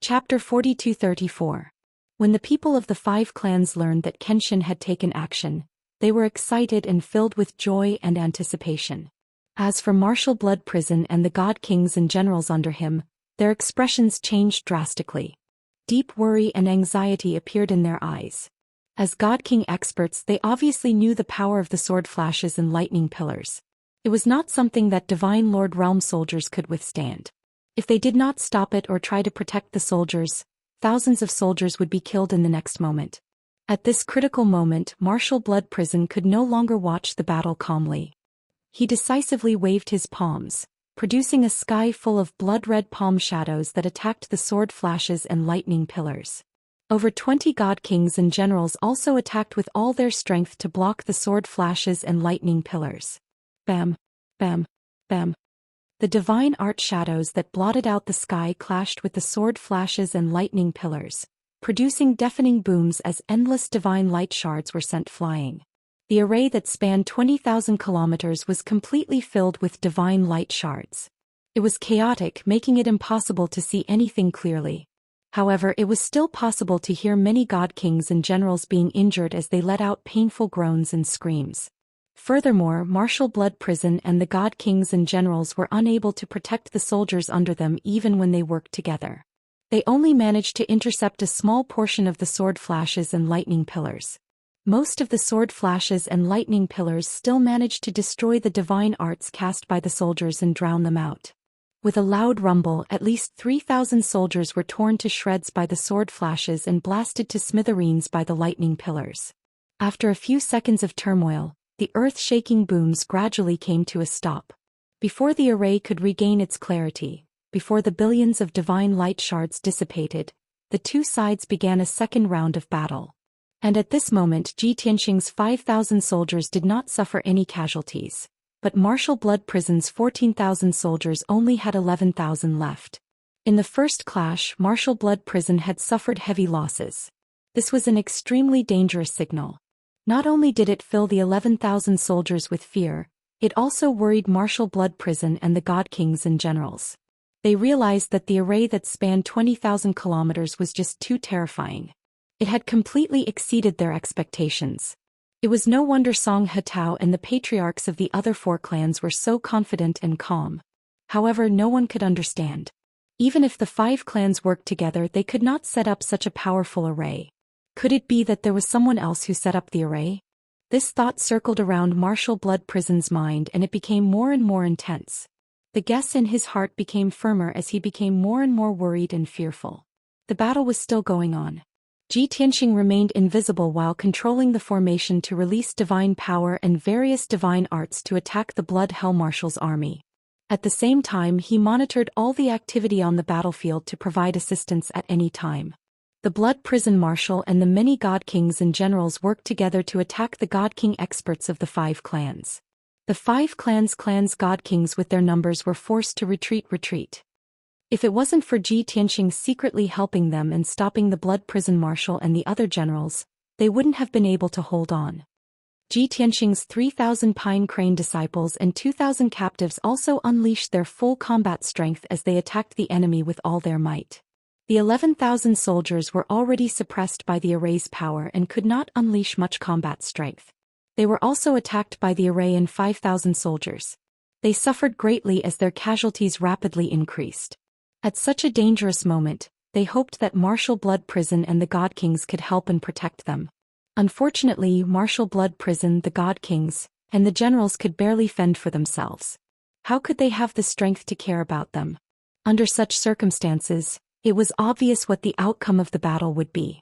Chapter 42-34. When the people of the 5 clans learned that Kenshin had taken action, they were excited and filled with joy and anticipation. As for Martial Blood Prison and the God Kings and generals under him, their expressions changed drastically. Deep worry and anxiety appeared in their eyes. As God King experts, they obviously knew the power of the sword flashes and lightning pillars. It was not something that Divine Lord Realm soldiers could withstand. If they did not stop it or try to protect the soldiers, thousands of soldiers would be killed in the next moment. At this critical moment, Martial Blood Prison could no longer watch the battle calmly. He decisively waved his palms, producing a sky full of blood-red palm shadows that attacked the sword flashes and lightning pillars. Over 20 God Kings and generals also attacked with all their strength to block the sword flashes and lightning pillars. Bam! Bam! Bam! The divine art shadows that blotted out the sky clashed with the sword flashes and lightning pillars, producing deafening booms as endless divine light shards were sent flying. The array that spanned 20,000 kilometers was completely filled with divine light shards. It was chaotic, making it impossible to see anything clearly. However, it was still possible to hear many God Kings and generals being injured as they let out painful groans and screams. Furthermore, Martial Blood Prison and the God Kings and generals were unable to protect the soldiers under them even when they worked together. They only managed to intercept a small portion of the sword flashes and lightning pillars. Most of the sword flashes and lightning pillars still managed to destroy the divine arts cast by the soldiers and drown them out. With a loud rumble, at least 3,000 soldiers were torn to shreds by the sword flashes and blasted to smithereens by the lightning pillars. After a few seconds of turmoil, the earth-shaking booms gradually came to a stop. Before the array could regain its clarity, before the billions of divine light shards dissipated, the two sides began a second round of battle. And at this moment Zhou Xian's 5,000 soldiers did not suffer any casualties, but Martial Blood Prison's 14,000 soldiers only had 11,000 left. In the first clash, Martial Blood Prison had suffered heavy losses. This was an extremely dangerous signal. Not only did it fill the 11,000 soldiers with fear, it also worried Martial Blood Prison and the God Kings and generals. They realized that the array that spanned 20,000 kilometers was just too terrifying. It had completely exceeded their expectations. It was no wonder Song Hetao and the patriarchs of the other 4 clans were so confident and calm. However, no one could understand. Even if the 5 clans worked together, they could not set up such a powerful array. Could it be that there was someone else who set up the array? This thought circled around Martial Blood Prison's mind and it became more and more intense. The guess in his heart became firmer as he became more and more worried and fearful. The battle was still going on. Zhou Xian remained invisible while controlling the formation to release divine power and various divine arts to attack the Blood Hell Marshal's army. At the same time, he monitored all the activity on the battlefield to provide assistance at any time. The Blood Prison Marshal and the many God Kings and generals worked together to attack the God King experts of the 5 clans. The 5 clans God Kings with their numbers were forced to retreat. If it wasn't for Zhou Xian secretly helping them and stopping the Blood Prison Marshal and the other generals, they wouldn't have been able to hold on. Zhou Xian's 3,000 Pine Crane disciples and 2,000 captives also unleashed their full combat strength as they attacked the enemy with all their might. The 11,000 soldiers were already suppressed by the array's power and could not unleash much combat strength. They were also attacked by the array and 5,000 soldiers. They suffered greatly as their casualties rapidly increased. At such a dangerous moment, they hoped that Martial Blood Prison and the God Kings could help and protect them. Unfortunately, Martial Blood Prison, the God Kings, and the generals could barely fend for themselves. How could they have the strength to care about them? Under such circumstances, it was obvious what the outcome of the battle would be.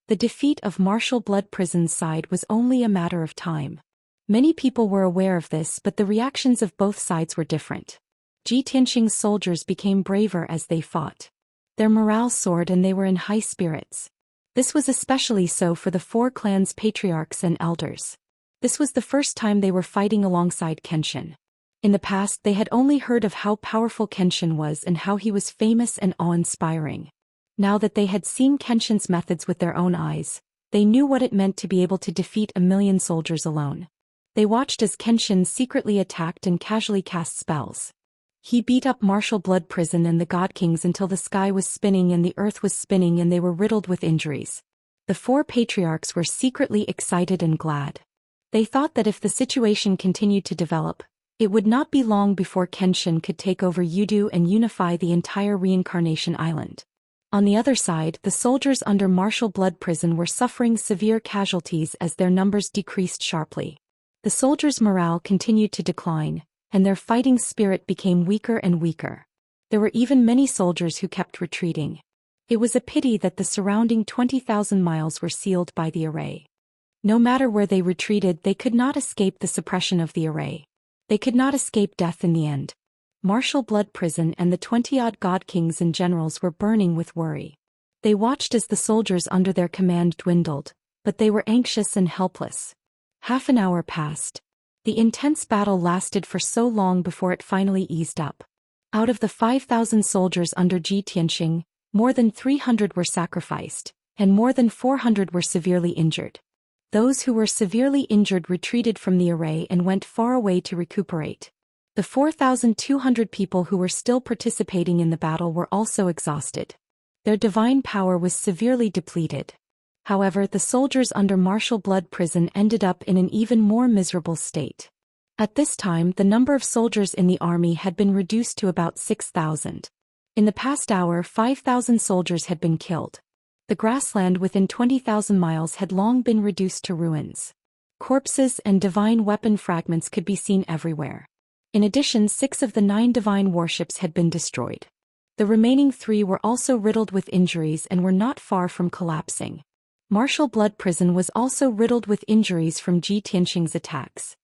The defeat of Martial Blood Prison's side was only a matter of time. Many people were aware of this, but the reactions of both sides were different. Zhou Xian's soldiers became braver as they fought. Their morale soared and they were in high spirits. This was especially so for the 4 clans' patriarchs and elders. This was the first time they were fighting alongside Kenshin. In the past, they had only heard of how powerful Kenshin was and how he was famous and awe-inspiring. Now that they had seen Kenshin's methods with their own eyes, they knew what it meant to be able to defeat 1,000,000 soldiers alone. They watched as Kenshin secretly attacked and casually cast spells. He beat up Martial Blood Prison and the God Kings until the sky was spinning and the earth was spinning and they were riddled with injuries. The 4 patriarchs were secretly excited and glad. They thought that if the situation continued to develop, it would not be long before Kenshin could take over Yudu and unify the entire Reincarnation Island. On the other side, the soldiers under Martial Blood Prison were suffering severe casualties as their numbers decreased sharply. The soldiers' morale continued to decline, and their fighting spirit became weaker and weaker. There were even many soldiers who kept retreating. It was a pity that the surrounding 20,000 miles were sealed by the array. No matter where they retreated, they could not escape the suppression of the array. They could not escape death in the end. Martial Blood Prison and the 20-odd God Kings and generals were burning with worry. They watched as the soldiers under their command dwindled, but they were anxious and helpless. Half an hour passed. The intense battle lasted for so long before it finally eased up. Out of the 5,000 soldiers under Zhou Xian, more than 300 were sacrificed, and more than 400 were severely injured. Those who were severely injured retreated from the array and went far away to recuperate. The 4,200 people who were still participating in the battle were also exhausted. Their divine power was severely depleted. However, the soldiers under Martial Blood Prison ended up in an even more miserable state. At this time, the number of soldiers in the army had been reduced to about 6,000. In the past hour, 5,000 soldiers had been killed. The grassland within 20,000 miles had long been reduced to ruins. Corpses and divine weapon fragments could be seen everywhere. In addition, 6 of the 9 divine warships had been destroyed. The remaining 3 were also riddled with injuries and were not far from collapsing. Martial Blood Prison was also riddled with injuries from Zhou Xian's attacks.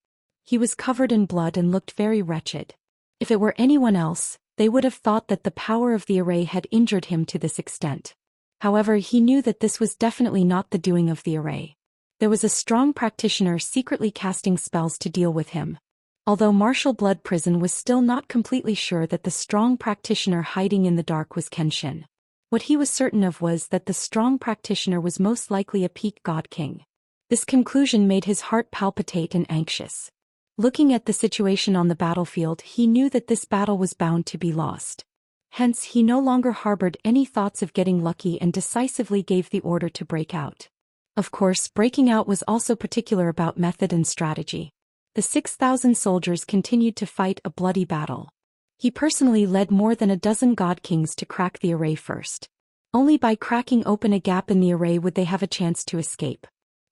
He was covered in blood and looked very wretched. If it were anyone else, they would have thought that the power of the array had injured him to this extent. However, he knew that this was definitely not the doing of the array. There was a strong practitioner secretly casting spells to deal with him. Although Martial Blood Prison was still not completely sure that the strong practitioner hiding in the dark was Kenshin. What he was certain of was that the strong practitioner was most likely a peak god king. This conclusion made his heart palpitate and anxious. Looking at the situation on the battlefield, he knew that this battle was bound to be lost. Hence, he no longer harbored any thoughts of getting lucky and decisively gave the order to break out. Of course, breaking out was also particular about method and strategy. The 6,000 soldiers continued to fight a bloody battle. He personally led more than a dozen god kings to crack the array first. Only by cracking open a gap in the array would they have a chance to escape.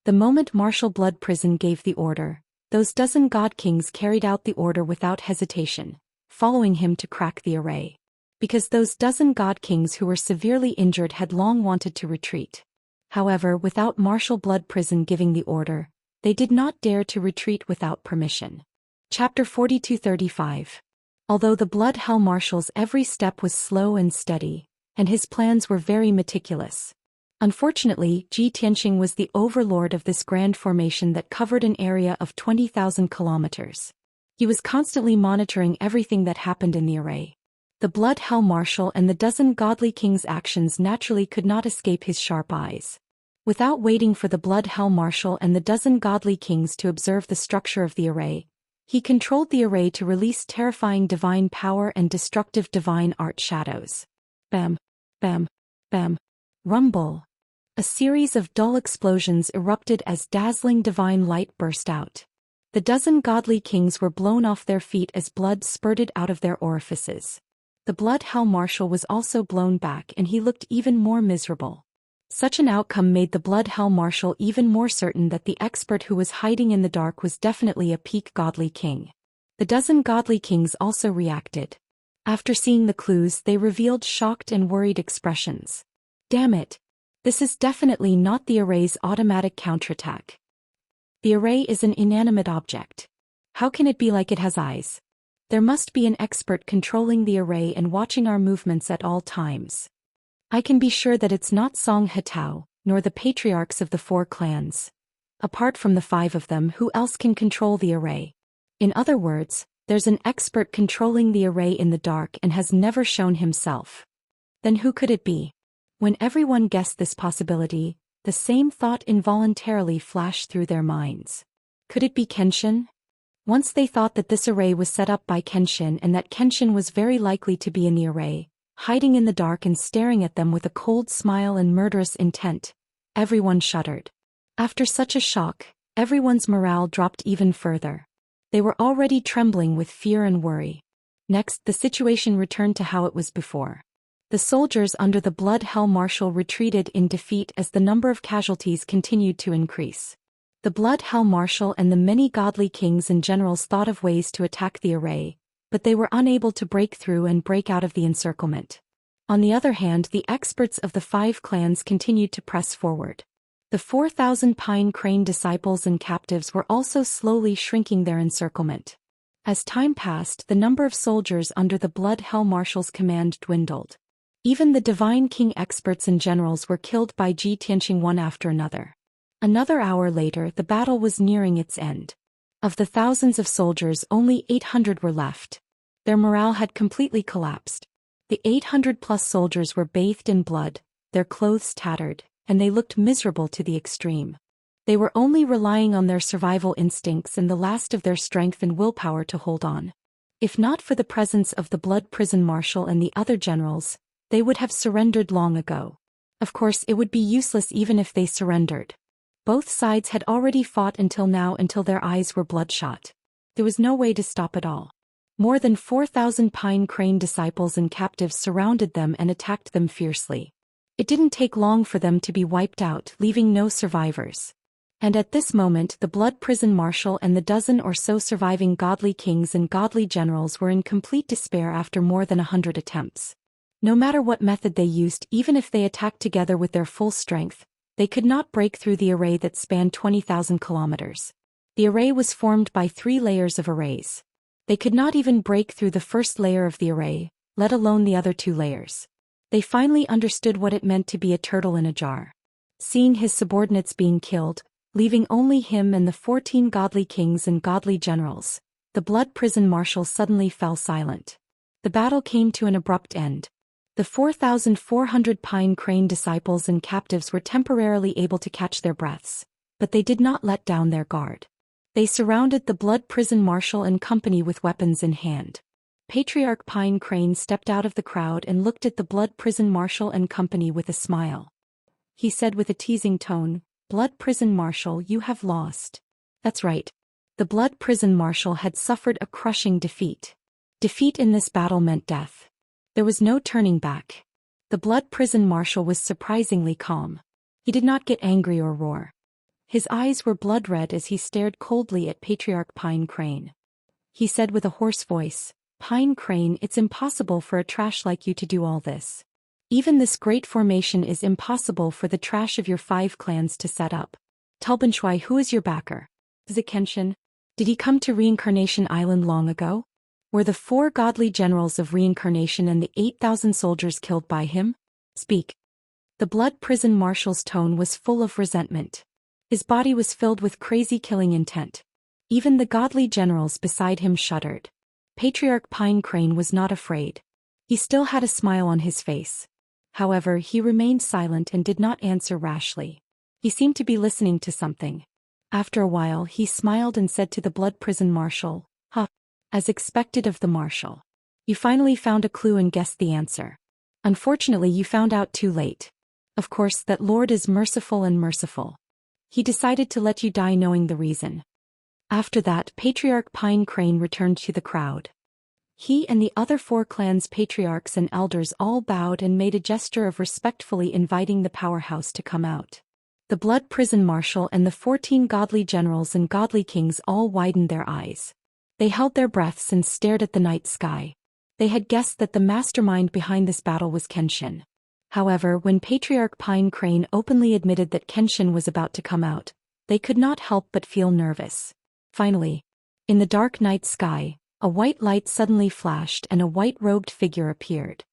The moment Martial Blood Prison gave the order, those dozen god kings carried out the order without hesitation, following him to crack the array. Because those dozen god kings who were severely injured had long wanted to retreat. However, without Martial Blood Prison giving the order, they did not dare to retreat without permission. Chapter 42-35. Although the Blood Hell Marshal's every step was slow and steady, and his plans were very meticulous. Unfortunately, Zhou Xian was the overlord of this grand formation that covered an area of 20,000 kilometers. He was constantly monitoring everything that happened in the array. The Blood Hell Marshal and the dozen godly kings' actions naturally could not escape his sharp eyes. Without waiting for the Blood Hell Marshal and the dozen godly kings to observe the structure of the array, he controlled the array to release terrifying divine power and destructive divine art shadows. Bam, bam, bam. Rumble. A series of dull explosions erupted as dazzling divine light burst out. The dozen godly kings were blown off their feet as blood spurted out of their orifices. The Blood Hell Marshal was also blown back and he looked even more miserable. Such an outcome made the Blood Hell Marshal even more certain that the expert who was hiding in the dark was definitely a peak godly king. The dozen godly kings also reacted. After seeing the clues, they revealed shocked and worried expressions. Damn it! This is definitely not the array's automatic counterattack. The array is an inanimate object. How can it be like it has eyes? There must be an expert controlling the array and watching our movements at all times. I can be sure that it's not Song Hetao, nor the patriarchs of the 4 clans. Apart from the 5 of them, who else can control the array? In other words, there's an expert controlling the array in the dark and has never shown himself. Then who could it be? When everyone guessed this possibility, the same thought involuntarily flashed through their minds. Could it be Kenshin? Once they thought that this array was set up by Kenshin and that Kenshin was very likely to be in the array, hiding in the dark and staring at them with a cold smile and murderous intent. Everyone shuddered. After such a shock, everyone's morale dropped even further. They were already trembling with fear and worry. Next, the situation returned to how it was before. The soldiers under the Blood Hell Marshal retreated in defeat as the number of casualties continued to increase. The Blood Hell Marshal and the many godly kings and generals thought of ways to attack the array, but they were unable to break through and break out of the encirclement. On the other hand, the experts of the 5 clans continued to press forward. The 4,000 Pine Crane disciples and captives were also slowly shrinking their encirclement. As time passed, the number of soldiers under the Blood Hell Marshal's command dwindled. Even the Divine King experts and generals were killed by Ji Tianqing one after another. Another hour later, the battle was nearing its end. Of the thousands of soldiers, only 800 were left. Their morale had completely collapsed. The 800-plus soldiers were bathed in blood, their clothes tattered, and they looked miserable to the extreme. They were only relying on their survival instincts and the last of their strength and willpower to hold on. If not for the presence of the Blood Prison Marshal and the other generals, they would have surrendered long ago. Of course, it would be useless even if they surrendered. Both sides had already fought until their eyes were bloodshot. There was no way to stop it all. More than 4,000 Pine Crane disciples and captives surrounded them and attacked them fiercely. It didn't take long for them to be wiped out, leaving no survivors. And at this moment, the Blood Prison Marshal and the dozen or so surviving godly kings and godly generals were in complete despair after more than 100 attempts. No matter what method they used, even if they attacked together with their full strength, they could not break through the array that spanned 20,000 kilometers. The array was formed by 3 layers of arrays. They could not even break through the first layer of the array, let alone the other 2 layers. They finally understood what it meant to be a turtle in a jar. Seeing his subordinates being killed, leaving only him and the 14 godly kings and godly generals, the Blood Prison Marshal suddenly fell silent. The battle came to an abrupt end. The 4,400 Pine Crane disciples and captives were temporarily able to catch their breaths, but they did not let down their guard. They surrounded the Blood Prison Marshal and company with weapons in hand. Patriarch Pine Crane stepped out of the crowd and looked at the Blood Prison Marshal and company with a smile. He said with a teasing tone, "Blood Prison Marshal, you have lost." That's right. The Blood Prison Marshal had suffered a crushing defeat. Defeat in this battle meant death. There was no turning back. The Blood Prison Marshal was surprisingly calm. He did not get angry or roar. His eyes were blood red as he stared coldly at Patriarch Pine Crane. He said with a hoarse voice, "Pine Crane, it's impossible for a trash like you to do all this. Even this great formation is impossible for the trash of your 5 clans to set up. Tulbenshui, who is your backer? Is it Kenshin? Did he come to Reincarnation Island long ago? Were the 4 godly generals of Reincarnation and the 8,000 soldiers killed by him? Speak." The Blood Prison Marshal's tone was full of resentment. His body was filled with crazy killing intent. Even the godly generals beside him shuddered. Patriarch Pine Crane was not afraid. He still had a smile on his face. However, he remained silent and did not answer rashly. He seemed to be listening to something. After a while, he smiled and said to the Blood Prison Marshal, "Huh." As expected of the Marshal. "You finally found a clue and guessed the answer. Unfortunately, you found out too late. Of course, that Lord is merciful and merciful. He decided to let you die knowing the reason." After that, Patriarch Pine Crane returned to the crowd. He and the other 4 clans' patriarchs and elders all bowed and made a gesture of respectfully inviting the powerhouse to come out. The Blood Prison Marshal and the 14 godly generals and godly kings all widened their eyes. They held their breaths and stared at the night sky. They had guessed that the mastermind behind this battle was Kenshin. However, when Patriarch Pine Crane openly admitted that Kenshin was about to come out, they could not help but feel nervous. Finally, in the dark night sky, a white light suddenly flashed and a white-robed figure appeared.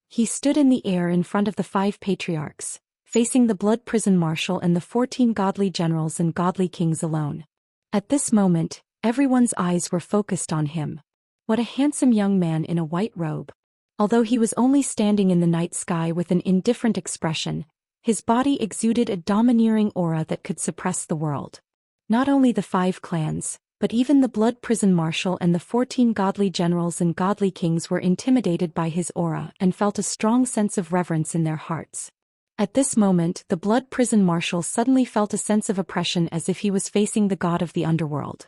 He stood in the air in front of the 5 patriarchs, facing the Blood Prison Marshal and the 14 godly generals and godly kings alone. At this moment, everyone's eyes were focused on him. What a handsome young man in a white robe. Although he was only standing in the night sky with an indifferent expression, his body exuded a domineering aura that could suppress the world. Not only the 5 clans, But even the Blood Prison Marshal and the 14 godly generals and godly kings were intimidated by his aura and felt a strong sense of reverence in their hearts. At this moment, the Blood Prison Marshal suddenly felt a sense of oppression as if he was facing the god of the underworld.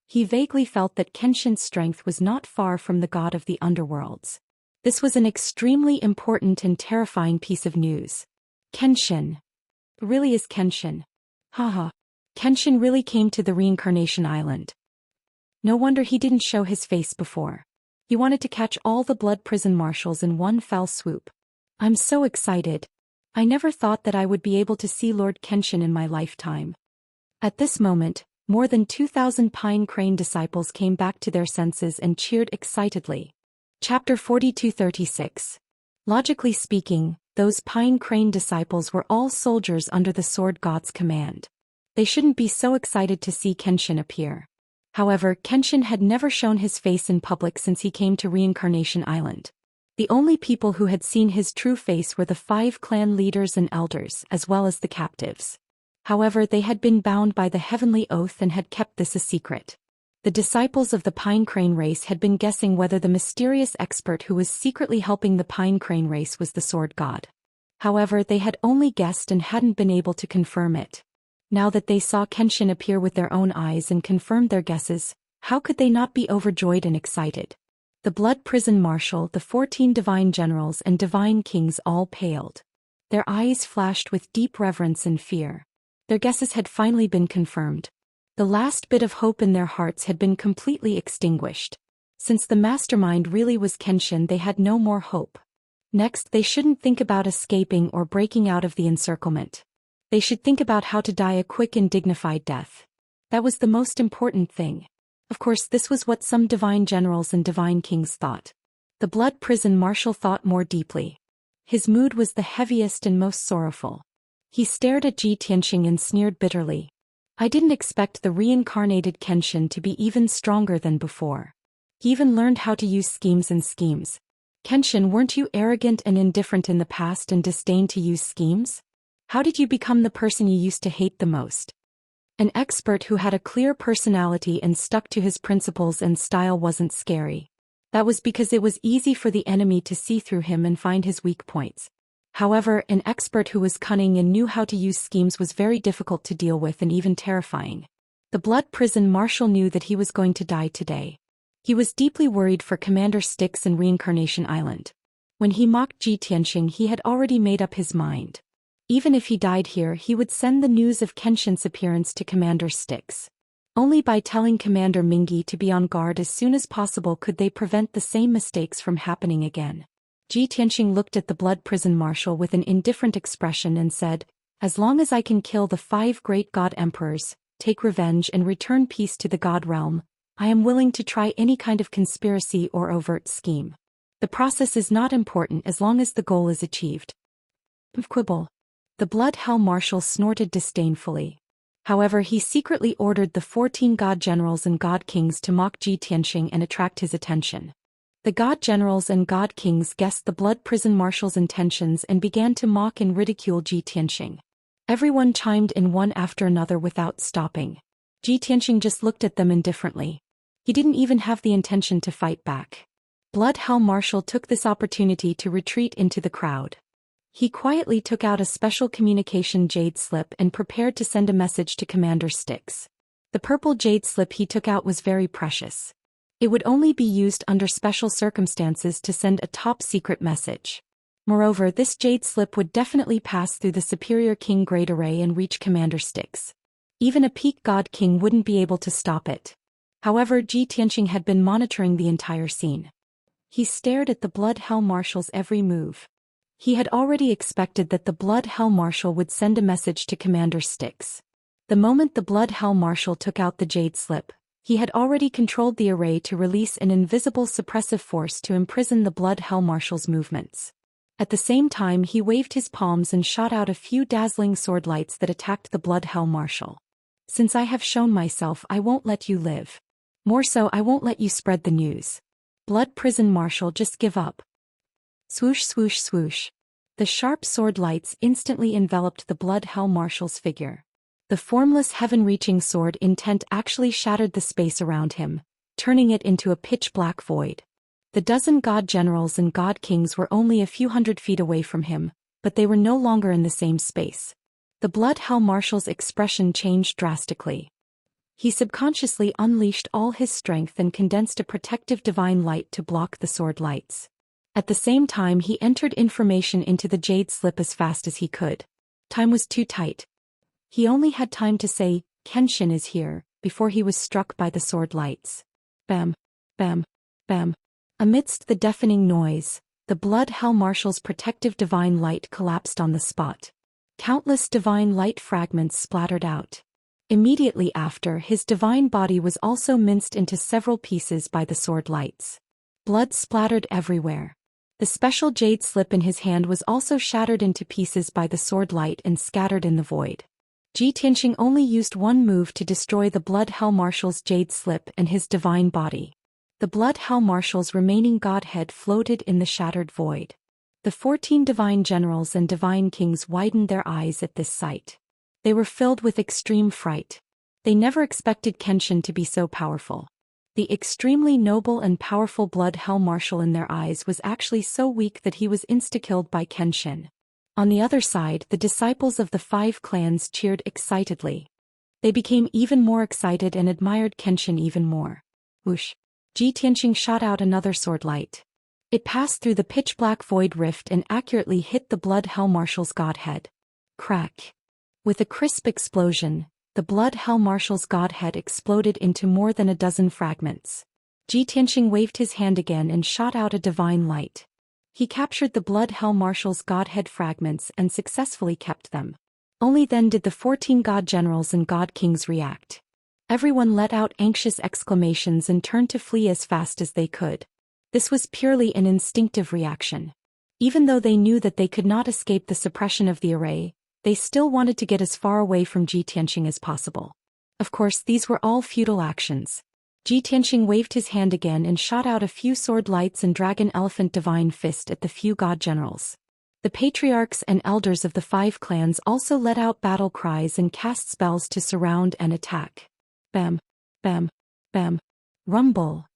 He vaguely felt that Kenshin's strength was not far from the god of the underworlds. This was an extremely important and terrifying piece of news. Kenshin. Really is Kenshin. Haha. Kenshin really came to the reincarnation island. No wonder he didn't show his face before. He wanted to catch all the Blood Prison Marshals in one fell swoop. I'm so excited. I never thought that I would be able to see Lord Kenshin in my lifetime. At this moment, more than 2,000 Pine Crane disciples came back to their senses and cheered excitedly. Chapter 42:36. Logically speaking, those Pine Crane disciples were all soldiers under the Sword God's command. They shouldn't be so excited to see Kenshin appear. However, Kenshin had never shown his face in public since he came to Reincarnation Island. The only people who had seen his true face were the 5 clan leaders and elders, as well as the captives. However, they had been bound by the heavenly oath and had kept this a secret. The disciples of the Pine Crane race had been guessing whether the mysterious expert who was secretly helping the Pine Crane race was the Sword God. However, they had only guessed and hadn't been able to confirm it. Now that they saw Kenshin appear with their own eyes and confirmed their guesses, how could they not be overjoyed and excited? The Blood Prison Marshal, the 14 divine generals and divine kings all paled. Their eyes flashed with deep reverence and fear. Their guesses had finally been confirmed. The last bit of hope in their hearts had been completely extinguished. Since the mastermind really was Kenshin, they had no more hope. Next, they shouldn't think about escaping or breaking out of the encirclement. They should think about how to die a quick and dignified death. That was the most important thing. Of course, this was what some divine generals and divine kings thought. The Blood Prison Marshal thought more deeply. His mood was the heaviest and most sorrowful. He stared at Ji Tianxing and sneered bitterly. I didn't expect the reincarnated Kenshin to be even stronger than before. He even learned how to use schemes. Kenshin, weren't you arrogant and indifferent in the past and disdained to use schemes? How did you become the person you used to hate the most? An expert who had a clear personality and stuck to his principles and style wasn't scary. That was because it was easy for the enemy to see through him and find his weak points. However, an expert who was cunning and knew how to use schemes was very difficult to deal with and even terrifying. The Blood Prison Marshal knew that he was going to die today. He was deeply worried for Commander Styx and Reincarnation Island. When he mocked Ji Tianxing, he had already made up his mind. Even if he died here, he would send the news of Kenshin's appearance to Commander Styx. Only by telling Commander Mingi to be on guard as soon as possible could they prevent the same mistakes from happening again. Ji Tianxing looked at the Blood Prison Marshal with an indifferent expression and said, "As long as I can kill the 5 great god emperors, take revenge and return peace to the god realm, I am willing to try any kind of conspiracy or overt scheme. The process is not important as long as the goal is achieved." Quibble. The Blood Hell Marshal snorted disdainfully. However, he secretly ordered the 14 god generals and god kings to mock Ji Tianxing and attract his attention. The god generals and god kings guessed the Blood Prison Marshal's intentions and began to mock and ridicule Ji Tianxing. Everyone chimed in one after another without stopping. Ji Tianxing just looked at them indifferently. He didn't even have the intention to fight back. Blood Hell Marshal took this opportunity to retreat into the crowd. He quietly took out a special communication jade slip and prepared to send a message to Commander Styx. The purple jade slip he took out was very precious. It would only be used under special circumstances to send a top-secret message. Moreover, this jade slip would definitely pass through the Superior King Great Array and reach Commander Styx. Even a peak god king wouldn't be able to stop it. However, Ji Tianxing had been monitoring the entire scene. He stared at the Blood Hell Marshal's every move. He had already expected that the Blood Hell Marshal would send a message to Commander Styx. The moment the Blood Hell Marshal took out the jade slip, he had already controlled the array to release an invisible suppressive force to imprison the Blood Hell Marshal's movements. At the same time, he waved his palms and shot out a few dazzling sword lights that attacked the Blood Hell Marshal. "Since I have shown myself, I won't let you live. More so, I won't let you spread the news. Blood Prison Marshal, just give up." Swoosh swoosh swoosh. The sharp sword lights instantly enveloped the Blood Hell Marshal's figure. The formless heaven-reaching sword intent actually shattered the space around him, turning it into a pitch-black void. The dozen god generals and god kings were only a few hundred feet away from him, but they were no longer in the same space. The Blood Hell Marshal's expression changed drastically. He subconsciously unleashed all his strength and condensed a protective divine light to block the sword lights. At the same time, he entered information into the jade slip as fast as he could. Time was too tight. He only had time to say, "Kenshin is here," before he was struck by the sword lights. Bam, bam, bam. Amidst the deafening noise, the Blood Hell Marshal's protective divine light collapsed on the spot. Countless divine light fragments splattered out. Immediately after, his divine body was also minced into several pieces by the sword lights. Blood splattered everywhere. The special jade slip in his hand was also shattered into pieces by the sword light and scattered in the void. Xianxia only used one move to destroy the Blood Hell Marshal's jade slip and his divine body. The Blood Hell Marshal's remaining godhead floated in the shattered void. The 14 divine generals and divine kings widened their eyes at this sight. They were filled with extreme fright. They never expected Kenshin to be so powerful. The extremely noble and powerful Blood Hell Marshal in their eyes was actually so weak that he was insta-killed by Kenshin. On the other side, the disciples of the 5 clans cheered excitedly. They became even more excited and admired Kenshin even more. Whoosh! Xianxia shot out another sword light. It passed through the pitch-black void rift and accurately hit the Blood Hell Marshal's godhead. Crack! With a crisp explosion, the Blood Hell Marshal's godhead exploded into more than a dozen fragments. Xianxia waved his hand again and shot out a divine light. He captured the Blood Hell Marshal's godhead fragments and successfully kept them. Only then did the 14 god generals and god kings react. Everyone let out anxious exclamations and turned to flee as fast as they could. This was purely an instinctive reaction. Even though they knew that they could not escape the suppression of the array, they still wanted to get as far away from Xianxia as possible. Of course, these were all futile actions. Xianxia waved his hand again and shot out a few sword lights and dragon elephant divine fist at the few god generals. The patriarchs and elders of the 5 clans also let out battle cries and cast spells to surround and attack. Bam, bam, bam. Rumble.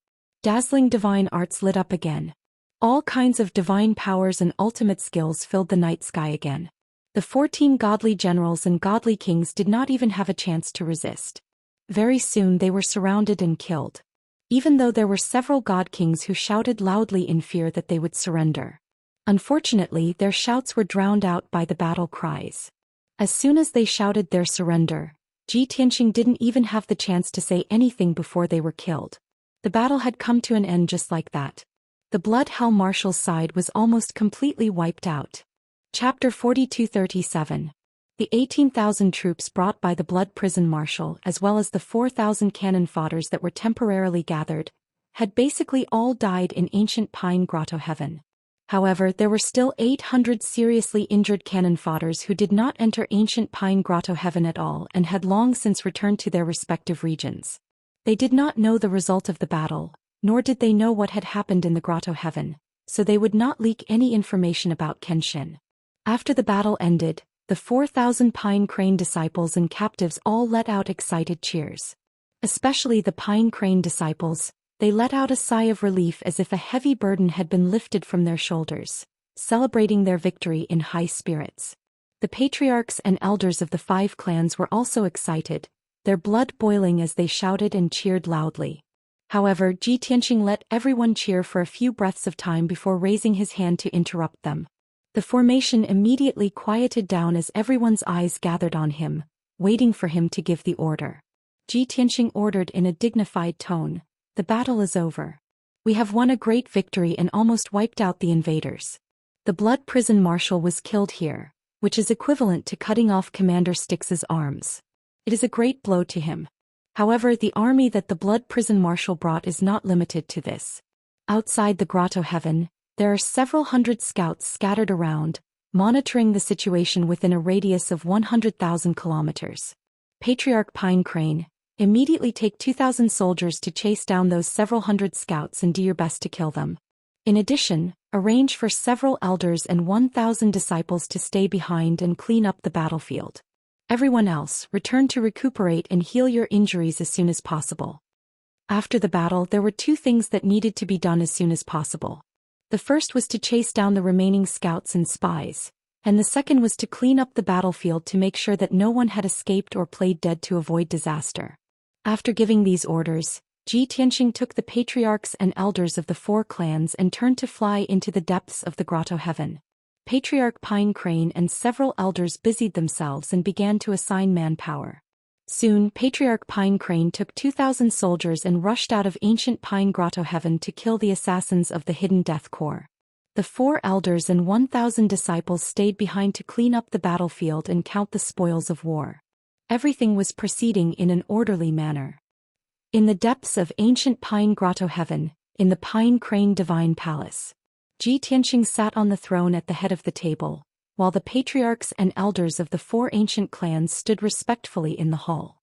Dazzling divine arts lit up again. All kinds of divine powers and ultimate skills filled the night sky again. The 14 godly generals and godly kings did not even have a chance to resist. Very soon they were surrounded and killed. Even though there were several god kings who shouted loudly in fear that they would surrender. Unfortunately, their shouts were drowned out by the battle cries. As soon as they shouted their surrender, Xianxia didn't even have the chance to say anything before they were killed. The battle had come to an end just like that. The Blood Hell Marshal's side was almost completely wiped out. Chapter 4237. The 18,000 troops brought by the Blood Prison Marshal as well as the 4,000 cannon fodders that were temporarily gathered, had basically all died in ancient Pine Grotto Heaven. However, there were still 800 seriously injured cannon fodders who did not enter ancient Pine Grotto Heaven at all and had long since returned to their respective regions. They did not know the result of the battle, nor did they know what had happened in the Grotto Heaven, so they would not leak any information about Kenshin. After the battle ended, the 4,000 Pine Crane disciples and captives all let out excited cheers. Especially the Pine Crane disciples, they let out a sigh of relief as if a heavy burden had been lifted from their shoulders, celebrating their victory in high spirits. The patriarchs and elders of the 5 clans were also excited, their blood boiling as they shouted and cheered loudly. However, Xianxia let everyone cheer for a few breaths of time before raising his hand to interrupt them. The formation immediately quieted down as everyone's eyes gathered on him, waiting for him to give the order. Xianxia ordered in a dignified tone, "The battle is over. We have won a great victory and almost wiped out the invaders. The Blood Prison Marshal was killed here, which is equivalent to cutting off Commander Styx's arms. It is a great blow to him. However, the army that the Blood Prison Marshal brought is not limited to this. Outside the Grotto Heaven, there are several hundred scouts scattered around, monitoring the situation within a radius of 100,000 kilometers. Patriarch Pine Crane, immediately take 2,000 soldiers to chase down those several hundred scouts and do your best to kill them. In addition, arrange for several elders and 1,000 disciples to stay behind and clean up the battlefield. Everyone else, return to recuperate and heal your injuries as soon as possible. After the battle, there were two things that needed to be done as soon as possible. The first was to chase down the remaining scouts and spies, and the second was to clean up the battlefield to make sure that no one had escaped or played dead to avoid disaster. After giving these orders, Ji Tianxing took the patriarchs and elders of the 4 clans and turned to fly into the depths of the grotto heaven. Patriarch Pine Crane and several elders busied themselves and began to assign manpower. Soon, Patriarch Pine Crane took 2,000 soldiers and rushed out of ancient Pine Grotto Heaven to kill the assassins of the Hidden Death Corps. The 4 elders and 1,000 disciples stayed behind to clean up the battlefield and count the spoils of war. Everything was proceeding in an orderly manner. In the depths of ancient Pine Grotto Heaven, in the Pine Crane Divine Palace, Ji Tianxing sat on the throne at the head of the table, while the patriarchs and elders of the 4 ancient clans stood respectfully in the hall.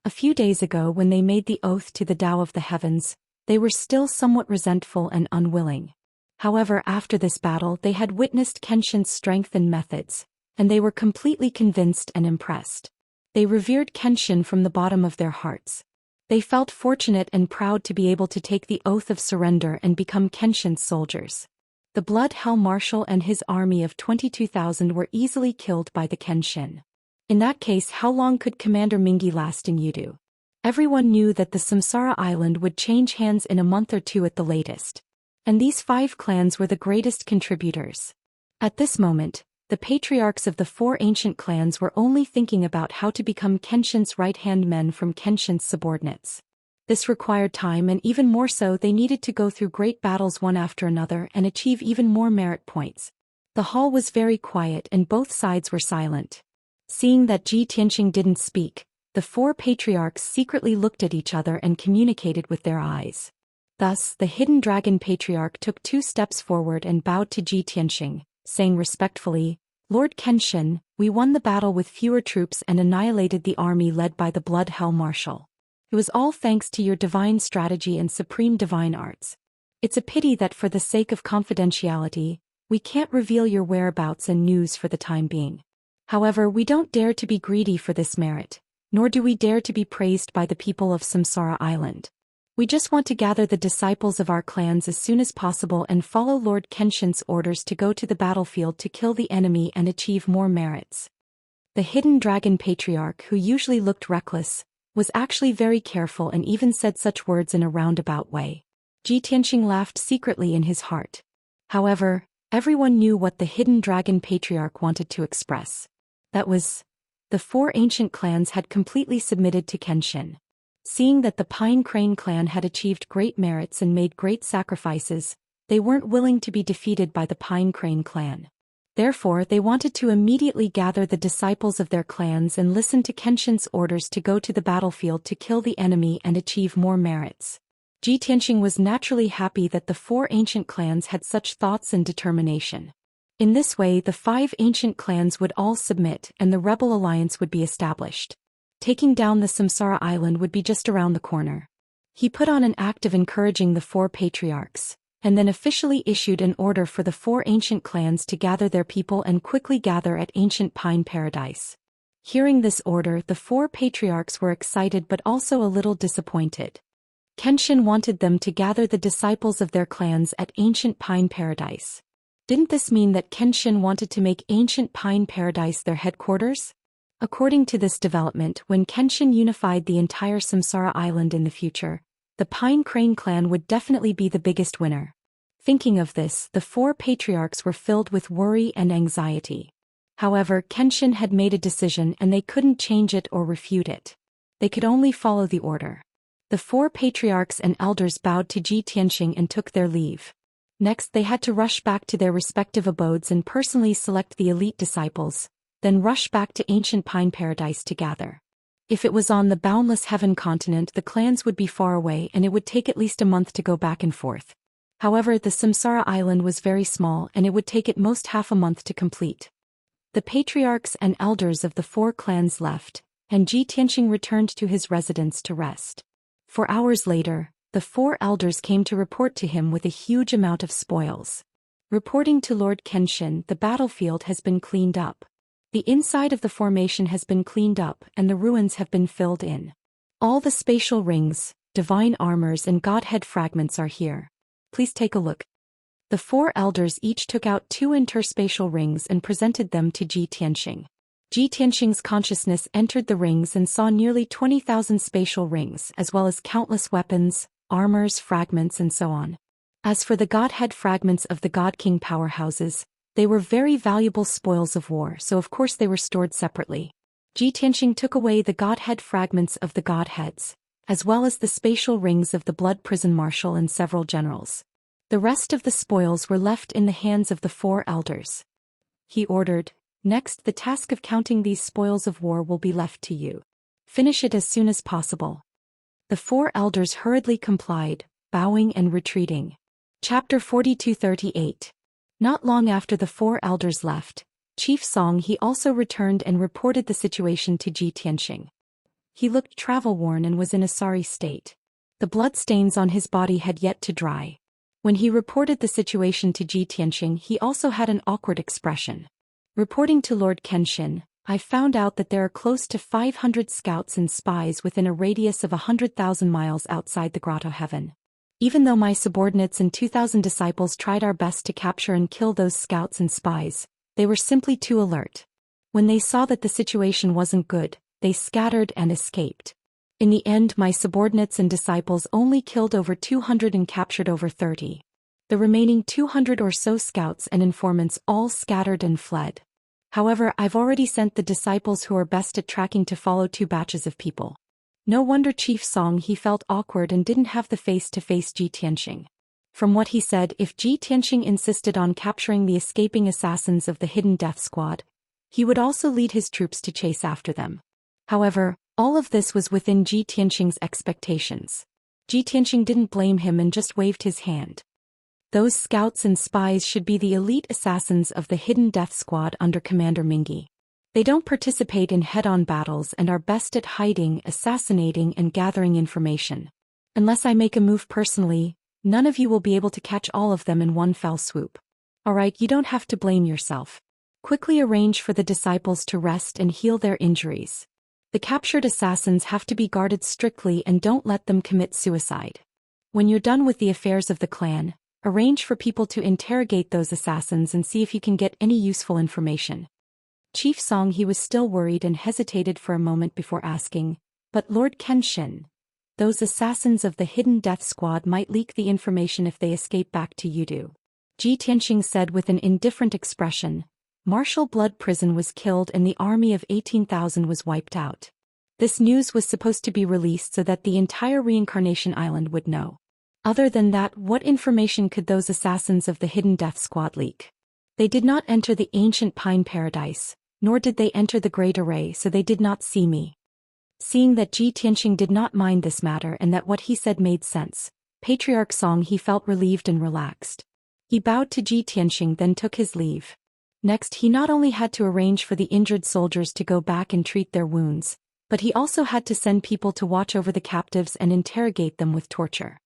A few days ago, when they made the oath to the Tao of the Heavens, they were still somewhat resentful and unwilling. However, after this battle they had witnessed Kenshin's strength and methods, and they were completely convinced and impressed. They revered Kenshin from the bottom of their hearts. They felt fortunate and proud to be able to take the oath of surrender and become Kenshin's soldiers. The Blood Hell Marshal and his army of 22,000 were easily killed by the Kenshin. In that case, how long could Commander Mingi last in Yudu? Everyone knew that the Samsara Island would change hands in a month or two at the latest. And these 5 clans were the greatest contributors. At this moment, the patriarchs of the 4 ancient clans were only thinking about how to become Kenshin's right-hand men from Kenshin's subordinates. This required time, and even more so, they needed to go through great battles one after another and achieve even more merit points. The hall was very quiet and both sides were silent. Seeing that Ji Tianxing didn't speak, the 4 patriarchs secretly looked at each other and communicated with their eyes. Thus, the Hidden Dragon Patriarch took 2 steps forward and bowed to Ji Tianxing, saying respectfully, "Lord Kenshin, we won the battle with fewer troops and annihilated the army led by the Blood Hell Marshal. It was all thanks to your divine strategy and supreme divine arts. It's a pity that for the sake of confidentiality, we can't reveal your whereabouts and news for the time being. However, we don't dare to be greedy for this merit, nor do we dare to be praised by the people of Samsara Island. We just want to gather the disciples of our clans as soon as possible and follow Lord Kenshin's orders to go to the battlefield to kill the enemy and achieve more merits." The Hidden Dragon Patriarch, who usually looked reckless, was actually very careful and even said such words in a roundabout way. Ji Tianxing laughed secretly in his heart. However, everyone knew what the Hidden Dragon Patriarch wanted to express. That was, the 4 ancient clans had completely submitted to Kenshin. Seeing that the Pine Crane clan had achieved great merits and made great sacrifices, they weren't willing to be defeated by the Pine Crane clan. Therefore, they wanted to immediately gather the disciples of their clans and listen to Kenshin's orders to go to the battlefield to kill the enemy and achieve more merits. Ji Tianxing was naturally happy that the 4 ancient clans had such thoughts and determination. In this way, the 5 ancient clans would all submit and the rebel alliance would be established. Taking down the Samsara Island would be just around the corner. He put on an act of encouraging the 4 patriarchs, and then officially issued an order for the 4 ancient clans to gather their people and quickly gather at ancient Pine Paradise. Hearing this order, the 4 patriarchs were excited but also a little disappointed. Kenshin wanted them to gather the disciples of their clans at ancient Pine Paradise. Didn't this mean that Kenshin wanted to make ancient Pine Paradise their headquarters? According to this development, when Kenshin unified the entire Samsara Island in the future, the Pine Crane clan would definitely be the biggest winner. Thinking of this, the 4 patriarchs were filled with worry and anxiety. However, Kenshin had made a decision and they couldn't change it or refute it. They could only follow the order. The 4 patriarchs and elders bowed to Ji Tianxing and took their leave. Next, they had to rush back to their respective abodes and personally select the elite disciples, then rush back to ancient Pine Paradise to gather. If it was on the Boundless Heaven continent, the clans would be far away and it would take at least a month to go back and forth. However, the Samsara Island was very small and it would take at most half a month to complete. The patriarchs and elders of the 4 clans left, and Ji Tianxing returned to his residence to rest. 4 hours later, the 4 elders came to report to him with a huge amount of spoils. Reporting to Lord Kenshin, the battlefield has been cleaned up. The inside of the formation has been cleaned up and the ruins have been filled in. All the spatial rings, divine armors and godhead fragments are here. Please take a look. The four elders each took out 2 interspatial rings and presented them to Ji Tianxing. Ji Tianxing's consciousness entered the rings and saw nearly 20,000 spatial rings as well as countless weapons, armors, fragments and so on. As for the godhead fragments of the God King powerhouses, they were very valuable spoils of war, so of course they were stored separately. Ji Tianxing took away the godhead fragments of the godheads, as well as the spatial rings of the blood prison marshal and several generals. The rest of the spoils were left in the hands of the 4 elders. He ordered, "Next, the task of counting these spoils of war will be left to you. Finish it as soon as possible." The 4 elders hurriedly complied, bowing and retreating. Chapter 42:38. Not long after the 4 elders left, Chief Song he also returned and reported the situation to Ji Tianxing. He looked travel-worn and was in a sorry state. The bloodstains on his body had yet to dry. When he reported the situation to Ji Tianxing he also had an awkward expression. Reporting to Lord Kenshin, "I found out that there are close to 500 scouts and spies within a radius of 100,000 miles outside the Grotto Heaven. Even though my subordinates and 2,000 disciples tried our best to capture and kill those scouts and spies, they were simply too alert. When they saw that the situation wasn't good, they scattered and escaped. In the end, my subordinates and disciples only killed over 200 and captured over 30. The remaining 200 or so scouts and informants all scattered and fled. However, I've already sent the disciples who are best at tracking to follow 2 batches of people." No wonder Chief Song he felt awkward and didn't have the face to face Ji Tianxing. From what he said, if Ji Tianxing insisted on capturing the escaping assassins of the Hidden Death Squad, he would also lead his troops to chase after them. However, all of this was within Ji Tianxing's expectations. Ji Tianxing didn't blame him and just waved his hand. Those scouts and spies should be the elite assassins of the Hidden Death Squad under Commander Mingi. They don't participate in head-on battles and are best at hiding, assassinating and gathering information. Unless I make a move personally, none of you will be able to catch all of them in one fell swoop. Alright, you don't have to blame yourself. Quickly arrange for the disciples to rest and heal their injuries. The captured assassins have to be guarded strictly and don't let them commit suicide. When you're done with the affairs of the clan, arrange for people to interrogate those assassins and see if you can get any useful information. Chief Song he was still worried and hesitated for a moment before asking, "But Lord Kenshin, those assassins of the Hidden Death Squad might leak the information if they escape back to Yudu." Ji Tianxing said with an indifferent expression, "Martial Blood Prison was killed and the army of 18,000 was wiped out. This news was supposed to be released so that the entire Reincarnation Island would know. Other than that, what information could those assassins of the Hidden Death Squad leak? They did not enter the ancient Pine Paradise, nor did they enter the Great Array, so they did not see me." Seeing that Ji Tianxing did not mind this matter and that what he said made sense, Patriarch Song he felt relieved and relaxed. He bowed to Ji Tianxing then took his leave. Next he not only had to arrange for the injured soldiers to go back and treat their wounds, but he also had to send people to watch over the captives and interrogate them with torture.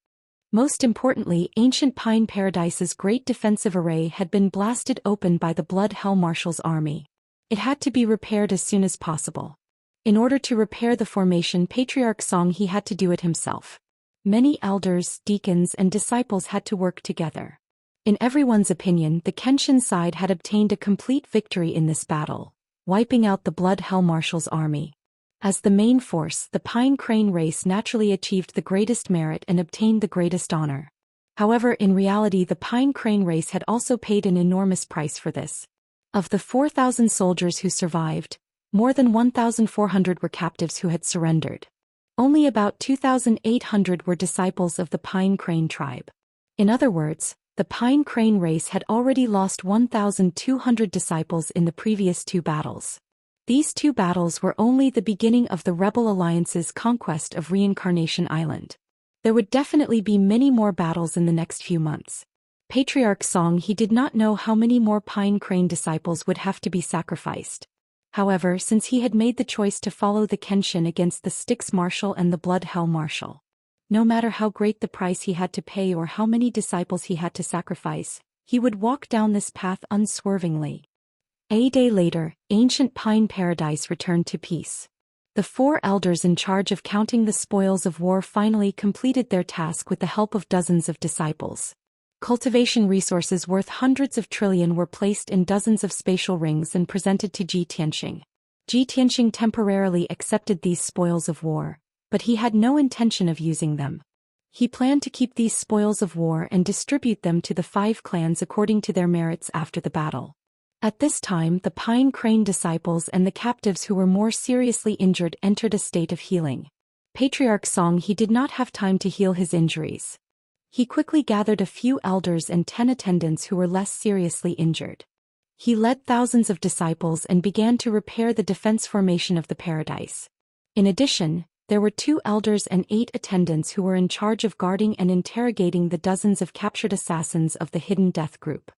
Most importantly, ancient Pine Paradise's great defensive array had been blasted open by the Blood Hell Marshal's army. It had to be repaired as soon as possible. In order to repair the formation, Patriarch Song he had to do it himself. Many elders, deacons and disciples had to work together. In everyone's opinion, the Kenshin side had obtained a complete victory in this battle, wiping out the Blood Hell Marshal's army. As the main force, the Pine Crane race naturally achieved the greatest merit and obtained the greatest honor. However, in reality the Pine Crane race had also paid an enormous price for this. Of the 4,000 soldiers who survived, more than 1,400 were captives who had surrendered. Only about 2,800 were disciples of the Pine Crane tribe. In other words, the Pine Crane race had already lost 1,200 disciples in the previous 2 battles. These 2 battles were only the beginning of the Rebel Alliance's conquest of Reincarnation Island. There would definitely be many more battles in the next few months. Patriarch Song he did not know how many more Pine Crane disciples would have to be sacrificed. However, since he had made the choice to follow the Kenshin against the Styx Marshal and the Blood Hell Marshal, no matter how great the price he had to pay or how many disciples he had to sacrifice, he would walk down this path unswervingly. A day later, ancient Pine Paradise returned to peace. The 4 elders in charge of counting the spoils of war finally completed their task with the help of dozens of disciples. Cultivation resources worth hundreds of trillion were placed in dozens of spatial rings and presented to Zhi Tianxing. Zhi Tianxing temporarily accepted these spoils of war, but he had no intention of using them. He planned to keep these spoils of war and distribute them to the 5 clans according to their merits after the battle. At this time, the Pine Crane disciples and the captives who were more seriously injured entered a state of healing. Patriarch Song he did not have time to heal his injuries. He quickly gathered a few elders and 10 attendants who were less seriously injured. He led thousands of disciples and began to repair the defense formation of the paradise. In addition, there were 2 elders and 8 attendants who were in charge of guarding and interrogating the dozens of captured assassins of the hidden death group.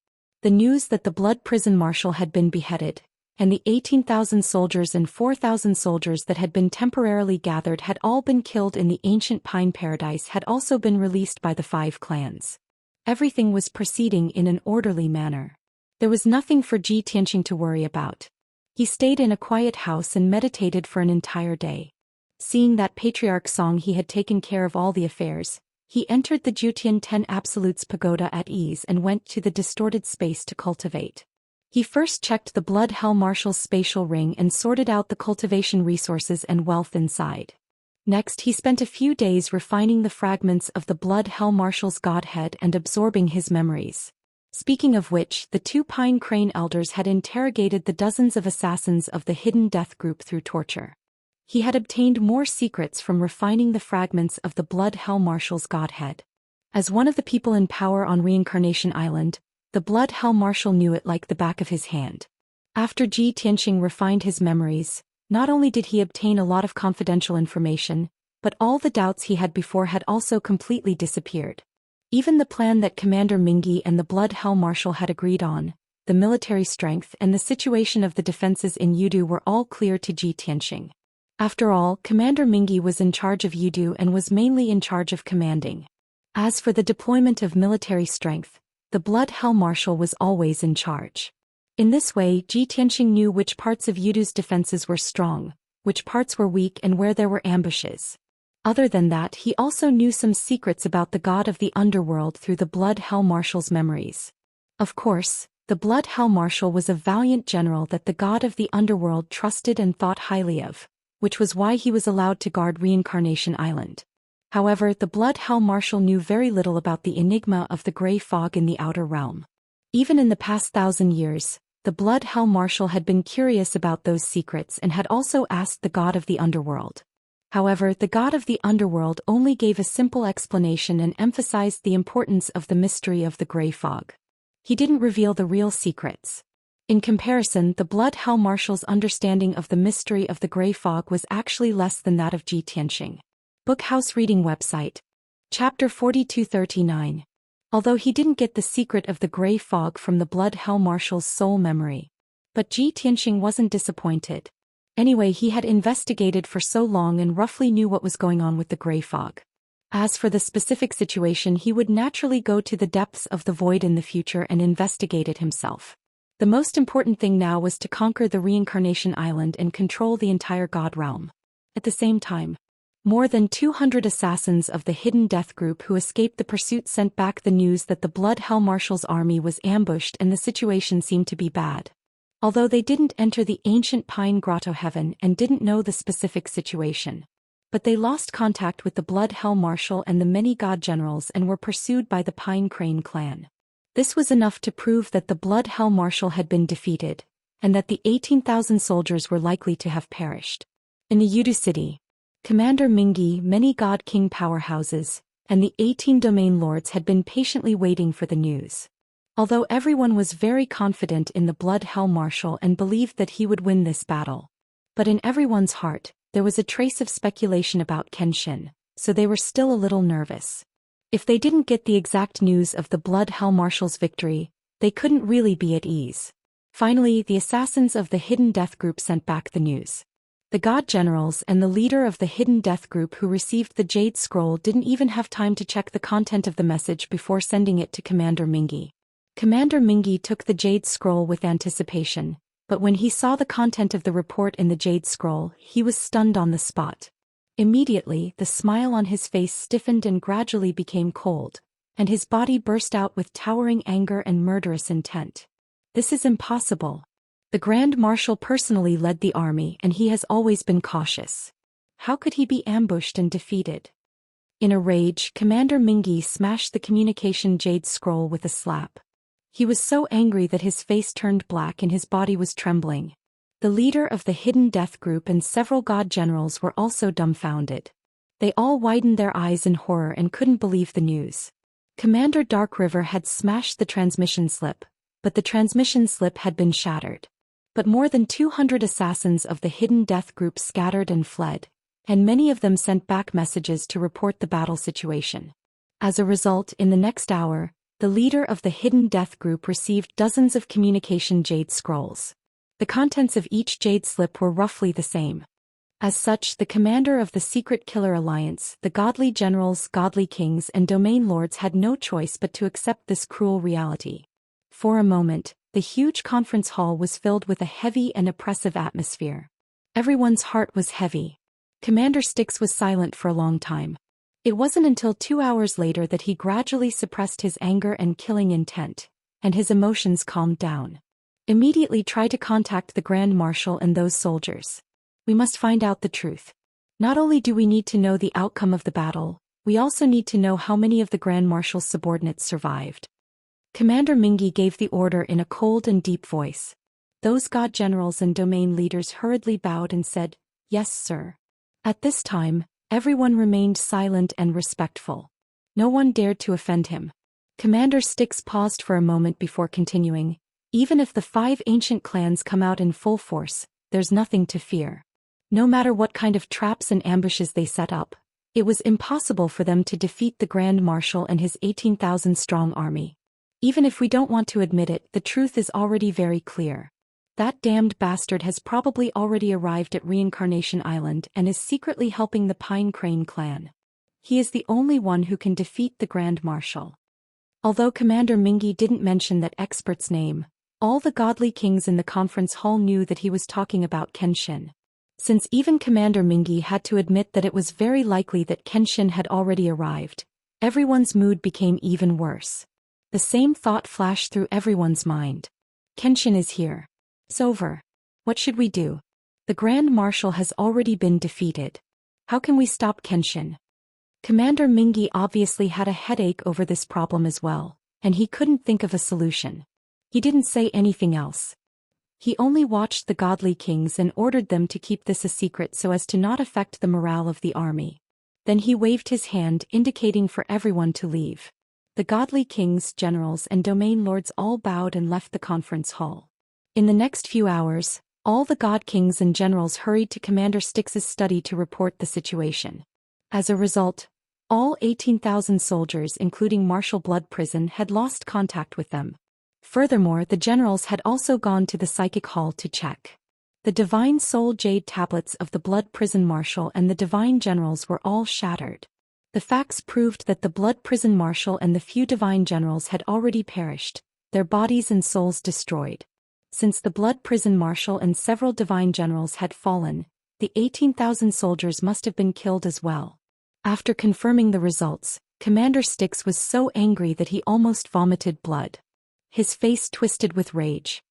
The news that the Blood Prison Marshal had been beheaded, and the 18,000 soldiers and 4,000 soldiers that had been temporarily gathered had all been killed in the ancient Pine Paradise had also been released by the 5 clans. Everything was proceeding in an orderly manner. There was nothing for Zhi Tianxing to worry about. He stayed in a quiet house and meditated for an entire day. Seeing that Patriarch Song he had taken care of all the affairs, he entered the Jutian 10 Absolutes Pagoda at ease and went to the distorted space to cultivate. He first checked the Blood Hell Marshal's spatial ring and sorted out the cultivation resources and wealth inside. Next he spent a few days refining the fragments of the Blood Hell Marshal's godhead and absorbing his memories. Speaking of which, the 2 Pine Crane elders had interrogated the dozens of assassins of the hidden death group through torture. He had obtained more secrets from refining the fragments of the Blood Hell Marshal's godhead. As one of the people in power on Reincarnation Island, the Blood Hell Marshal knew it like the back of his hand. After Zhi Tianxing refined his memories, not only did he obtain a lot of confidential information, but all the doubts he had before had also completely disappeared. Even the plan that Commander Mingyi and the Blood Hell Marshal had agreed on, the military strength and the situation of the defenses in Yudu were all clear to Zhi Tianxing. After all, Commander Mingyi was in charge of Yudu and was mainly in charge of commanding. As for the deployment of military strength, the Blood Hell Marshal was always in charge. In this way, Zhi Tianxing knew which parts of Yudu's defenses were strong, which parts were weak and where there were ambushes. Other than that, he also knew some secrets about the god of the underworld through the Blood Hell Marshal's memories. Of course, the Blood Hell Marshal was a valiant general that the god of the underworld trusted and thought highly of, which was why he was allowed to guard Reincarnation Island. However, the Blood Hell Marshal knew very little about the enigma of the gray fog in the outer realm. Even in the past 1,000 years, the Blood Hell Marshal had been curious about those secrets and had also asked the god of the underworld. However, the god of the underworld only gave a simple explanation and emphasized the importance of the mystery of the gray fog. He didn't reveal the real secrets. In comparison, the Blood Hell Marshal's understanding of the mystery of the gray fog was actually less than that of Zhi Tianxing. Bookhouse Reading Website. Chapter 4239. Although he didn't get the secret of the gray fog from the Blood Hell Marshal's soul memory. But Zhi Tianxing wasn't disappointed. Anyway, he had investigated for so long and roughly knew what was going on with the gray fog. As for the specific situation, he would naturally go to the depths of the void in the future and investigate it himself. The most important thing now was to conquer the Reincarnation Island and control the entire God realm. At the same time, more than 200 assassins of the hidden death group who escaped the pursuit sent back the news that the Blood Hell Marshal's army was ambushed and the situation seemed to be bad. Although they didn't enter the ancient Pine Grotto heaven and didn't know the specific situation. But they lost contact with the Blood Hell Marshal and the many god generals and were pursued by the Pine Crane clan. This was enough to prove that the Blood Hell Marshal had been defeated, and that the 18,000 soldiers were likely to have perished. In the Yudu city, Commander Mingyi, many god king powerhouses, and the 18 domain lords had been patiently waiting for the news. Although everyone was very confident in the Blood Hell Marshal and believed that he would win this battle. But in everyone's heart, there was a trace of speculation about Kenshin, so they were still a little nervous. If they didn't get the exact news of the Blood Hell Marshal's victory, they couldn't really be at ease. Finally, the assassins of the Hidden Death Group sent back the news. The god generals and the leader of the Hidden Death Group who received the Jade Scroll didn't even have time to check the content of the message before sending it to Commander Mingyi. Commander Mingyi took the Jade Scroll with anticipation, But when he saw the content of the report in the Jade Scroll, he was stunned on the spot. Immediately, the smile on his face stiffened and gradually became cold, and his body burst out with towering anger and murderous intent. This is impossible. The Grand Marshal personally led the army and he has always been cautious. How could he be ambushed and defeated? In a rage, Commander Mingyi smashed the communication Jade Scroll with a slap. He was so angry that his face turned black and his body was trembling. The leader of the Hidden Death Group and several god generals were also dumbfounded. They all widened their eyes in horror and couldn't believe the news. Commander Dark River had smashed the transmission slip, but the transmission slip had been shattered. But more than 200 assassins of the Hidden Death Group scattered and fled, and many of them sent back messages to report the battle situation. As a result, in the next hour, the leader of the Hidden Death Group received dozens of communication Jade Scrolls. The contents of each Jade slip were roughly the same. As such, the commander of the Secret Killer Alliance, the godly generals, godly kings and domain lords had no choice but to accept this cruel reality. For a moment, the huge conference hall was filled with a heavy and oppressive atmosphere. Everyone's heart was heavy. Commander Styx was silent for a long time. It wasn't until 2 hours later that he gradually suppressed his anger and killing intent, and his emotions calmed down. Immediately try to contact the Grand Marshal and those soldiers. We must find out the truth. Not only do we need to know the outcome of the battle, we also need to know how many of the Grand Marshal's subordinates survived. Commander Mingyi gave the order in a cold and deep voice. Those god generals and domain leaders hurriedly bowed and said, "Yes, sir." At this time, everyone remained silent and respectful. No one dared to offend him. Commander Styx paused for a moment before continuing. Even if the 5 ancient clans come out in full force, there's nothing to fear. No matter what kind of traps and ambushes they set up, it was impossible for them to defeat the Grand Marshal and his 18,000-strong army. Even if we don't want to admit it, the truth is already very clear. That damned bastard has probably already arrived at Reincarnation Island and is secretly helping the Pine Crane clan. He is the only one who can defeat the Grand Marshal. Although Commander Mingyi didn't mention that expert's name, all the godly kings in the conference hall knew that he was talking about Kenshin. Since even Commander Mingyi had to admit that it was very likely that Kenshin had already arrived, everyone's mood became even worse. The same thought flashed through everyone's mind. Kenshin is here. It's over. What should we do? The Grand Marshal has already been defeated. How can we stop Kenshin? Commander Mingyi obviously had a headache over this problem as well, and he couldn't think of a solution. He didn't say anything else. He only watched the godly kings and ordered them to keep this a secret so as to not affect the morale of the army. Then he waved his hand indicating for everyone to leave. The godly kings, generals and domain lords all bowed and left the conference hall. In the next few hours, all the god kings and generals hurried to Commander Styx's study to report the situation. As a result, all 18,000 soldiers including Marshal Blood Prison had lost contact with them. Furthermore, the generals had also gone to the psychic hall to check. The divine soul jade tablets of the Blood Prison Marshal and the divine generals were all shattered. The facts proved that the Blood Prison Marshal and the few divine generals had already perished, their bodies and souls destroyed. Since the Blood Prison Marshal and several divine generals had fallen, the 18,000 soldiers must have been killed as well. After confirming the results, Commander Styx was so angry that he almost vomited blood. His face twisted with rage.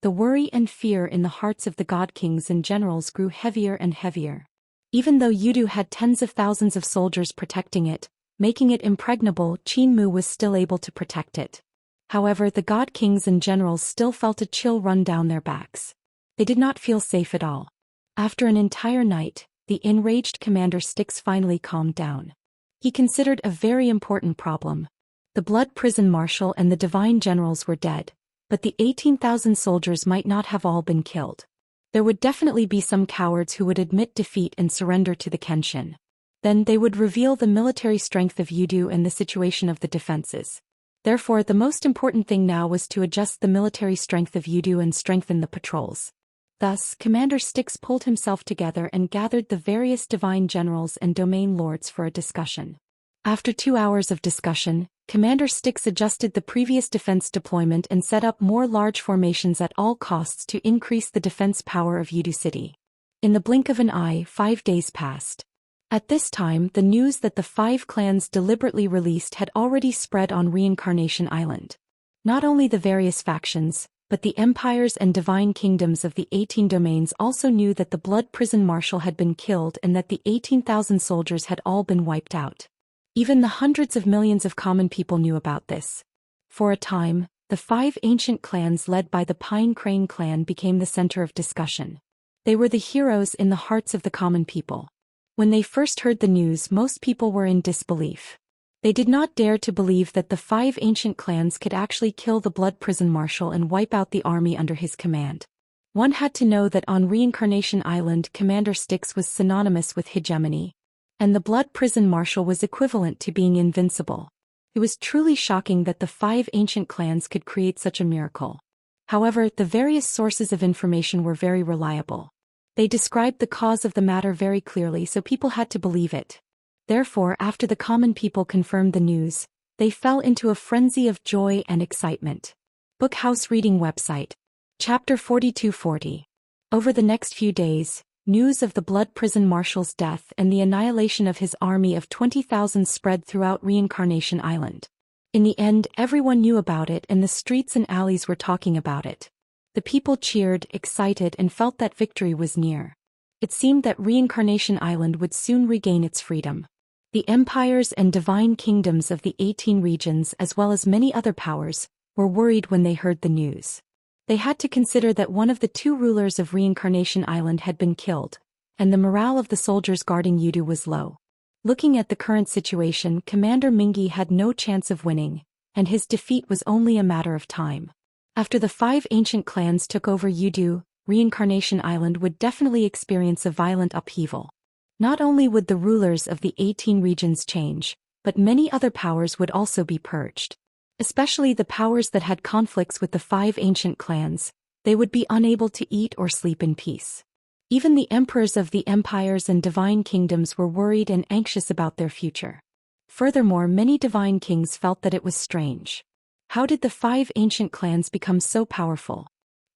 The worry and fear in the hearts of the god kings and generals grew heavier and heavier. Even though Yudu had tens of thousands of soldiers protecting it, making it impregnable, Qinmu was still able to protect it. However, the god kings and generals still felt a chill run down their backs. They did not feel safe at all. After an entire night, the enraged Commander Styx finally calmed down. He considered a very important problem. The Blood Prison Marshal and the divine generals were dead, but the 18,000 soldiers might not have all been killed. There would definitely be some cowards who would admit defeat and surrender to the Kenshin. Then they would reveal the military strength of Yudu and the situation of the defenses. Therefore, the most important thing now was to adjust the military strength of Yudu and strengthen the patrols. Thus, Commander Styx pulled himself together and gathered the various divine generals and domain lords for a discussion. After 2 hours of discussion, Commander Styx adjusted the previous defense deployment and set up more large formations at all costs to increase the defense power of Yudu City. In the blink of an eye, 5 days passed. At this time, the news that the 5 clans deliberately released had already spread on Reincarnation Island. Not only the various factions, but the empires and divine kingdoms of the 18 domains also knew that the Blood Prison Marshal had been killed and that the 18,000 soldiers had all been wiped out. Even the hundreds of millions of common people knew about this. For a time, the 5 ancient clans led by the Pine Crane clan became the center of discussion. They were the heroes in the hearts of the common people. When they first heard the news, most people were in disbelief. They did not dare to believe that the 5 ancient clans could actually kill the Blood Prison Marshal and wipe out the army under his command. One had to know that on Reincarnation Island, Commander Styx was synonymous with hegemony, and the Blood Prison Marshal was equivalent to being invincible. It was truly shocking that the 5 ancient clans could create such a miracle. However, the various sources of information were very reliable. They described the cause of the matter very clearly, so people had to believe it. Therefore, after the common people confirmed the news, they fell into a frenzy of joy and excitement. Bookhouse Reading Website. Chapter 4240. Over the next few days, news of the Blood Prison Marshal's death and the annihilation of his army of 20,000 spread throughout Reincarnation Island. In the end, everyone knew about it and the streets and alleys were talking about it. The people cheered, excited, and felt that victory was near. It seemed that Reincarnation Island would soon regain its freedom. The empires and divine kingdoms of the 18 regions, as well as many other powers, were worried when they heard the news. They had to consider that one of the 2 rulers of Reincarnation Island had been killed, and the morale of the soldiers guarding Yudu was low. Looking at the current situation, Commander Mingi had no chance of winning, and his defeat was only a matter of time. After the 5 ancient clans took over Yudu, Reincarnation Island would definitely experience a violent upheaval. Not only would the rulers of the 18 regions change, but many other powers would also be purged. Especially the powers that had conflicts with the 5 ancient clans, they would be unable to eat or sleep in peace. Even the emperors of the empires and divine kingdoms were worried and anxious about their future. Furthermore, many divine kings felt that it was strange. How did the 5 ancient clans become so powerful?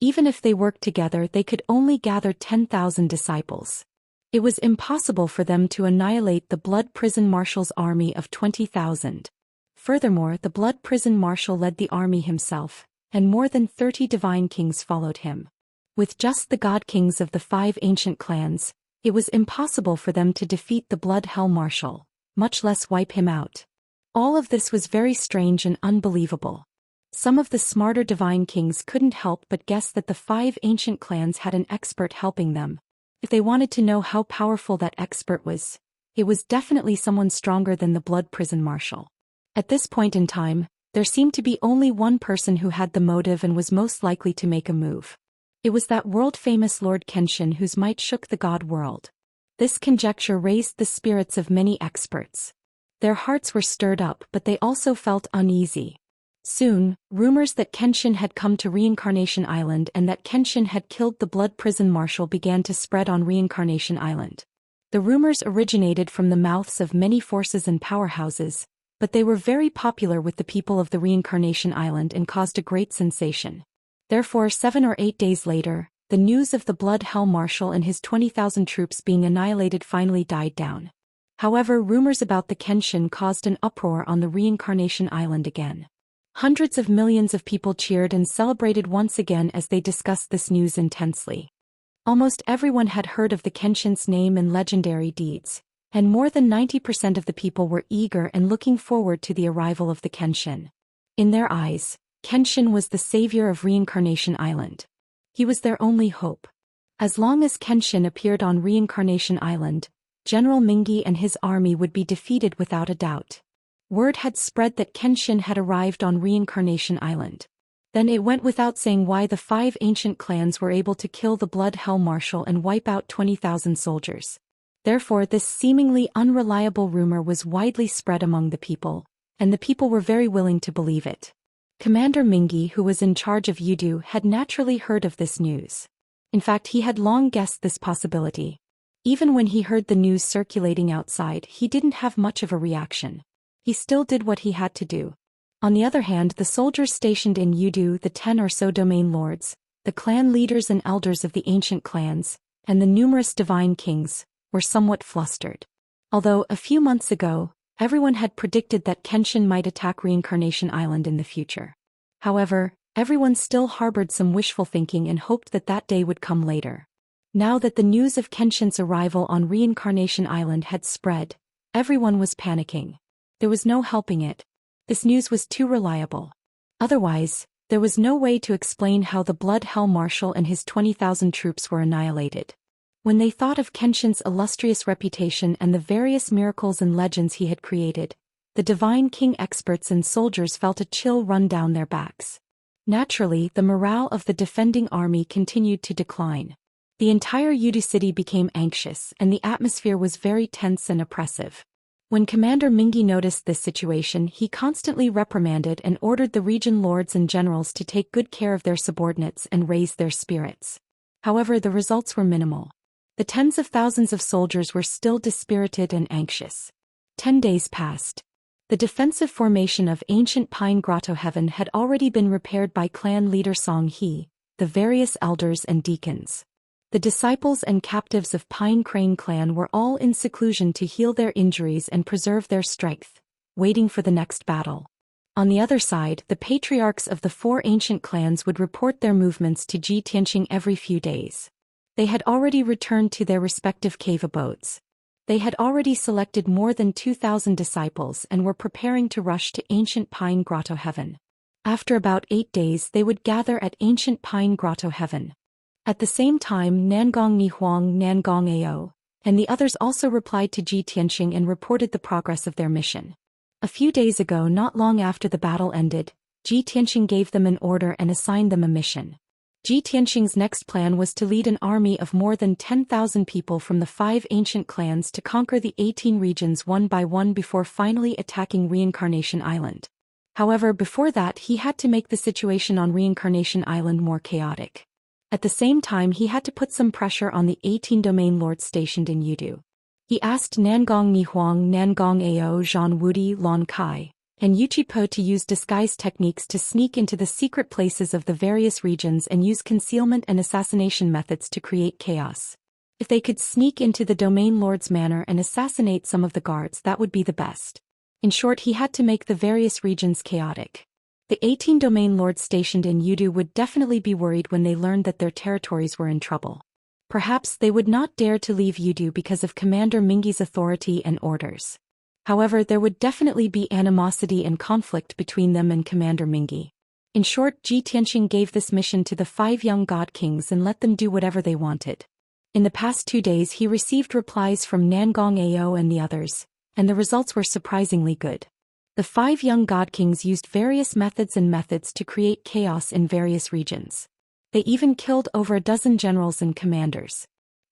Even if they worked together, they could only gather 10,000 disciples. It was impossible for them to annihilate the Blood Prison Marshal's army of 20,000. Furthermore, the Blood Prison Marshal led the army himself, and more than 30 divine kings followed him. With just the god kings of the 5 ancient clans, it was impossible for them to defeat the Blood Hell Marshal, much less wipe him out. All of this was very strange and unbelievable. Some of the smarter divine kings couldn't help but guess that the 5 ancient clans had an expert helping them. If they wanted to know how powerful that expert was, it was definitely someone stronger than the Blood Prison Marshal. At this point in time, there seemed to be only one person who had the motive and was most likely to make a move. It was that world-famous Lord Kenshin whose might shook the god world. This conjecture raised the spirits of many experts. Their hearts were stirred up, but they also felt uneasy. Soon, rumors that Kenshin had come to Reincarnation Island and that Kenshin had killed the Blood Prison Marshal began to spread on Reincarnation Island. The rumors originated from the mouths of many forces and powerhouses, but they were very popular with the people of the Reincarnation Island and caused a great sensation. Therefore, 7 or 8 days later, the news of the Blood Hell Marshal and his 20,000 troops being annihilated finally died down. However, rumors about the Kenshin caused an uproar on the Reincarnation Island again. Hundreds of millions of people cheered and celebrated once again as they discussed this news intensely. Almost everyone had heard of the Kenshin's name and legendary deeds, and more than 90% of the people were eager and looking forward to the arrival of the Kenshin. In their eyes, Kenshin was the savior of Reincarnation Island. He was their only hope. As long as Kenshin appeared on Reincarnation Island, General Mingi and his army would be defeated without a doubt. Word had spread that Kenshin had arrived on Reincarnation Island. Then it went without saying why the 5 ancient clans were able to kill the Blood Hell Marshal and wipe out 20,000 soldiers. Therefore, this seemingly unreliable rumor was widely spread among the people, and the people were very willing to believe it. Commander Mingi, who was in charge of Yudu, had naturally heard of this news. In fact, he had long guessed this possibility. Even when he heard the news circulating outside, he didn't have much of a reaction. He still did what he had to do. On the other hand, the soldiers stationed in Yudu, the 10 or so domain lords, the clan leaders and elders of the ancient clans, and the numerous divine kings, were somewhat flustered. Although, a few months ago, everyone had predicted that Kenshin might attack Reincarnation Island in the future. However, everyone still harbored some wishful thinking and hoped that that day would come later. Now that the news of Kenshin's arrival on Reincarnation Island had spread, everyone was panicking. There was no helping it. This news was too reliable. Otherwise, there was no way to explain how the Blood Hell Marshal and his 20,000 troops were annihilated. When they thought of Kenshin's illustrious reputation and the various miracles and legends he had created, the Divine King experts and soldiers felt a chill run down their backs. Naturally, the morale of the defending army continued to decline. The entire Yudu city became anxious and the atmosphere was very tense and oppressive. When Commander Mingi noticed this situation, he constantly reprimanded and ordered the region lords and generals to take good care of their subordinates and raise their spirits. However, the results were minimal. The tens of thousands of soldiers were still dispirited and anxious. 10 days passed. The defensive formation of ancient Pine Grotto Heaven had already been repaired by clan leader Song He, the various elders and deacons. The disciples and captives of Pine Crane clan were all in seclusion to heal their injuries and preserve their strength, waiting for the next battle. On the other side, the patriarchs of the 4 ancient clans would report their movements to Ji Tianqing every few days. They had already returned to their respective cave abodes. They had already selected more than 2,000 disciples and were preparing to rush to ancient Pine Grotto Heaven. After about 8 days they would gather at ancient Pine Grotto Heaven. At the same time, Nangong Nihuang, Nangong Ao, and the others also replied to Ji Tianqing and reported the progress of their mission. A few days ago, not long after the battle ended, Ji Tianqing gave them an order and assigned them a mission. Ji Tianqing's next plan was to lead an army of more than 10,000 people from the 5 ancient clans to conquer the 18 regions one by one before finally attacking Reincarnation Island. However, before that he had to make the situation on Reincarnation Island more chaotic. At the same time, he had to put some pressure on the 18 domain lords stationed in Yudu. He asked Nangong Nihuang, Nangong Ao, Zhan Wudi, Lon Kai, and Yuchipo to use disguise techniques to sneak into the secret places of the various regions and use concealment and assassination methods to create chaos. If they could sneak into the domain lord's manor and assassinate some of the guards, that would be the best. In short, he had to make the various regions chaotic. The 18 domain lords stationed in Yudu would definitely be worried when they learned that their territories were in trouble. Perhaps they would not dare to leave Yudu because of Commander Mingi's authority and orders. However, there would definitely be animosity and conflict between them and Commander Mingi. In short, Ji Tianqing gave this mission to the 5 young god kings and let them do whatever they wanted. In the past 2 days he received replies from Nangong Ao and the others, and the results were surprisingly good. The 5 young god kings used various methods to create chaos in various regions. They even killed over a dozen generals and commanders.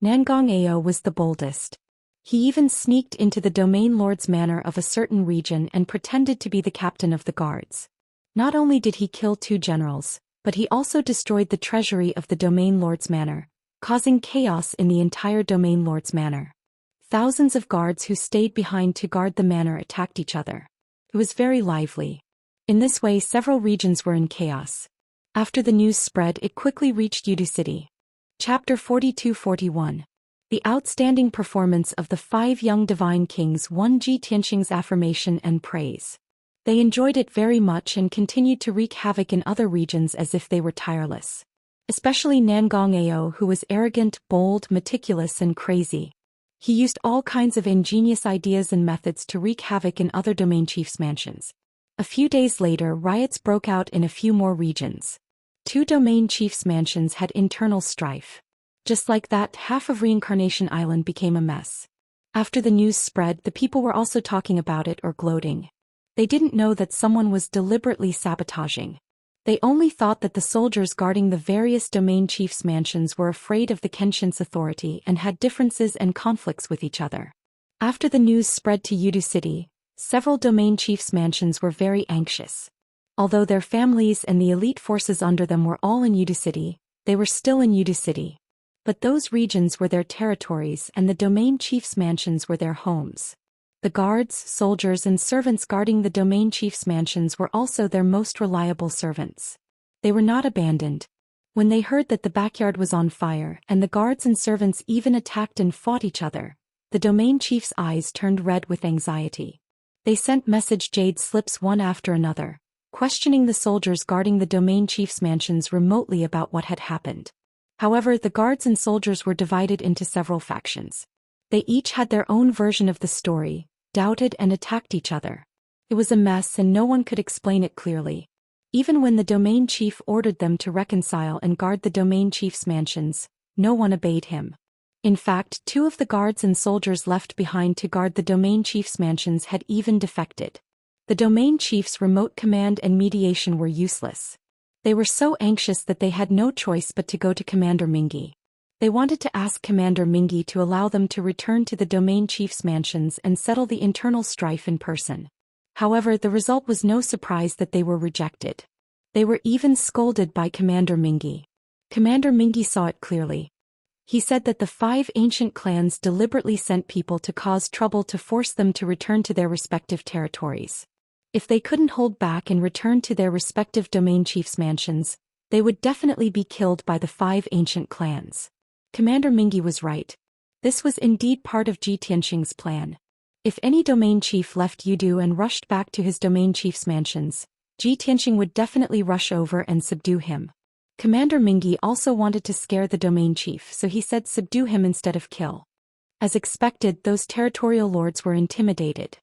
Nangong Ao was the boldest. He even sneaked into the domain lord's manor of a certain region and pretended to be the captain of the guards. Not only did he kill 2 generals, but he also destroyed the treasury of the domain lord's manor, causing chaos in the entire domain lord's manor. Thousands of guards who stayed behind to guard the manor attacked each other. It was very lively. In this way, several regions were in chaos. After the news spread, it quickly reached Yudu City. Chapter 42-41. The outstanding performance of the 5 young divine kings won Ji Tianqing's affirmation and praise. They enjoyed it very much and continued to wreak havoc in other regions as if they were tireless. Especially Nangong Ao, who was arrogant, bold, meticulous and crazy. He used all kinds of ingenious ideas and methods to wreak havoc in other domain chiefs' mansions. A few days later, riots broke out in a few more regions. 2 domain chiefs' mansions had internal strife. Just like that, half of Reincarnation Island became a mess. After the news spread, the people were also talking about it or gloating. They didn't know that someone was deliberately sabotaging. They only thought that the soldiers guarding the various domain chiefs' mansions were afraid of the Kenshin's authority and had differences and conflicts with each other. After the news spread to Yudu City, several domain chiefs' mansions were very anxious. Although their families and the elite forces under them were all in Yudu City, they were still in Yudu City. But those regions were their territories and the domain chiefs' mansions were their homes. The guards, soldiers and servants guarding the domain chief's mansions were also their most reliable servants. They were not abandoned. When they heard that the backyard was on fire and the guards and servants even attacked and fought each other, the domain chief's eyes turned red with anxiety. They sent message jade slips one after another, questioning the soldiers guarding the domain chief's mansions remotely about what had happened. However, the guards and soldiers were divided into several factions. They each had their own version of the story, doubted and attacked each other. It was a mess and no one could explain it clearly. Even when the domain chief ordered them to reconcile and guard the domain chief's mansions, no one obeyed him. In fact, 2 of the guards and soldiers left behind to guard the domain chief's mansions had even defected. The domain chief's remote command and mediation were useless. They were so anxious that they had no choice but to go to Commander Mingi. They wanted to ask Commander Mingi to allow them to return to the domain chief's mansions and settle the internal strife in person. However, the result was no surprise that they were rejected. They were even scolded by Commander Mingi. Commander Mingi saw it clearly. He said that the 5 ancient clans deliberately sent people to cause trouble to force them to return to their respective territories. If they couldn't hold back and return to their respective domain chiefs' mansions, they would definitely be killed by the 5 ancient clans. Commander Mingi was right. This was indeed part of Ji Tianxing's plan. If any domain chief left Yudu and rushed back to his domain chief's mansions, Ji Tianxing would definitely rush over and subdue him. Commander Mingi also wanted to scare the domain chief, so he said subdue him instead of kill. As expected, those territorial lords were intimidated.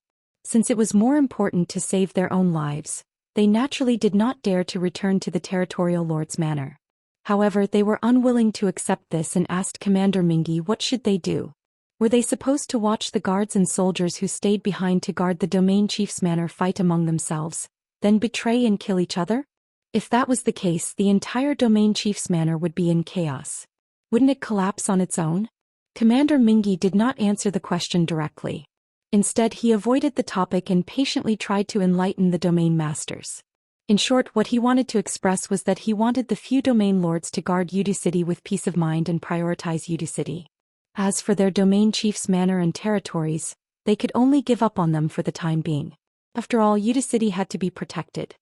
Since it was more important to save their own lives, they naturally did not dare to return to the territorial lord's manor. However, they were unwilling to accept this and asked Commander Mingi what should they do. Were they supposed to watch the guards and soldiers who stayed behind to guard the domain chief's manor fight among themselves, then betray and kill each other? If that was the case, the entire domain chief's manor would be in chaos. Wouldn't it collapse on its own? Commander Mingi did not answer the question directly. Instead, he avoided the topic and patiently tried to enlighten the domain masters. In short, what he wanted to express was that he wanted the few domain lords to guard Yudu City with peace of mind and prioritize Yudu City. As for their domain chief's manor and territories, they could only give up on them for the time being. After all, Yudu City had to be protected.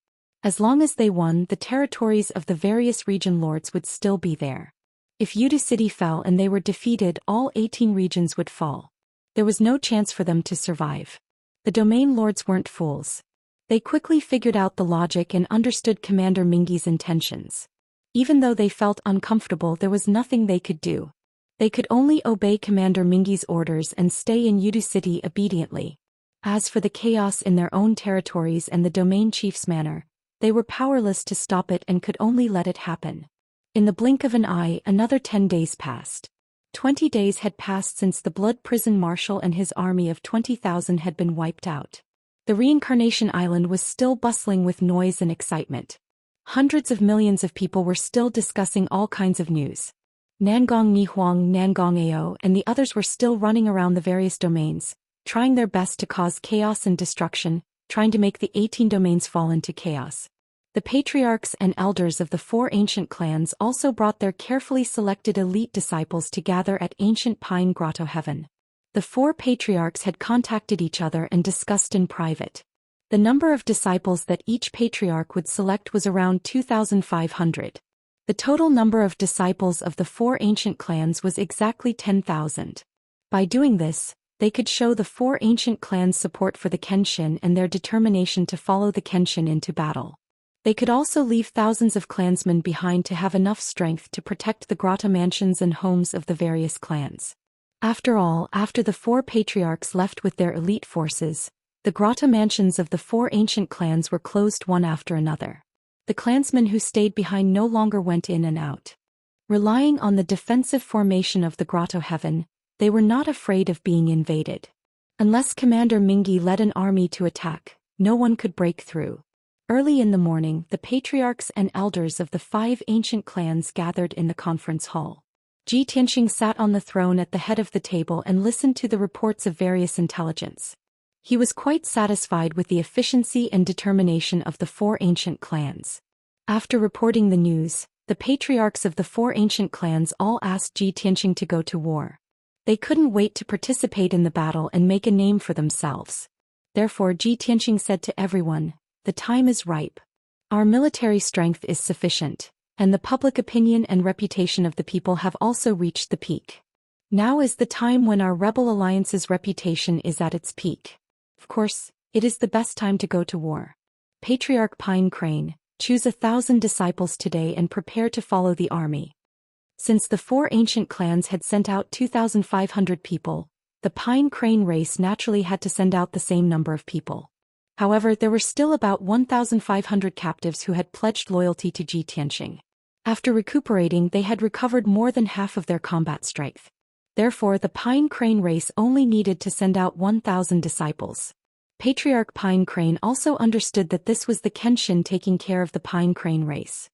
As long as they won, the territories of the various region lords would still be there. If Yudu City fell and they were defeated, all 18 regions would fall. There was no chance for them to survive. The domain lords weren't fools. They quickly figured out the logic and understood Commander Mingi's intentions. Even though they felt uncomfortable, there was nothing they could do. They could only obey Commander Mingi's orders and stay in Yudu City obediently. As for the chaos in their own territories and the domain chief's manor, they were powerless to stop it and could only let it happen. In the blink of an eye, another 10 days passed. 20 days had passed since the Blood Prison Marshal and his army of 20,000 had been wiped out. The Reincarnation Island was still bustling with noise and excitement. Hundreds of millions of people were still discussing all kinds of news. Nangong Nihuang, Nangong Ao, and the others were still running around the various domains, trying their best to cause chaos and destruction, trying to make the 18 domains fall into chaos. The patriarchs and elders of the 4 ancient clans also brought their carefully selected elite disciples to gather at ancient Pine Grotto Heaven. The 4 patriarchs had contacted each other and discussed in private. The number of disciples that each patriarch would select was around 2,500. The total number of disciples of the 4 ancient clans was exactly 10,000. By doing this, they could show the 4 ancient clans' support for the Kenshin and their determination to follow the Kenshin into battle. They could also leave thousands of clansmen behind to have enough strength to protect the grotto mansions and homes of the various clans. After all, after the 4 patriarchs left with their elite forces, the grotto mansions of the 4 ancient clans were closed one after another. The clansmen who stayed behind no longer went in and out. Relying on the defensive formation of the grotto heaven, they were not afraid of being invaded. Unless Commander Mingi led an army to attack, no one could break through. Early in the morning, the patriarchs and elders of the 5 ancient clans gathered in the conference hall. Ji Tianxing sat on the throne at the head of the table and listened to the reports of various intelligence. He was quite satisfied with the efficiency and determination of the 4 ancient clans. After reporting the news, the patriarchs of the 4 ancient clans all asked Ji Tianxing to go to war. They couldn't wait to participate in the battle and make a name for themselves. Therefore Xianxia said to everyone, "The time is ripe. Our military strength is sufficient, and the public opinion and reputation of the people have also reached the peak. Now is the time when our rebel alliance's reputation is at its peak. Of course, it is the best time to go to war. Patriarch Pine Crane, choose 1,000 disciples today and prepare to follow the army." Since the 4 ancient clans had sent out 2,500 people, the Pine Crane race naturally had to send out the same number of people. However, there were still about 1,500 captives who had pledged loyalty to Xianxia. After recuperating, they had recovered more than half of their combat strength. Therefore, the Pine Crane race only needed to send out 1,000 disciples. Patriarch Pine Crane also understood that this was the Kenshin taking care of the Pine Crane race.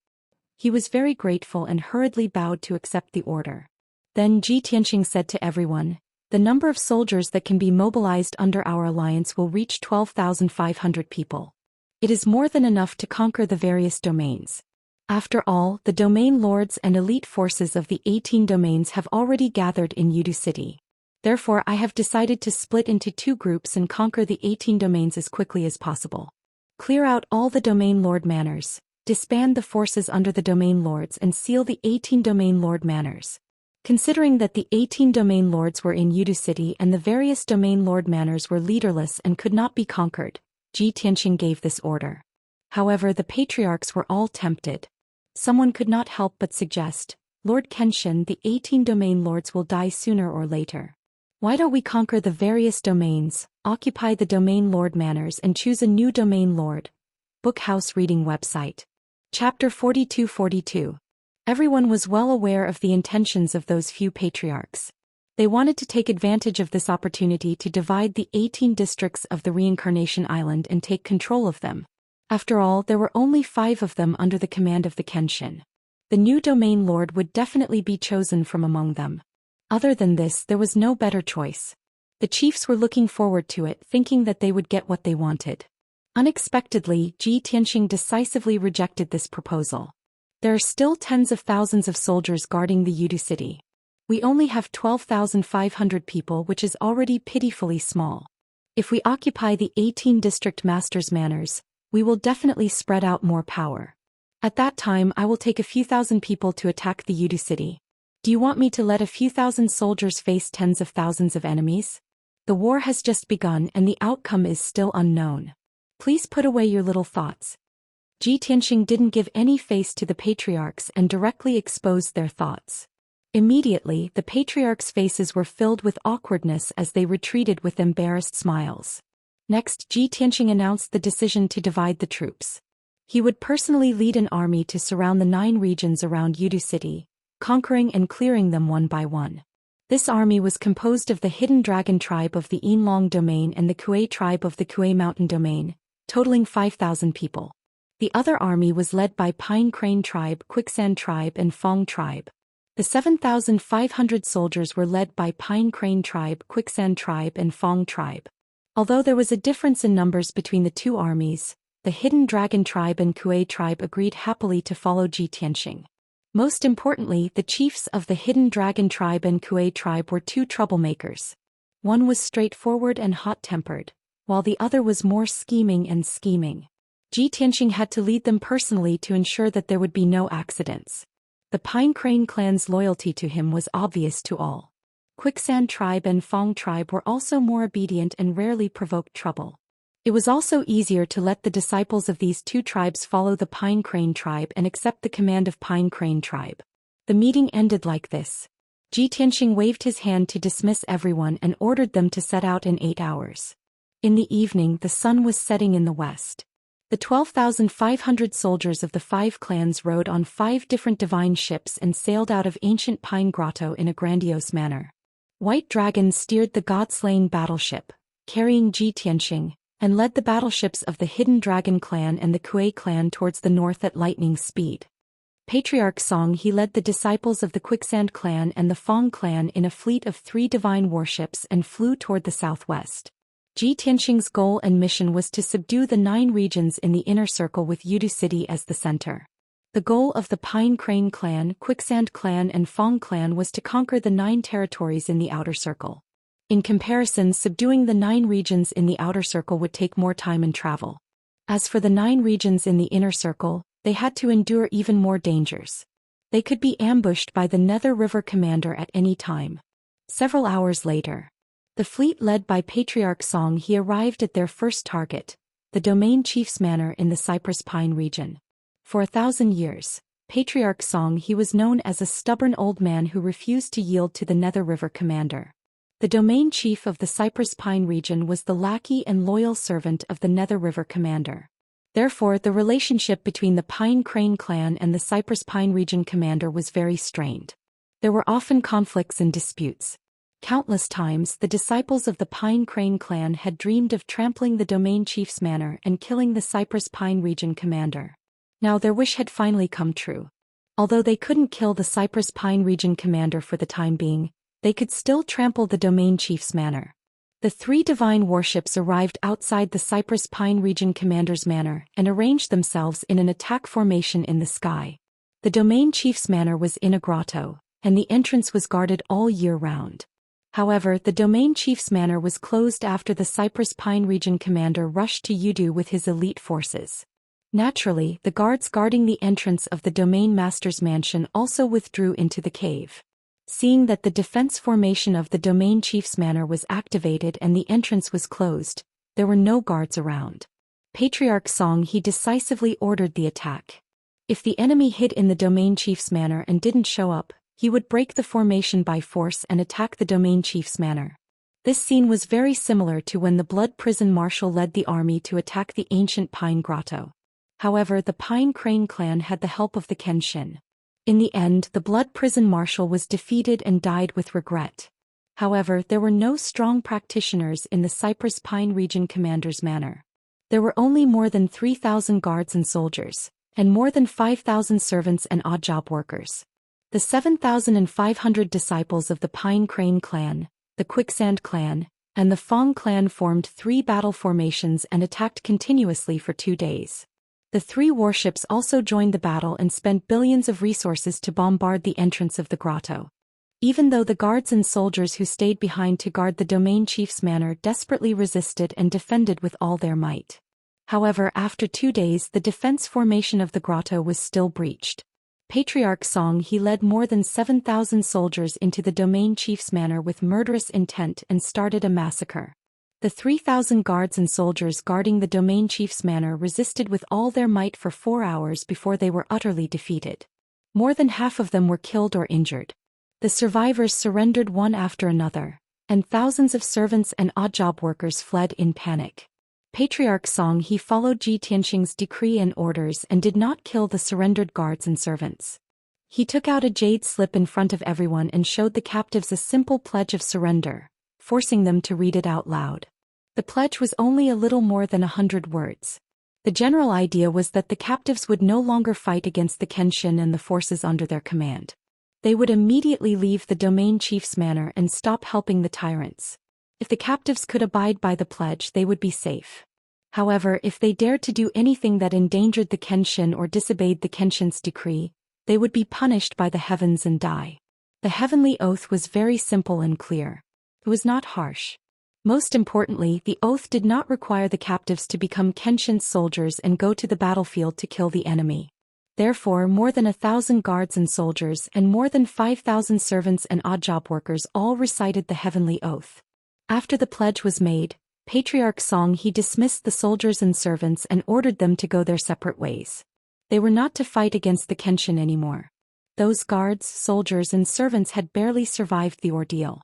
He was very grateful and hurriedly bowed to accept the order. Then Xianxia said to everyone, "The number of soldiers that can be mobilized under our alliance will reach 12,500 people. It is more than enough to conquer the various domains. After all, the domain lords and elite forces of the 18 domains have already gathered in Yudu City. Therefore I have decided to split into 2 groups and conquer the 18 domains as quickly as possible. Clear out all the domain lord manors, disband the forces under the domain lords and seal the 18 domain lord manors." Considering that the 18 domain lords were in Yudu City and the various domain lord manors were leaderless and could not be conquered, Xianxia gave this order. However, the patriarchs were all tempted. Someone could not help but suggest, "Lord Kenshin, the 18 domain lords will die sooner or later. Why don't we conquer the various domains, occupy the domain lord manors and choose a new domain lord?" Bookhouse Reading Website. Chapter 42-42. Everyone was well aware of the intentions of those few patriarchs. They wanted to take advantage of this opportunity to divide the 18 districts of the Reincarnation Island and take control of them. After all, there were only 5 of them under the command of the Kenshin. The new domain lord would definitely be chosen from among them. Other than this, there was no better choice. The chiefs were looking forward to it, thinking that they would get what they wanted. Unexpectedly, Xianxia decisively rejected this proposal. "There are still tens of thousands of soldiers guarding the Yudu City. We only have 12,500 people, which is already pitifully small. If we occupy the 18 district masters' manors, we will definitely spread out more power. At that time I will take a few thousand people to attack the Yudu City. Do you want me to let a few thousand soldiers face tens of thousands of enemies? The war has just begun and the outcome is still unknown. Please put away your little thoughts." Xianxia didn't give any face to the patriarchs and directly exposed their thoughts. Immediately, the patriarchs' faces were filled with awkwardness as they retreated with embarrassed smiles. Next, Xianxia announced the decision to divide the troops. He would personally lead an army to surround the 9 regions around Yudu City, conquering and clearing them one by one. This army was composed of the Hidden Dragon tribe of the Yinlong domain and the Kuei tribe of the Kuei Mountain domain, totaling 5,000 people. The other army was led by Pine Crane tribe, Quicksand tribe and Fong tribe. The 7,500 soldiers were led by Pine Crane tribe, Quicksand tribe and Fong tribe. Although there was a difference in numbers between the 2 armies, the Hidden Dragon tribe and Kuei tribe agreed happily to follow Xianxia. Most importantly, the chiefs of the Hidden Dragon tribe and Kuei tribe were 2 troublemakers. One was straightforward and hot-tempered, while the other was more scheming. Xianxia had to lead them personally to ensure that there would be no accidents. The Pine Crane clan's loyalty to him was obvious to all. Quicksand tribe and Fong tribe were also more obedient and rarely provoked trouble. It was also easier to let the disciples of these 2 tribes follow the Pine Crane tribe and accept the command of Pine Crane tribe. The meeting ended like this. Xianxia waved his hand to dismiss everyone and ordered them to set out in 8 hours. In the evening, the sun was setting in the west. The 12,500 soldiers of the 5 clans rode on 5 different divine ships and sailed out of ancient Pine Grotto in a grandiose manner. White Dragon steered the god-slaying battleship, carrying Xianxia, and led the battleships of the Hidden Dragon clan and the Kuei clan towards the north at lightning speed. Patriarch Song He led the disciples of the Quicksand clan and the Fong clan in a fleet of 3 divine warships and flew toward the southwest. Xianxia's goal and mission was to subdue the 9 regions in the inner circle with Yudu City as the center. The goal of the Pine Crane clan, Quicksand clan and Fong clan was to conquer the 9 territories in the Outer Circle. In comparison, subduing the 9 regions in the Outer Circle would take more time and travel. As for the 9 regions in the Inner Circle, they had to endure even more dangers. They could be ambushed by the Nether River commander at any time. Several hours later, the fleet led by Patriarch Song He arrived at their first target, the Domain Chief's Manor in the Cypress Pine region. For 1,000 years, Patriarch Song He was known as a stubborn old man who refused to yield to the Nether River commander. The domain chief of the Cypress Pine region was the lackey and loyal servant of the Nether River commander. Therefore, the relationship between the Pine Crane clan and the Cypress Pine region commander was very strained. There were often conflicts and disputes. Countless times, the disciples of the Pine Crane clan had dreamed of trampling the domain chief's manor and killing the Cypress Pine region commander. Now their wish had finally come true. Although they couldn't kill the Cypress Pine region commander for the time being, they could still trample the domain chief's manor. The 3 divine warships arrived outside the Cypress Pine region commander's manor and arranged themselves in an attack formation in the sky. The domain chief's manor was in a grotto, and the entrance was guarded all year round. However, the domain chief's manor was closed after the Cypress Pine region commander rushed to Yudu with his elite forces. Naturally, the guards guarding the entrance of the domain master's mansion also withdrew into the cave. Seeing that the defense formation of the domain chief's manor was activated and the entrance was closed, there were no guards around. Patriarch Song He decisively ordered the attack. If the enemy hid in the domain chief's manor and didn't show up, he would break the formation by force and attack the domain chief's manor. This scene was very similar to when the Blood Prison Marshal led the army to attack the ancient Pine Grotto. However, the Pine Crane clan had the help of the Kenshin. In the end, the Blood Prison Marshal was defeated and died with regret. However, there were no strong practitioners in the Cypress Pine region commander's manor. There were only more than 3,000 guards and soldiers, and more than 5,000 servants and odd job workers. The 7,500 disciples of the Pine Crane clan, the Quicksand clan, and the Fong clan formed 3 battle formations and attacked continuously for 2 days. The 3 warships also joined the battle and spent billions of resources to bombard the entrance of the grotto. Even though the guards and soldiers who stayed behind to guard the domain chief's manor desperately resisted and defended with all their might. However, after 2 days, the defense formation of the grotto was still breached. Patriarch Song He led more than 7,000 soldiers into the domain chief's manor with murderous intent and started a massacre. The 3,000 guards and soldiers guarding the domain chief's manor resisted with all their might for 4 hours before they were utterly defeated. More than half of them were killed or injured. The survivors surrendered one after another, and thousands of servants and odd job workers fled in panic. Patriarch Song He followed Ji Tianxing's decree and orders and did not kill the surrendered guards and servants. He took out a jade slip in front of everyone and showed the captives a simple pledge of surrender, forcing them to read it out loud. The pledge was only a little more than 100 words. The general idea was that the captives would no longer fight against the Kenshin and the forces under their command. They would immediately leave the domain chief's manor and stop helping the tyrants. If the captives could abide by the pledge, they would be safe. However, if they dared to do anything that endangered the Kenshin or disobeyed the Kenshin's decree, they would be punished by the heavens and die. The heavenly oath was very simple and clear. It was not harsh. Most importantly, the oath did not require the captives to become Kenshin's soldiers and go to the battlefield to kill the enemy. Therefore, more than 1,000 guards and soldiers and more than 5,000 servants and odd job workers all recited the heavenly oath. After the pledge was made, Patriarch Song He dismissed the soldiers and servants and ordered them to go their separate ways. They were not to fight against the Kenshin anymore. Those guards, soldiers and servants had barely survived the ordeal.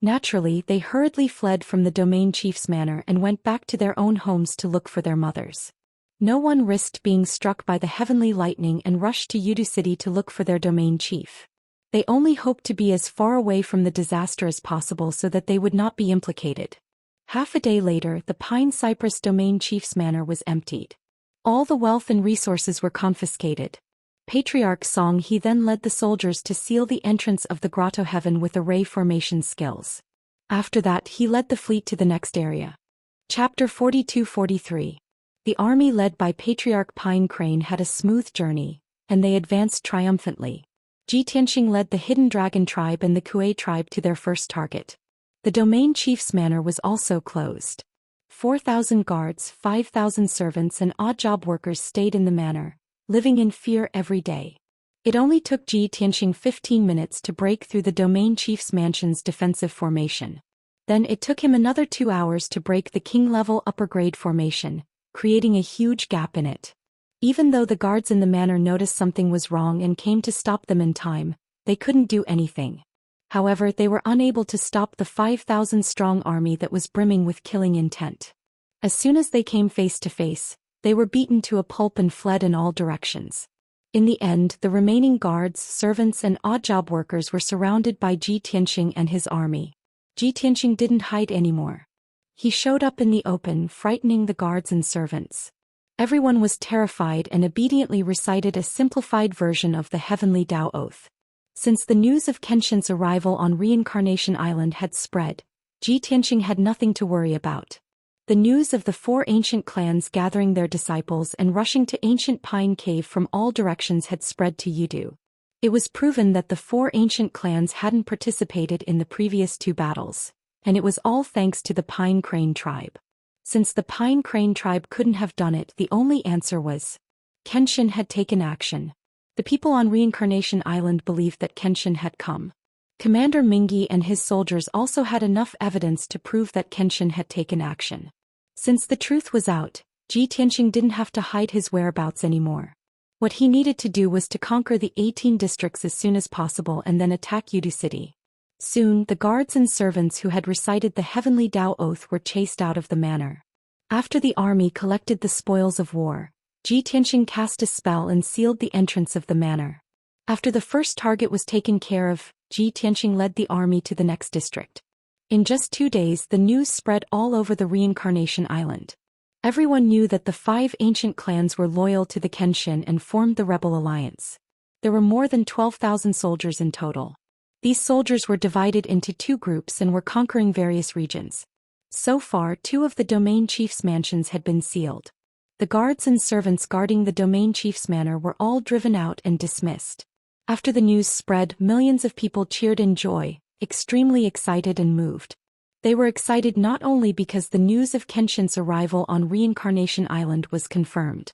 Naturally, they hurriedly fled from the domain chief's manor and went back to their own homes to look for their mothers. No one risked being struck by the heavenly lightning and rushed to Yudu City to look for their domain chief. They only hoped to be as far away from the disaster as possible so that they would not be implicated. Half a day later, the Pine Cypress domain chief's manor was emptied. All the wealth and resources were confiscated. Patriarch Song He then led the soldiers to seal the entrance of the grotto heaven with array formation skills. After that, he led the fleet to the next area. Chapter 42-43. The army led by Patriarch Pine Crane had a smooth journey, and they advanced triumphantly. Ji Tianxing led the Hidden Dragon tribe and the Kuei tribe to their first target. The domain chief's manor was also closed. 4,000 guards, 5,000 servants and odd job workers stayed in the manor, living in fear every day. It only took Ji Tianxing 15 minutes to break through the domain chief's mansion's defensive formation. Then it took him another 2 hours to break the king-level upper-grade formation, creating a huge gap in it. Even though the guards in the manor noticed something was wrong and came to stop them in time, they couldn't do anything. However, they were unable to stop the 5,000-strong army that was brimming with killing intent. As soon as they came face to face, they were beaten to a pulp and fled in all directions. In the end, the remaining guards, servants and odd job workers were surrounded by Ji Tianxing and his army. Ji Tianxing didn't hide anymore. He showed up in the open, frightening the guards and servants. Everyone was terrified and obediently recited a simplified version of the Heavenly Dao Oath. Since the news of Kenshin's arrival on Reincarnation Island had spread, Ji Tianxing had nothing to worry about. The news of the 4 ancient clans gathering their disciples and rushing to ancient Pine Cave from all directions had spread to Yudu. It was proven that the 4 ancient clans hadn't participated in the previous 2 battles, and it was all thanks to the Pine Crane tribe. Since the Pine Crane tribe couldn't have done it, the only answer was Kenshin had taken action. The people on Reincarnation Island believed that Kenshin had come. Commander Mingi and his soldiers also had enough evidence to prove that Kenshin had taken action. Since the truth was out, Ji Tianxing didn't have to hide his whereabouts anymore. What he needed to do was to conquer the 18 districts as soon as possible and then attack Yudu City. Soon, the guards and servants who had recited the Heavenly Dao Oath were chased out of the manor. After the army collected the spoils of war, Ji Tianxing cast a spell and sealed the entrance of the manor. After the first target was taken care of, Ji Tianxing led the army to the next district. In just 2 days, the news spread all over the Reincarnation Island. Everyone knew that the 5 ancient clans were loyal to the Kenshin and formed the rebel alliance. There were more than 12,000 soldiers in total. These soldiers were divided into 2 groups and were conquering various regions. So far, 2 of the domain chief's mansions had been sealed. The guards and servants guarding the domain chief's manor were all driven out and dismissed. After the news spread, millions of people cheered in joy, extremely excited and moved. They were excited not only because the news of Kenshin's arrival on Reincarnation Island was confirmed.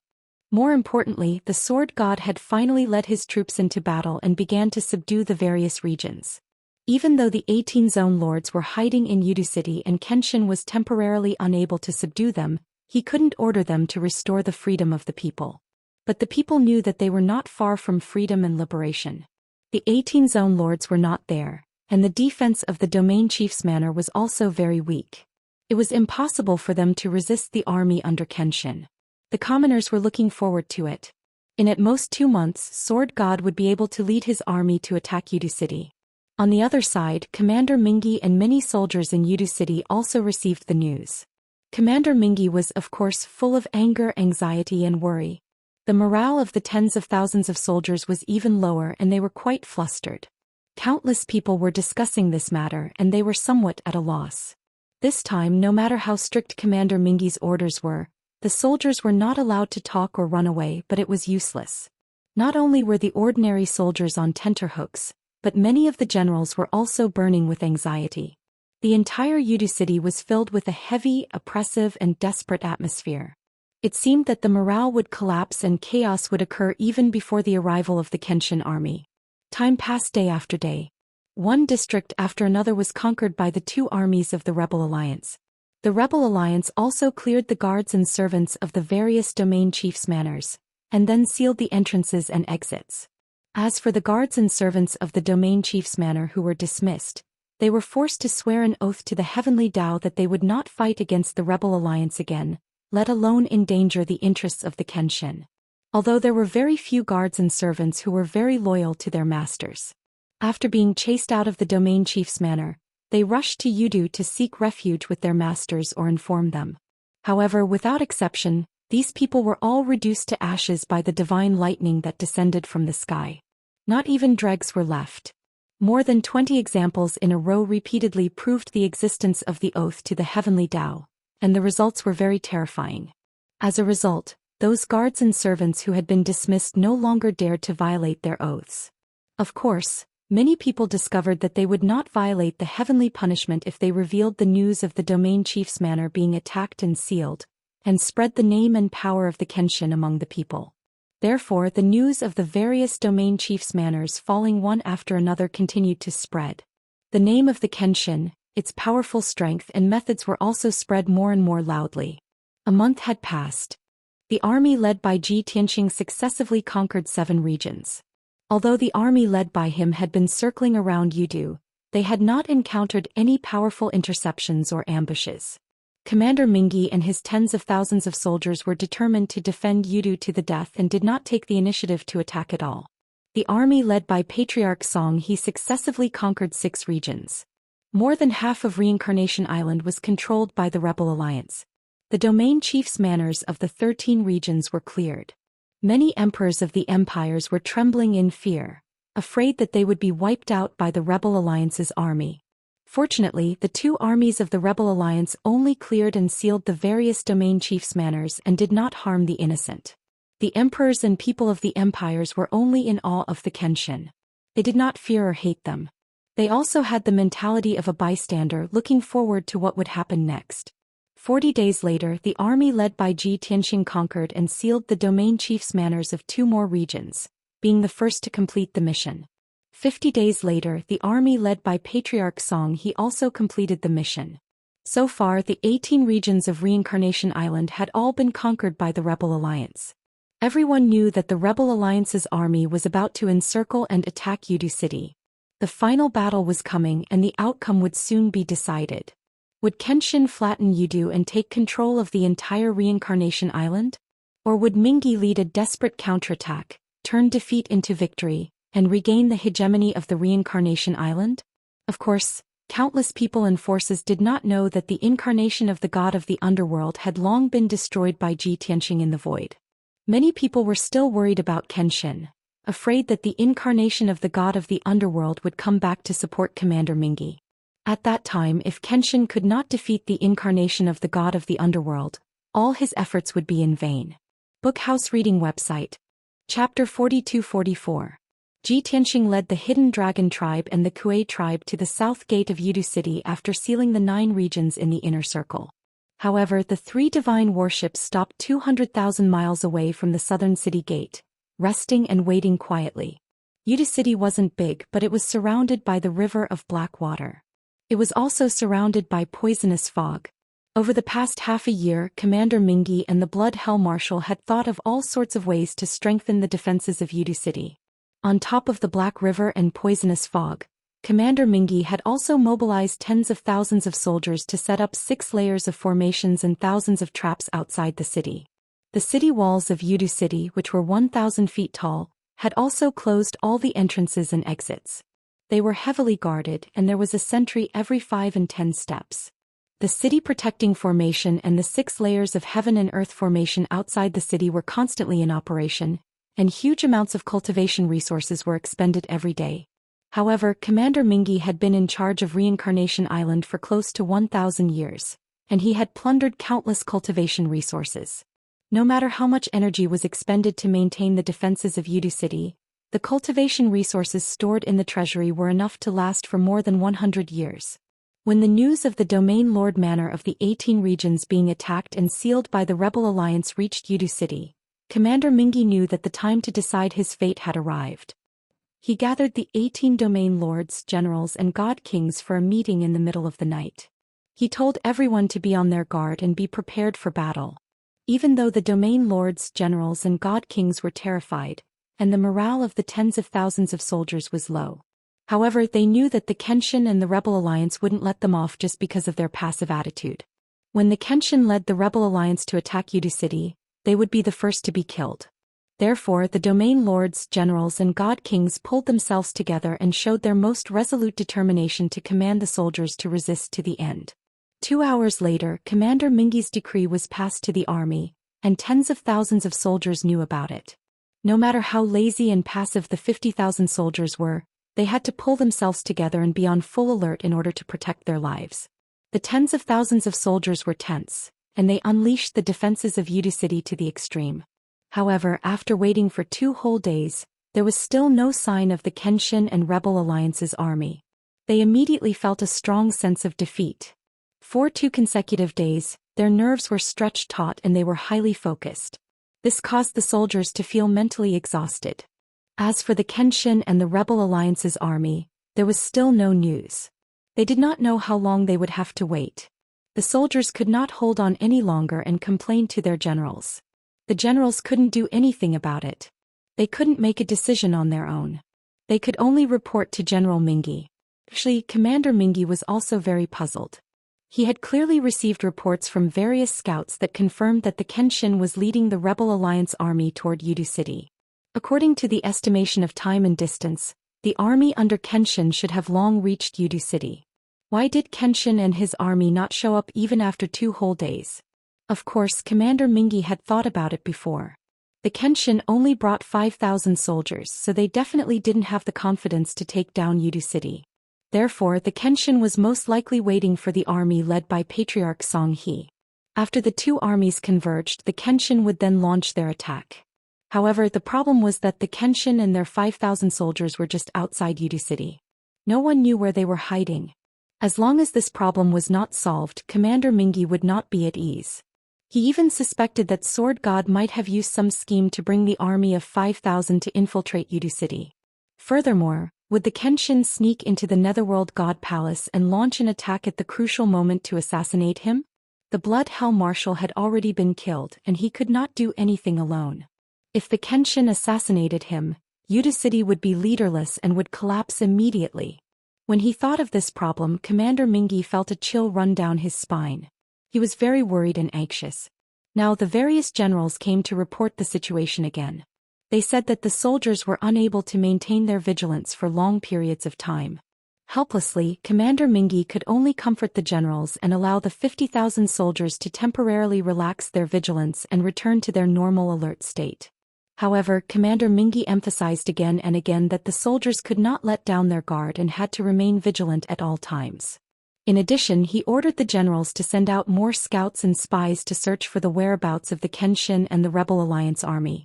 More importantly, the Sword God had finally led his troops into battle and began to subdue the various regions. Even though the 18 Zone Lords were hiding in Yudu City and Kenshin was temporarily unable to subdue them, he couldn't order them to restore the freedom of the people. But the people knew that they were not far from freedom and liberation. The 18 Zone Lords were not there, and the defense of the domain chief's manor was also very weak. It was impossible for them to resist the army under Kenshin. The commoners were looking forward to it. In at most 2 months, Sword God would be able to lead his army to attack Yudu City. On the other side, Commander Mingi and many soldiers in Yudu City also received the news. Commander Mingi was, of course, full of anger, anxiety and worry. The morale of the tens of thousands of soldiers was even lower and they were quite flustered. Countless people were discussing this matter and they were somewhat at a loss. This time, no matter how strict Commander Mingi's orders were, the soldiers were not allowed to talk or run away, but it was useless. Not only were the ordinary soldiers on tenterhooks, but many of the generals were also burning with anxiety. The entire Yudu City was filled with a heavy, oppressive and desperate atmosphere. It seemed that the morale would collapse and chaos would occur even before the arrival of the Kenshin army. Time passed day after day. One district after another was conquered by the 2 armies of the Rebel Alliance. The Rebel Alliance also cleared the guards and servants of the various domain chiefs' manors, and then sealed the entrances and exits. As for the guards and servants of the domain chief's manor who were dismissed, they were forced to swear an oath to the Heavenly Dao that they would not fight against the Rebel Alliance again, let alone endanger the interests of the Kenshin. Although there were very few guards and servants who were very loyal to their masters. After being chased out of the domain chief's manor, they rushed to Yudu to seek refuge with their masters or inform them. However, without exception, these people were all reduced to ashes by the divine lightning that descended from the sky. Not even dregs were left. More than 20 examples in a row repeatedly proved the existence of the oath to the Heavenly Dao, and the results were very terrifying. As a result, Those guards and servants who had been dismissed no longer dared to violate their oaths. Of course, many people discovered that they would not violate the heavenly punishment if they revealed the news of the domain chief's manor being attacked and sealed, and spread the name and power of the Kenshin among the people. Therefore, the news of the various domain chiefs' manors falling one after another continued to spread. The name of the Kenshin, its powerful strength and methods were also spread more and more loudly. A month had passed. The army led by Ji Tianxing successively conquered 7 regions. Although the army led by him had been circling around Yudu, they had not encountered any powerful interceptions or ambushes. Commander Mingyi and his tens of thousands of soldiers were determined to defend Yudu to the death and did not take the initiative to attack at all. The army led by Patriarch Song He successively conquered 6 regions. More than half of Reincarnation Island was controlled by the Rebel Alliance. The domain chiefs' manors of the 13 regions were cleared. Many emperors of the empires were trembling in fear, afraid that they would be wiped out by the Rebel Alliance's army. Fortunately, the 2 armies of the Rebel Alliance only cleared and sealed the various domain chiefs' manors and did not harm the innocent. The emperors and people of the empires were only in awe of the Kenshin. They did not fear or hate them. They also had the mentality of a bystander looking forward to what would happen next. 40 days later, the army led by Ji Tianxing conquered and sealed the domain chiefs' manors of 2 more regions, being the first to complete the mission. 50 days later, the army led by Patriarch Song He also completed the mission. So far, the 18 regions of Reincarnation Island had all been conquered by the Rebel Alliance. Everyone knew that the Rebel Alliance's army was about to encircle and attack Yudu City. The final battle was coming and the outcome would soon be decided. Would Kenshin flatten Yudu and take control of the entire Reincarnation Island? Or would Mingyi lead a desperate counterattack, turn defeat into victory, and regain the hegemony of the Reincarnation Island? Of course, countless people and forces did not know that the incarnation of the god of the underworld had long been destroyed by Ji Tianxing in the void. Many people were still worried about Kenshin, afraid that the incarnation of the god of the underworld would come back to support Commander Mingyi. At that time, if Kenshin could not defeat the incarnation of the god of the underworld, all his efforts would be in vain. Bookhouse Reading Website. Chapter 42-44. Ji Tianxing led the Hidden Dragon tribe and the Kuei tribe to the south gate of Yudu City after sealing the 9 regions in the inner circle. However, the 3 divine warships stopped 200,000 miles away from the southern city gate, resting and waiting quietly. Yudu City wasn't big, but it was surrounded by the river of black water. It was also surrounded by poisonous fog. Over the past half a year, Commander Mingyi and the Blood Hell Marshal had thought of all sorts of ways to strengthen the defenses of Yudu City. On top of the Black River and poisonous fog, Commander Mingyi had also mobilized tens of thousands of soldiers to set up 6 layers of formations and thousands of traps outside the city. The city walls of Yudu City, which were 1,000 feet tall, had also closed all the entrances and exits. They were heavily guarded and there was a sentry every 5 and 10 steps. The city protecting formation and the 6 layers of heaven and earth formation outside the city were constantly in operation, and huge amounts of cultivation resources were expended every day. However, Commander Mingyi had been in charge of Reincarnation Island for close to 1,000 years, and he had plundered countless cultivation resources. No matter how much energy was expended to maintain the defenses of Yudu City, the cultivation resources stored in the treasury were enough to last for more than 100 years. When the news of the Domain Lord Manor of the 18 regions being attacked and sealed by the Rebel Alliance reached Yudu City, Commander Mingyi knew that the time to decide his fate had arrived. He gathered the 18 domain lords, generals and god kings for a meeting in the middle of the night. He told everyone to be on their guard and be prepared for battle. Even though the domain lords, generals and god kings were terrified, and the morale of the tens of thousands of soldiers was low. However, they knew that the Kenshin and the Rebel Alliance wouldn't let them off just because of their passive attitude. When the Kenshin led the Rebel Alliance to attack Yudu City, they would be the first to be killed. Therefore, the domain lords, generals and god kings pulled themselves together and showed their most resolute determination to command the soldiers to resist to the end. 2 hours later, Commander Mingyi's decree was passed to the army, and tens of thousands of soldiers knew about it. No matter how lazy and passive the 50,000 soldiers were, they had to pull themselves together and be on full alert in order to protect their lives. The tens of thousands of soldiers were tense, and they unleashed the defenses of Yudu City to the extreme. However, after waiting for 2 whole days, there was still no sign of the Kenshin and Rebel Alliance's army. They immediately felt a strong sense of defeat. For 2 consecutive days, their nerves were stretched taut and they were highly focused. This caused the soldiers to feel mentally exhausted. As for the Kenshin and the Rebel Alliance's army, there was still no news. They did not know how long they would have to wait. The soldiers could not hold on any longer and complained to their generals. The generals couldn't do anything about it. They couldn't make a decision on their own. They could only report to General Mingi. Actually, Commander Mingi was also very puzzled. He had clearly received reports from various scouts that confirmed that the Kenshin was leading the Rebel Alliance army toward Yudu City. According to the estimation of time and distance, the army under Kenshin should have long reached Yudu City. Why did Kenshin and his army not show up even after 2 whole days? Of course, Commander Mingi had thought about it before. The Kenshin only brought 5,000 soldiers, so they definitely didn't have the confidence to take down Yudu City. Therefore, the Kenshin was most likely waiting for the army led by Patriarch Song He. After the 2 armies converged, the Kenshin would then launch their attack. However, the problem was that the Kenshin and their 5,000 soldiers were just outside Yudu City. No one knew where they were hiding. As long as this problem was not solved, Commander Mingi would not be at ease. He even suspected that Sword God might have used some scheme to bring the army of 5,000 to infiltrate Yudu City. Furthermore, would the Kenshin sneak into the Netherworld God Palace and launch an attack at the crucial moment to assassinate him? The Blood Hell Marshal had already been killed and he could not do anything alone. If the Kenshin assassinated him, Yudu City would be leaderless and would collapse immediately. When he thought of this problem, Commander Mingi felt a chill run down his spine. He was very worried and anxious. Now the various generals came to report the situation again. They said that the soldiers were unable to maintain their vigilance for long periods of time. Helplessly, Commander Mingi could only comfort the generals and allow the 50,000 soldiers to temporarily relax their vigilance and return to their normal alert state. However, Commander Mingi emphasized again and again that the soldiers could not let down their guard and had to remain vigilant at all times. In addition, he ordered the generals to send out more scouts and spies to search for the whereabouts of the Kenshin and the Rebel Alliance army.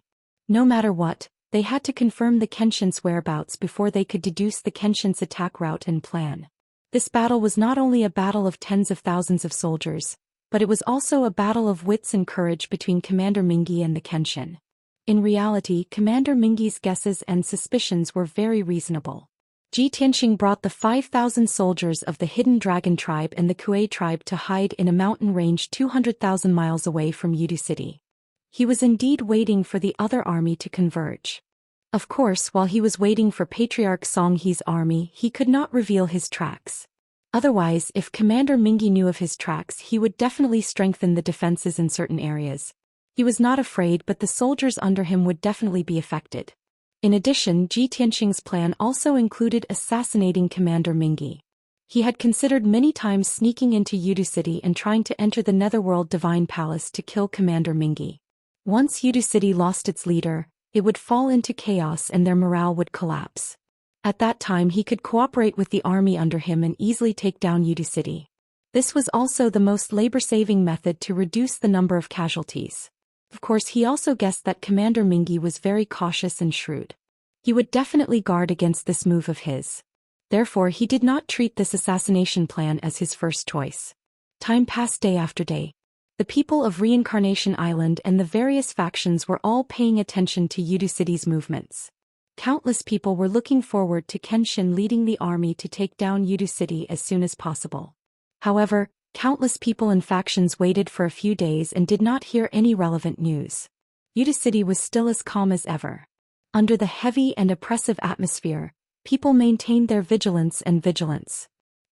No matter what, they had to confirm the Kenshin's whereabouts before they could deduce the Kenshin's attack route and plan. This battle was not only a battle of tens of thousands of soldiers, but it was also a battle of wits and courage between Commander Mingi and the Kenshin. In reality, Commander Mingi's guesses and suspicions were very reasonable. Ji Tianxing brought the 5,000 soldiers of the Hidden Dragon tribe and the Kuei tribe to hide in a mountain range 200,000 miles away from Yudu City. He was indeed waiting for the other army to converge. Of course, while he was waiting for Patriarch Song He's army, he could not reveal his tracks. Otherwise, if Commander Mingi knew of his tracks, he would definitely strengthen the defenses in certain areas. He was not afraid, but the soldiers under him would definitely be affected. In addition, Ji Tianxing's plan also included assassinating Commander Mingi. He had considered many times sneaking into Yudu City and trying to enter the Netherworld Divine Palace to kill Commander Mingi. Once Yudu City lost its leader, it would fall into chaos and their morale would collapse. At that time he could cooperate with the army under him and easily take down Yudu City. This was also the most labor-saving method to reduce the number of casualties. Of course, he also guessed that Commander Mingi was very cautious and shrewd. He would definitely guard against this move of his. Therefore, he did not treat this assassination plan as his first choice. Time passed day after day. The people of Reincarnation Island and the various factions were all paying attention to Yudu City's movements. Countless people were looking forward to Kenshin leading the army to take down Yudu City as soon as possible. However, countless people and factions waited for a few days and did not hear any relevant news. Yudu City was still as calm as ever. Under the heavy and oppressive atmosphere, people maintained their vigilance.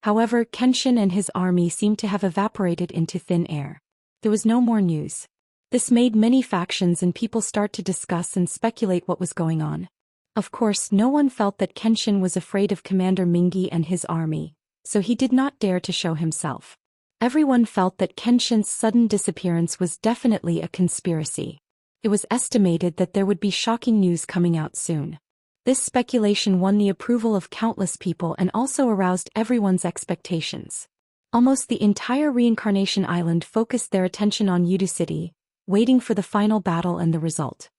However, Kenshin and his army seemed to have evaporated into thin air. There was no more news. This made many factions and people start to discuss and speculate what was going on. Of course, no one felt that Kenshin was afraid of Commander Mingi and his army, so he did not dare to show himself. Everyone felt that Kenshin's sudden disappearance was definitely a conspiracy. It was estimated that there would be shocking news coming out soon. This speculation won the approval of countless people and also aroused everyone's expectations. Almost the entire Reincarnation Island focused their attention on Yudu City, waiting for the final battle and the result.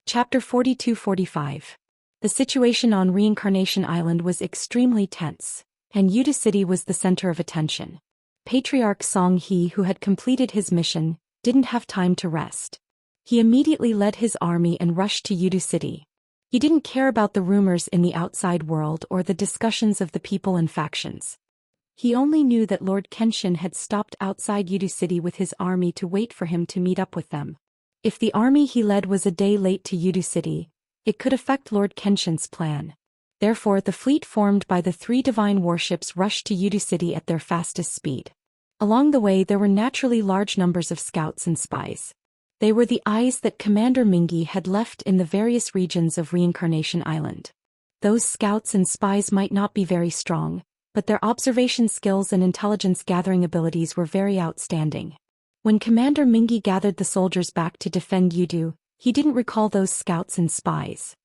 Chapter 42-45. The situation on Reincarnation Island was extremely tense, and Yudu City was the center of attention. Patriarch Song He, who had completed his mission, didn't have time to rest. He immediately led his army and rushed to Yudu City. He didn't care about the rumors in the outside world or the discussions of the people and factions. He only knew that Lord Kenshin had stopped outside Yudu City with his army to wait for him to meet up with them. If the army he led was a day late to Yudu City, it could affect Lord Kenshin's plan. Therefore, the fleet formed by the 3 divine warships rushed to Yudu City at their fastest speed. Along the way there were naturally large numbers of scouts and spies. They were the eyes that Commander Mingi had left in the various regions of Reincarnation Island. Those scouts and spies might not be very strong, but their observation skills and intelligence-gathering abilities were very outstanding. When Commander Mingi gathered the soldiers back to defend Yudu, he didn't recall those scouts and spies.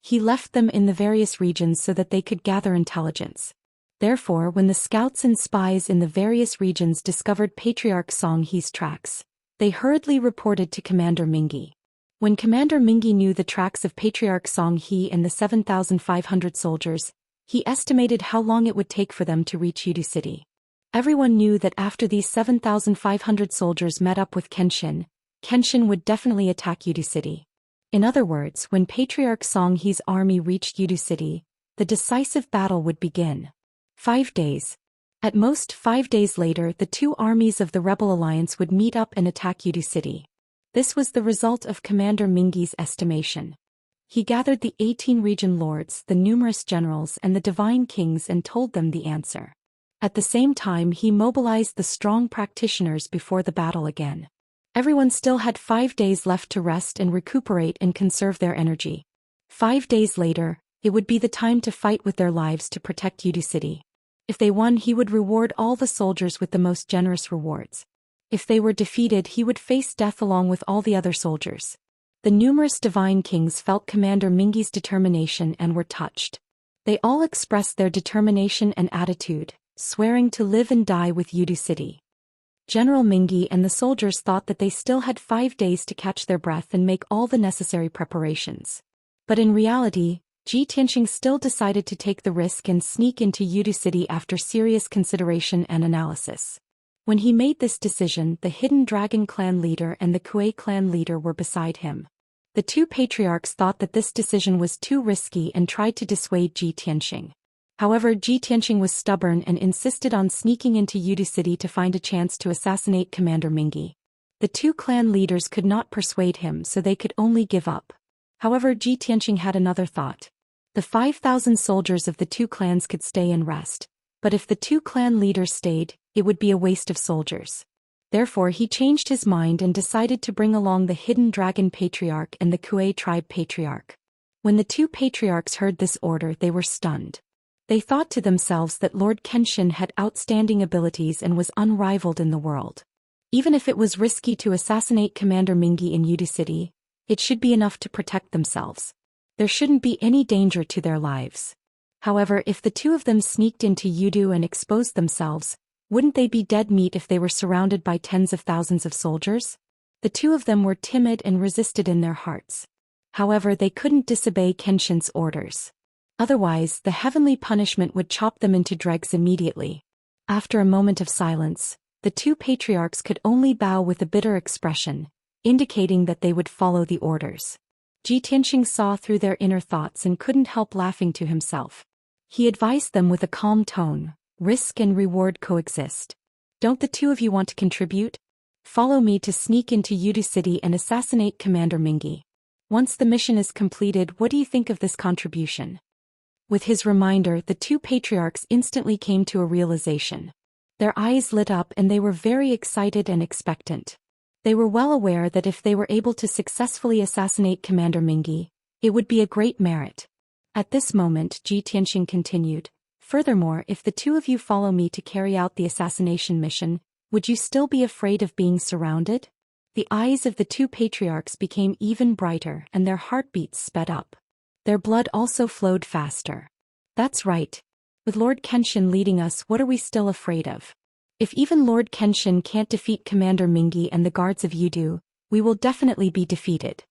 He left them in the various regions so that they could gather intelligence. Therefore, when the scouts and spies in the various regions discovered Patriarch Song He's tracks, they hurriedly reported to Commander Mingi. When Commander Mingi knew the tracks of Patriarch Song He and the 7,500 soldiers, he estimated how long it would take for them to reach Yudu City. Everyone knew that after these 7,500 soldiers met up with Kenshin, Kenshin would definitely attack Yudu City. In other words, when Patriarch Song He's army reached Yudu City, the decisive battle would begin. 5 days. At most 5 days later, the 2 armies of the Rebel Alliance would meet up and attack Yudu City. This was the result of Commander Mingi's estimation. He gathered the 18 region lords, the numerous generals and the divine kings and told them the answer. At the same time, he mobilized the strong practitioners before the battle again. Everyone still had 5 days left to rest and recuperate and conserve their energy. 5 days later, it would be the time to fight with their lives to protect Yudu City. If they won, he would reward all the soldiers with the most generous rewards. If they were defeated, he would face death along with all the other soldiers. The numerous divine kings felt Commander Mingi's determination and were touched. They all expressed their determination and attitude, swearing to live and die with Yudu City. General Mingi and the soldiers thought that they still had 5 days to catch their breath and make all the necessary preparations. But in reality, Ji Tianxing still decided to take the risk and sneak into Yudu City after serious consideration and analysis. When he made this decision, the Hidden Dragon clan leader and the Kuei clan leader were beside him. The 2 patriarchs thought that this decision was too risky and tried to dissuade Ji Tianxing. However, Ji Tianxing was stubborn and insisted on sneaking into Yudu City to find a chance to assassinate Commander Mingi. The 2 clan leaders could not persuade him, so they could only give up. However, Ji Tianxing had another thought. The 5,000 soldiers of the 2 clans could stay and rest, but if the 2 clan leaders stayed, it would be a waste of soldiers. Therefore, he changed his mind and decided to bring along the Hidden Dragon Patriarch and the Kuei tribe Patriarch. When the 2 patriarchs heard this order, they were stunned. They thought to themselves that Lord Kenshin had outstanding abilities and was unrivaled in the world. Even if it was risky to assassinate Commander Mingi in Yudu City, it should be enough to protect themselves. There shouldn't be any danger to their lives. However, if the 2 of them sneaked into Yudu and exposed themselves, wouldn't they be dead meat if they were surrounded by tens of thousands of soldiers? The 2 of them were timid and resisted in their hearts. However, they couldn't disobey Kenshin's orders. Otherwise, the heavenly punishment would chop them into dregs immediately. After a moment of silence, the 2 patriarchs could only bow with a bitter expression, indicating that they would follow the orders. Ji Tianxing saw through their inner thoughts and couldn't help laughing to himself. He advised them with a calm tone, risk and reward coexist. Don't the 2 of you want to contribute? Follow me to sneak into Yudu City and assassinate Commander Mingi. Once the mission is completed, what do you think of this contribution? With his reminder, the 2 patriarchs instantly came to a realization. Their eyes lit up and they were very excited and expectant. They were well aware that if they were able to successfully assassinate Commander Mingi, it would be a great merit. At this moment, Ji Tianxing continued, "Furthermore, if the 2 of you follow me to carry out the assassination mission, would you still be afraid of being surrounded?" The eyes of the 2 patriarchs became even brighter and their heartbeats sped up. Their blood also flowed faster. "That's right. With Lord Kenshin leading us, what are we still afraid of? If even Lord Kenshin can't defeat Commander Mingi and the guards of Yudu, we will definitely be defeated.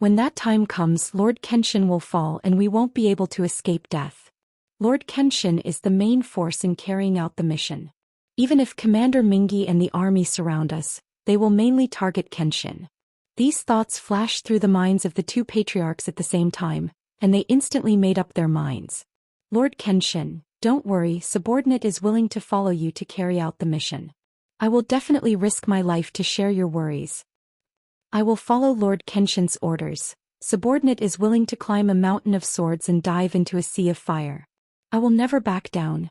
When that time comes, Lord Kenshin will fall and we won't be able to escape death. Lord Kenshin is the main force in carrying out the mission. Even if Commander Mingi and the army surround us, they will mainly target Kenshin. These thoughts flashed through the minds of the two patriarchs at the same time, and they instantly made up their minds. Lord Kenshin, don't worry, subordinate is willing to follow you to carry out the mission. I will definitely risk my life to share your worries. I will follow Lord Kenshin's orders. Subordinate is willing to climb a mountain of swords and dive into a sea of fire. I will never back down.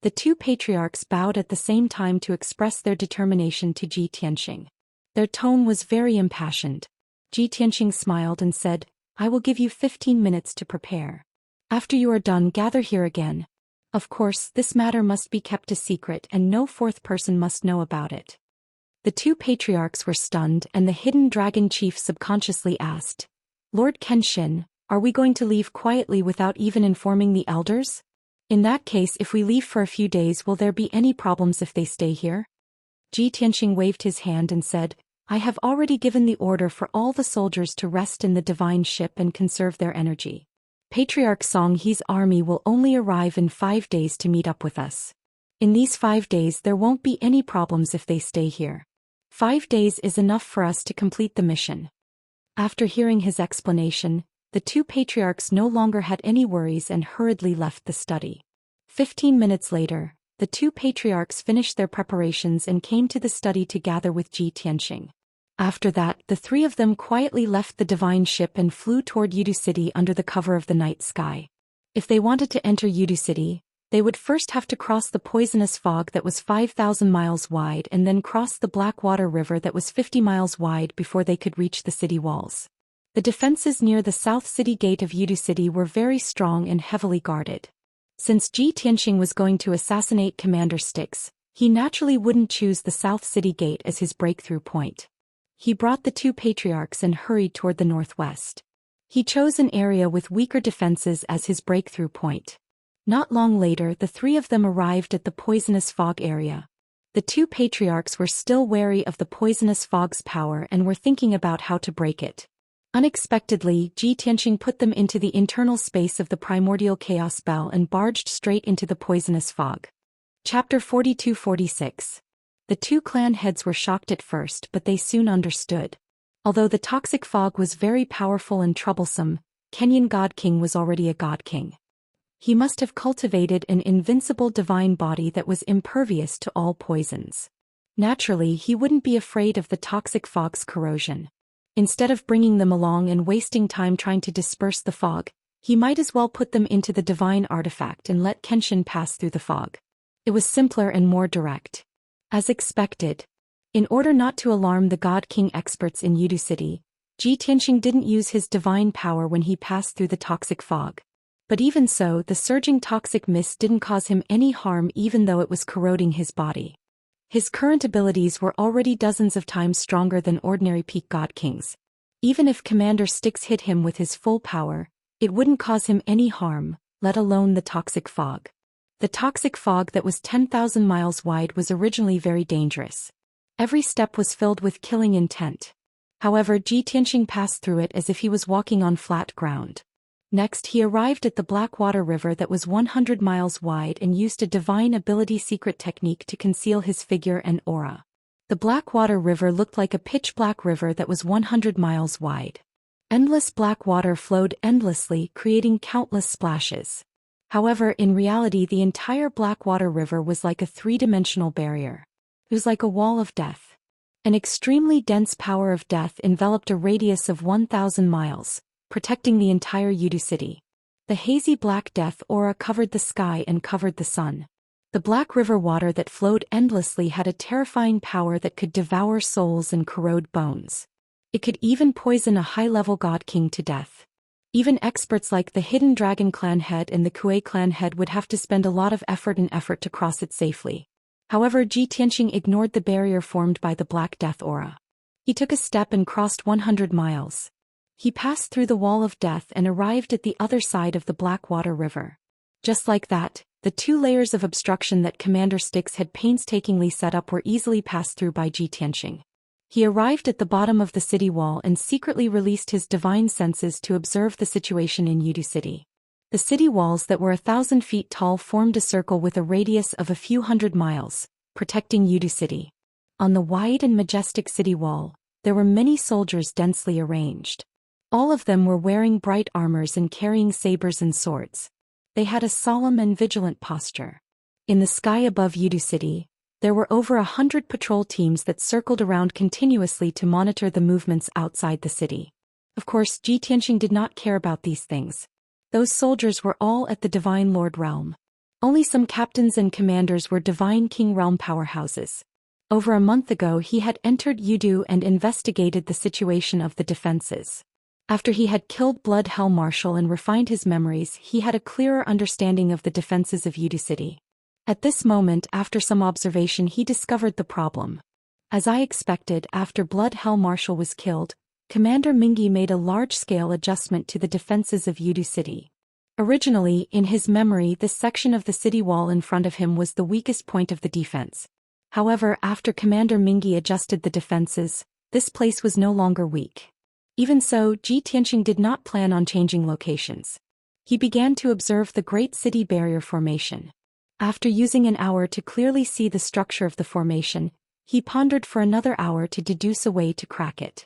The two patriarchs bowed at the same time to express their determination to Ji Tianxing. Their tone was very impassioned. Ji Tianxing smiled and said, I will give you 15 minutes to prepare. After you are done, gather here again. Of course, this matter must be kept a secret and no fourth person must know about it. The two patriarchs were stunned and the hidden dragon chief subconsciously asked, Lord Kenshin, are we going to leave quietly without even informing the elders? In that case, if we leave for a few days, will there be any problems if they stay here? Ji Tianxing waved his hand and said, I have already given the order for all the soldiers to rest in the divine ship and conserve their energy. Patriarch Songhe's army will only arrive in 5 days to meet up with us. In these 5 days there won't be any problems if they stay here. 5 days is enough for us to complete the mission. After hearing his explanation, the two patriarchs no longer had any worries and hurriedly left the study. 15 minutes later, the two patriarchs finished their preparations and came to the study to gather with Ji Tianxing. After that, the three of them quietly left the divine ship and flew toward Yudu City under the cover of the night sky. If they wanted to enter Yudu City, they would first have to cross the poisonous fog that was 5,000 miles wide and then cross the Blackwater River that was 50 miles wide before they could reach the city walls. The defenses near the south city gate of Yudu City were very strong and heavily guarded. Since Ji Tianxing was going to assassinate Commander Styx, he naturally wouldn't choose the south city gate as his breakthrough point. He brought the two patriarchs and hurried toward the northwest. He chose an area with weaker defenses as his breakthrough point. Not long later, the three of them arrived at the poisonous fog area. The two patriarchs were still wary of the poisonous fog's power and were thinking about how to break it. Unexpectedly, Ji Tianxing put them into the internal space of the primordial chaos bell and barged straight into the poisonous fog. Chapter 42-46. The two clan heads were shocked at first, but they soon understood. Although the toxic fog was very powerful and troublesome, Kenyan God King was already a God King. He must have cultivated an invincible divine body that was impervious to all poisons. Naturally, he wouldn't be afraid of the toxic fog's corrosion. Instead of bringing them along and wasting time trying to disperse the fog, he might as well put them into the divine artifact and let Kenshin pass through the fog. It was simpler and more direct. As expected. In order not to alarm the God King experts in Yudu City, Ji Tianxing didn't use his divine power when he passed through the toxic fog. But even so, the surging toxic mist didn't cause him any harm even though it was corroding his body. His current abilities were already dozens of times stronger than ordinary peak God Kings. Even if Commander Styx hit him with his full power, it wouldn't cause him any harm, let alone the toxic fog. The toxic fog that was 10,000 miles wide was originally very dangerous. Every step was filled with killing intent. However, Ji Tianxing passed through it as if he was walking on flat ground. Next, he arrived at the Blackwater River that was 100 miles wide and used a divine ability secret technique to conceal his figure and aura. The Blackwater River looked like a pitch-black river that was 100 miles wide. Endless black water flowed endlessly, creating countless splashes. However, in reality, the entire Blackwater River was like a three-dimensional barrier. It was like a wall of death. An extremely dense power of death enveloped a radius of 1,000 miles. Protecting the entire Yudu City. The hazy black death aura covered the sky and covered the sun. The black river water that flowed endlessly had a terrifying power that could devour souls and corrode bones. It could even poison a high-level God King to death. Even experts like the Hidden Dragon Clan head and the Kuei Clan head would have to spend a lot of effort to cross it safely. However, Ji Tianxing ignored the barrier formed by the black death aura. He took a step and crossed 100 miles. He passed through the wall of death and arrived at the other side of the Blackwater River. Just like that, The 2 layers of obstruction that Commander Styx had painstakingly set up were easily passed through by Ji Tianxing. He arrived at the bottom of the city wall and secretly released his divine senses to observe the situation in Yudu City. The city walls that were 1,000 feet tall formed a circle with a radius of a few hundred miles, protecting Yudu City. On the wide and majestic city wall, there were many soldiers densely arranged. All of them were wearing bright armors and carrying sabers and swords. They had a solemn and vigilant posture. In the sky above Yudu City, there were over 100 patrol teams that circled around continuously to monitor the movements outside the city. Of course, Ji Tianxing did not care about these things. Those soldiers were all at the Divine Lord realm. Only some captains and commanders were Divine King realm powerhouses. Over a month ago he had entered Yudu and investigated the situation of the defenses. After he had killed Blood Hell Marshal and refined his memories, he had a clearer understanding of the defenses of Yudu City. At this moment, after some observation, he discovered the problem. As I expected, after Blood Hell Marshal was killed, Commander Mingi made a large-scale adjustment to the defenses of Yudu City. Originally, in his memory, this section of the city wall in front of him was the weakest point of the defense. However, after Commander Mingi adjusted the defenses, this place was no longer weak. Even so, Ji Tianxing did not plan on changing locations. He began to observe the Great City Barrier Formation. After using an hour to clearly see the structure of the formation, he pondered for another hour to deduce a way to crack it.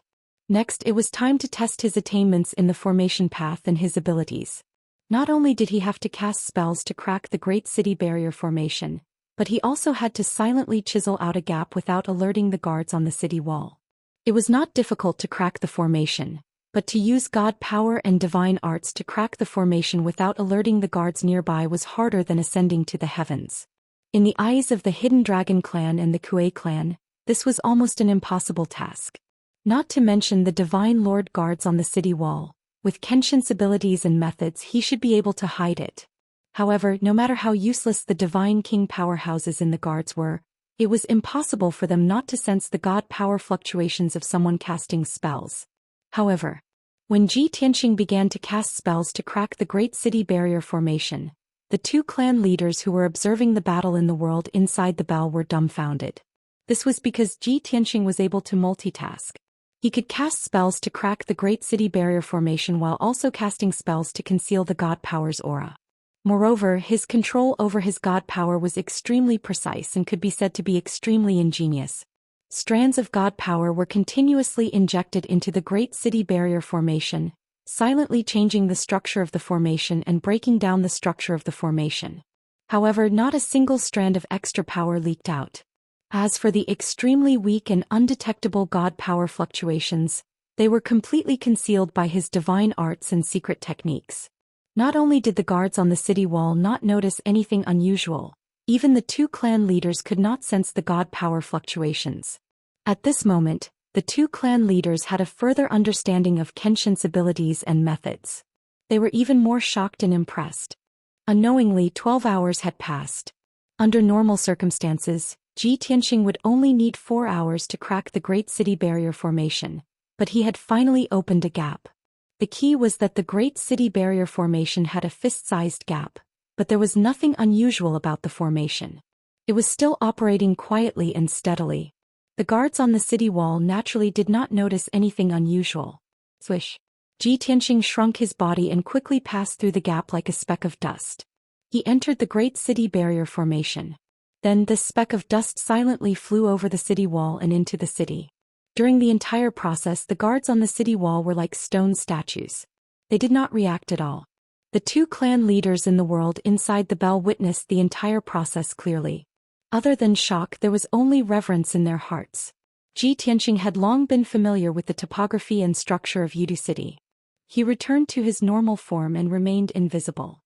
Next, it was time to test his attainments in the formation path and his abilities. Not only did he have to cast spells to crack the Great City Barrier Formation, but he also had to silently chisel out a gap without alerting the guards on the city wall. It was not difficult to crack the formation, but to use god power and divine arts to crack the formation without alerting the guards nearby was harder than ascending to the heavens. In the eyes of the Hidden Dragon clan and the Kuei clan, this was almost an impossible task. Not to mention the Divine Lord guards on the city wall. With Kenshin's abilities and methods, he should be able to hide it. However, no matter how useless the Divine King powerhouses in the guards were, it was impossible for them not to sense the god power fluctuations of someone casting spells. However, when Ji Tianxing began to cast spells to crack the Great City Barrier Formation, the 2 clan leaders who were observing the battle in the world inside the bell were dumbfounded. This was because Ji Tianxing was able to multitask. He could cast spells to crack the Great City Barrier Formation while also casting spells to conceal the god power's aura. Moreover, his control over his god power was extremely precise and could be said to be extremely ingenious. Strands of god power were continuously injected into the Great City Barrier Formation, silently changing the structure of the formation and breaking down the structure of the formation. However, not a single strand of extra power leaked out. As for the extremely weak and undetectable god power fluctuations, they were completely concealed by his divine arts and secret techniques. Not only did the guards on the city wall not notice anything unusual, even the 2 clan leaders could not sense the god power fluctuations. At this moment, the 2 clan leaders had a further understanding of Kenshin's abilities and methods. They were even more shocked and impressed. Unknowingly, 12 hours had passed. Under normal circumstances, Ji Tianxing would only need 4 hours to crack the Great City Barrier Formation, but he had finally opened a gap. The key was that the Great City Barrier Formation had a fist-sized gap, but there was nothing unusual about the formation. It was still operating quietly and steadily. The guards on the city wall naturally did not notice anything unusual. Swish! Ji Tianxing shrunk his body and quickly passed through the gap like a speck of dust. He entered the Great City Barrier Formation. Then this speck of dust silently flew over the city wall and into the city. During the entire process, the guards on the city wall were like stone statues. They did not react at all. The 2 clan leaders in the world inside the bell witnessed the entire process clearly. Other than shock, there was only reverence in their hearts. Ji Tianxing had long been familiar with the topography and structure of Yudu City. He returned to his normal form and remained invisible.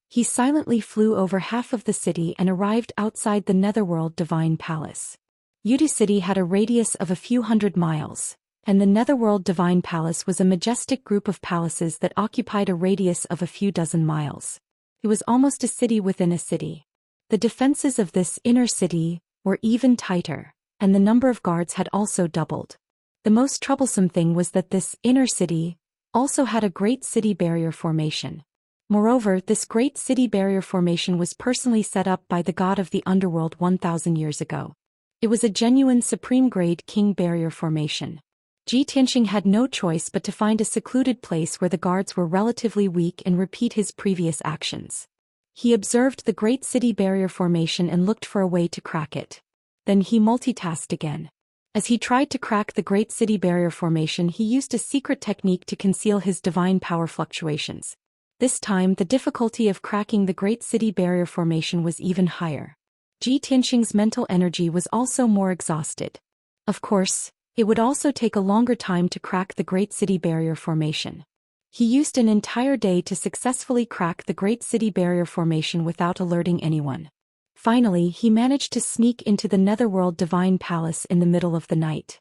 He silently flew over half of the city and arrived outside the Netherworld Divine Palace. Yudu City had a radius of a few hundred miles, and the Netherworld Divine Palace was a majestic group of palaces that occupied a radius of a few dozen miles. It was almost a city within a city. The defenses of this inner city were even tighter, and the number of guards had also doubled. The most troublesome thing was that this inner city also had a Great City Barrier Formation. Moreover, this great city barrier formation was personally set up by the god of the underworld 1,000 years ago. It was a genuine supreme-grade king barrier formation. Ji Tianxing had no choice but to find a secluded place where the guards were relatively weak and repeat his previous actions. He observed the great city barrier formation and looked for a way to crack it. Then he multitasked again. As he tried to crack the great city barrier formation, he used a secret technique to conceal his divine power fluctuations. This time, the difficulty of cracking the great city barrier formation was even higher. Ji Tianxing's mental energy was also more exhausted. Of course, it would also take a longer time to crack the great city barrier formation. He used an entire day to successfully crack the great city barrier formation without alerting anyone. Finally, he managed to sneak into the Netherworld Divine Palace in the middle of the night.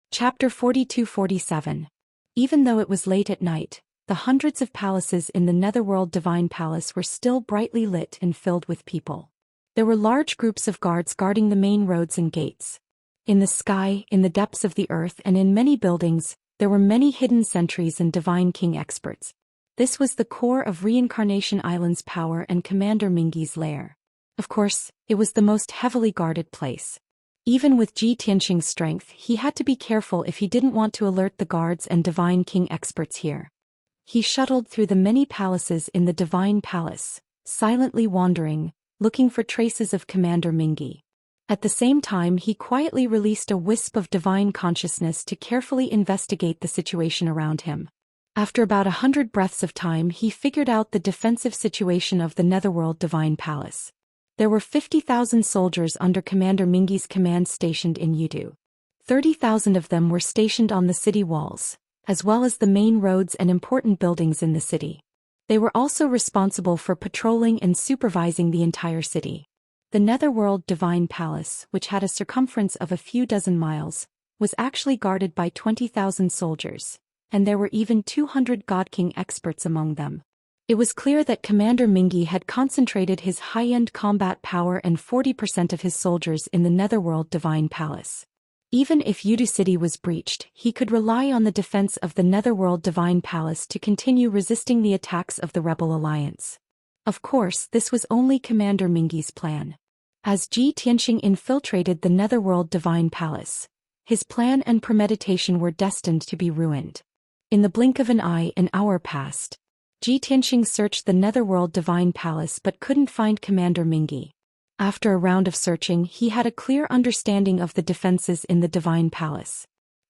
Chapter 42-47. Even though it was late at night, the hundreds of palaces in the Netherworld Divine Palace were still brightly lit and filled with people. There were large groups of guards guarding the main roads and gates. In the sky, in the depths of the earth, and in many buildings, there were many hidden sentries and Divine King experts. This was the core of Reincarnation Island's power and Commander Mingi's lair. Of course, it was the most heavily guarded place. Even with Ji Tianxing's strength, he had to be careful if he didn't want to alert the guards and Divine King experts here. He shuttled through the many palaces in the Divine Palace, silently wandering, looking for traces of Commander Mingi. At the same time, he quietly released a wisp of divine consciousness to carefully investigate the situation around him. After about 100 breaths of time, he figured out the defensive situation of the Netherworld Divine Palace. There were 50,000 soldiers under Commander Mingi's command stationed in Yudu. 30,000 of them were stationed on the city walls, as well as the main roads and important buildings in the city. They were also responsible for patrolling and supervising the entire city. The Netherworld Divine Palace, which had a circumference of a few dozen miles, was actually guarded by 20,000 soldiers, and there were even 200 God King experts among them. It was clear that Commander Mingi had concentrated his high-end combat power and 40% of his soldiers in the Netherworld Divine Palace. Even if Yudu City was breached, he could rely on the defense of the Netherworld Divine Palace to continue resisting the attacks of the Rebel Alliance. Of course, this was only Commander Mingi's plan. As Ji Tianxing infiltrated the Netherworld Divine Palace, his plan and premeditation were destined to be ruined. In the blink of an eye, an hour passed. Ji Tianxing searched the Netherworld Divine Palace but couldn't find Commander Mingi. After a round of searching, he had a clear understanding of the defenses in the Divine Palace.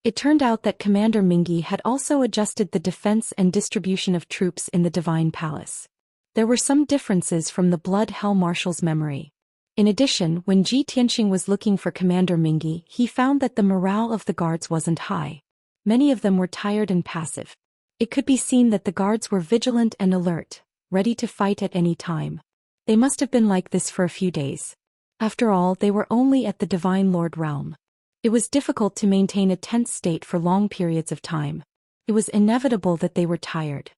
It turned out that Commander Mingi had also adjusted the defense and distribution of troops in the Divine Palace. There were some differences from the Blood Hell Marshal's memory. In addition, when Ji Tianxing was looking for Commander Mingi, he found that the morale of the guards wasn't high. Many of them were tired and passive. It could be seen that the guards were vigilant and alert, ready to fight at any time. They must have been like this for a few days. After all, they were only at the Divine Lord realm. It was difficult to maintain a tense state for long periods of time. It was inevitable that they were tired.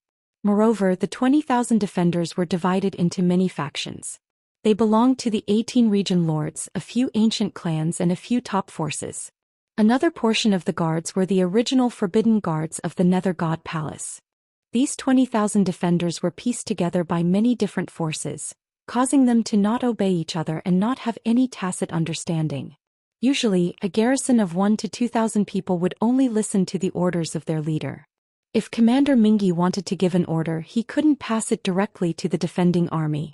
Moreover, the 20,000 defenders were divided into many factions. They belonged to the 18 region lords, a few ancient clans and a few top forces. Another portion of the guards were the original Forbidden Guards of the Nether God Palace. These 20,000 defenders were pieced together by many different forces, causing them to not obey each other and not have any tacit understanding. Usually, a garrison of 1,000 to 2,000 people would only listen to the orders of their leader. If Commander Mingi wanted to give an order, he couldn't pass it directly to the defending army.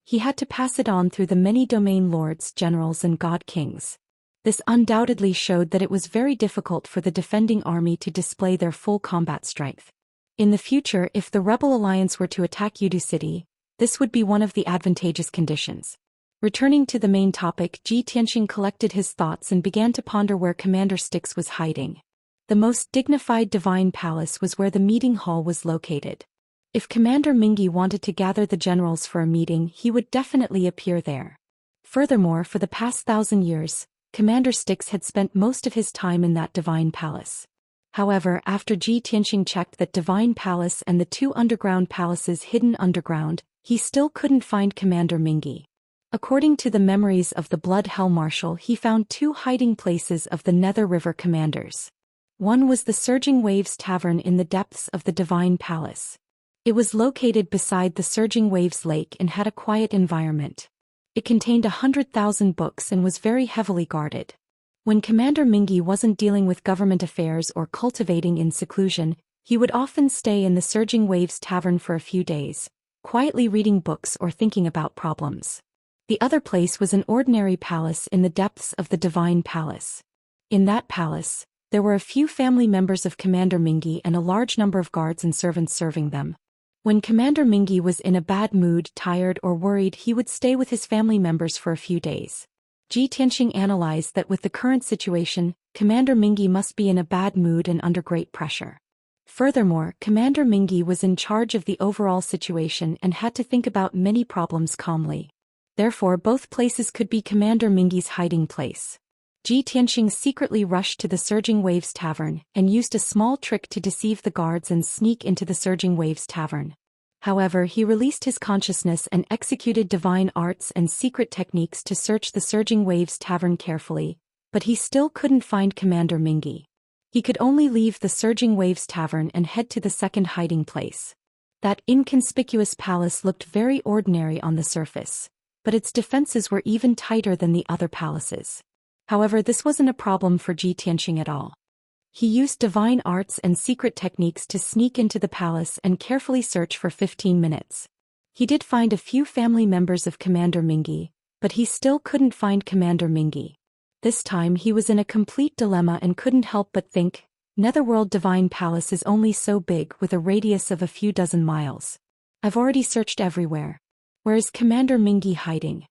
He had to pass it on through the many domain lords, generals and god kings. This undoubtedly showed that it was very difficult for the defending army to display their full combat strength. In the future, if the Rebel Alliance were to attack Yudu City, this would be one of the advantageous conditions. Returning to the main topic, Ji Tianxing collected his thoughts and began to ponder where Commander Styx was hiding. The most dignified Divine Palace was where the meeting hall was located. If Commander Mingi wanted to gather the generals for a meeting, he would definitely appear there. Furthermore, for the past 1,000 years, Commander Styx had spent most of his time in that Divine Palace. However, after Ji Tianxing checked that Divine Palace and the 2 underground palaces hidden underground, he still couldn't find Commander Mingi. According to the memories of the Blood Hell Marshal, he found 2 hiding places of the Nether River commanders. One was the Surging Waves Tavern in the depths of the Divine Palace. It was located beside the Surging Waves Lake and had a quiet environment. It contained 100,000 books and was very heavily guarded. When Commander Mingi wasn't dealing with government affairs or cultivating in seclusion, he would often stay in the Surging Waves Tavern for a few days, quietly reading books or thinking about problems. The other place was an ordinary palace in the depths of the Divine Palace. In that palace, there were a few family members of Commander Mingi and a large number of guards and servants serving them. When Commander Mingi was in a bad mood, tired or worried, he would stay with his family members for a few days. Ji Tianxing analyzed that with the current situation, Commander Mingi must be in a bad mood and under great pressure. Furthermore, Commander Mingi was in charge of the overall situation and had to think about many problems calmly. Therefore, both places could be Commander Mingi's hiding place. Ji Tianxing secretly rushed to the Surging Waves Tavern and used a small trick to deceive the guards and sneak into the Surging Waves Tavern. However, he released his consciousness and executed divine arts and secret techniques to search the Surging Waves Tavern carefully, but he still couldn't find Commander Mingi. He could only leave the Surging Waves Tavern and head to the second hiding place. That inconspicuous palace looked very ordinary on the surface, but its defenses were even tighter than the other palaces. However, this wasn't a problem for Ji Tianxing at all. He used divine arts and secret techniques to sneak into the palace and carefully search for 15 minutes. He did find a few family members of Commander Mingi, but he still couldn't find Commander Mingi. This time he was in a complete dilemma and couldn't help but think, Netherworld Divine Palace is only so big with a radius of a few dozen miles. I've already searched everywhere. Where is Commander Mingi hiding?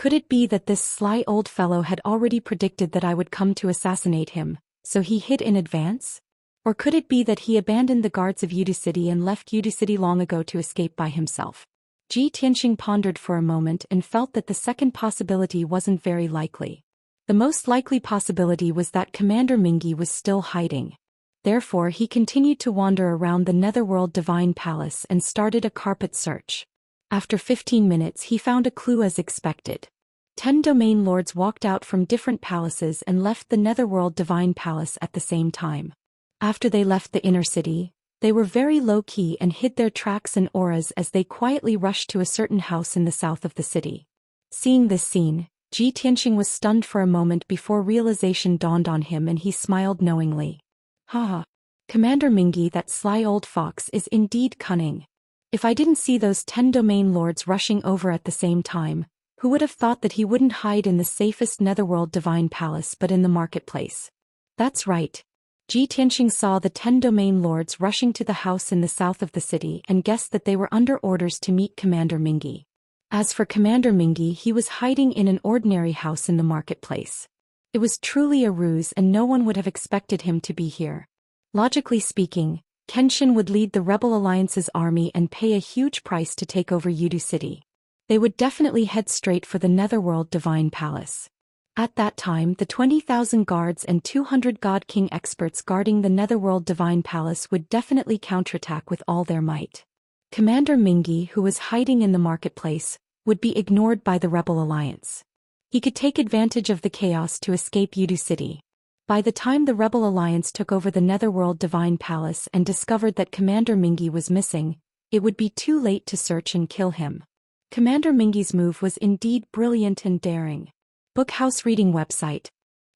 Could it be that this sly old fellow had already predicted that I would come to assassinate him, so he hid in advance? Or could it be that he abandoned the guards of Yudu City and left Yudu City long ago to escape by himself? Ji Tianxing pondered for a moment and felt that the second possibility wasn't very likely. The most likely possibility was that Commander Mingi was still hiding. Therefore, he continued to wander around the Netherworld Divine Palace and started a carpet search. After 15 minutes, he found a clue as expected. 10 domain lords walked out from different palaces and left the Netherworld Divine Palace at the same time. After they left the inner city, they were very low-key and hid their tracks and auras as they quietly rushed to a certain house in the south of the city. Seeing this scene, Ji Tianxing was stunned for a moment before realization dawned on him and he smiled knowingly. Haha. Commander Mingi, that sly old fox, is indeed cunning. If I didn't see those 10 domain lords rushing over at the same time, who would have thought that he wouldn't hide in the safest Netherworld Divine Palace but in the marketplace? That's right. Ji Tianxing saw the 10 domain lords rushing to the house in the south of the city and guessed that they were under orders to meet Commander Mingi. As for Commander Mingi, he was hiding in an ordinary house in the marketplace. It was truly a ruse and no one would have expected him to be here. Logically speaking, Kenshin would lead the Rebel Alliance's army and pay a huge price to take over Yudu City. They would definitely head straight for the Netherworld Divine Palace. At that time, the 20,000 guards and 200 God King experts guarding the Netherworld Divine Palace would definitely counterattack with all their might. Commander Mingi, who was hiding in the marketplace, would be ignored by the Rebel Alliance. He could take advantage of the chaos to escape Yudu City. By the time the Rebel Alliance took over the Netherworld Divine Palace and discovered that Commander Mingi was missing, it would be too late to search and kill him. Commander Mingi's move was indeed brilliant and daring. Bookhouse Reading Website.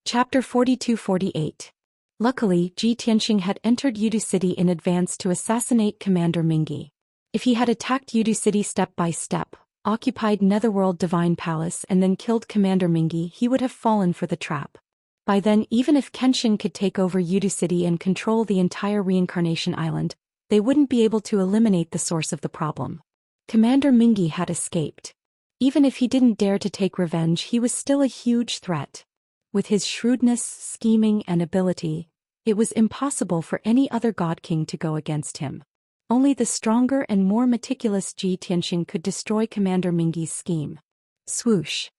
Chapter 42-48. Luckily, Ji Tianxing had entered Yudu City in advance to assassinate Commander Mingi. If he had attacked Yudu City step by step, occupied Netherworld Divine Palace and then killed Commander Mingi, he would have fallen for the trap. By then, even if Kenshin could take over Yudu City and control the entire Reincarnation Island, they wouldn't be able to eliminate the source of the problem. Commander Mingi had escaped. Even if he didn't dare to take revenge, he was still a huge threat. With his shrewdness, scheming, and ability, it was impossible for any other God King to go against him. Only the stronger and more meticulous Ji Tianxing could destroy Commander Mingi's scheme. Swoosh.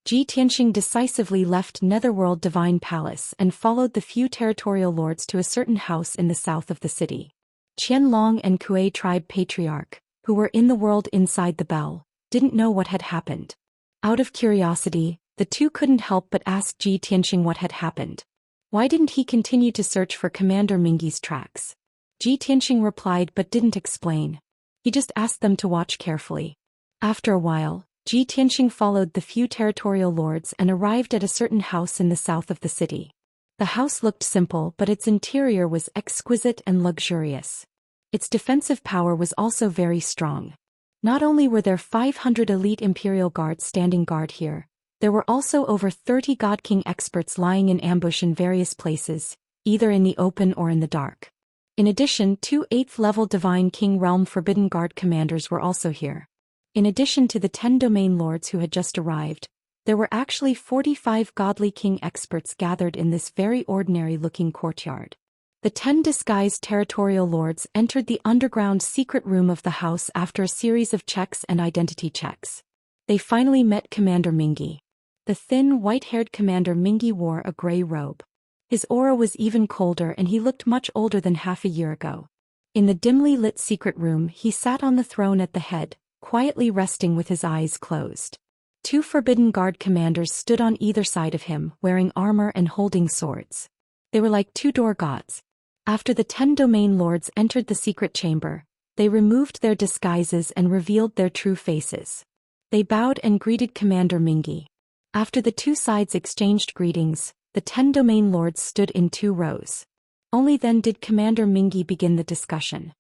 Ji Tianxing decisively left Netherworld Divine Palace and followed the few territorial lords to a certain house in the south of the city. Qianlong and Kuei tribe patriarch, who were in the world inside the bell, didn't know what had happened. Out of curiosity, the two couldn't help but ask Ji Tianxing what had happened. Why didn't he continue to search for Commander Mingi's tracks? Ji Tianxing replied but didn't explain. He just asked them to watch carefully. After a while, Ji Tianxing followed the few territorial lords and arrived at a certain house in the south of the city. The house looked simple, but its interior was exquisite and luxurious. Its defensive power was also very strong. Not only were there 500 elite imperial guards standing guard here, there were also over 30 God King experts lying in ambush in various places, either in the open or in the dark. In addition, 2 8th-level Divine King Realm Forbidden Guard commanders were also here. In addition to the 10 domain lords who had just arrived, there were actually 45 godly king experts gathered in this very ordinary-looking courtyard. The 10 disguised territorial lords entered the underground secret room of the house after a series of checks and identity checks. They finally met Commander Mingi. The thin, white-haired Commander Mingi wore a gray robe. His aura was even colder and he looked much older than half a year ago. In the dimly lit secret room, he sat on the throne at the head, quietly resting with his eyes closed. 2 Forbidden Guard commanders stood on either side of him, wearing armor and holding swords. They were like 2 door gods. After the 10 domain lords entered the secret chamber, they removed their disguises and revealed their true faces. They bowed and greeted Commander Mingi. After the 2 sides exchanged greetings, the 10 domain lords stood in 2 rows. Only then did Commander Mingi begin the discussion.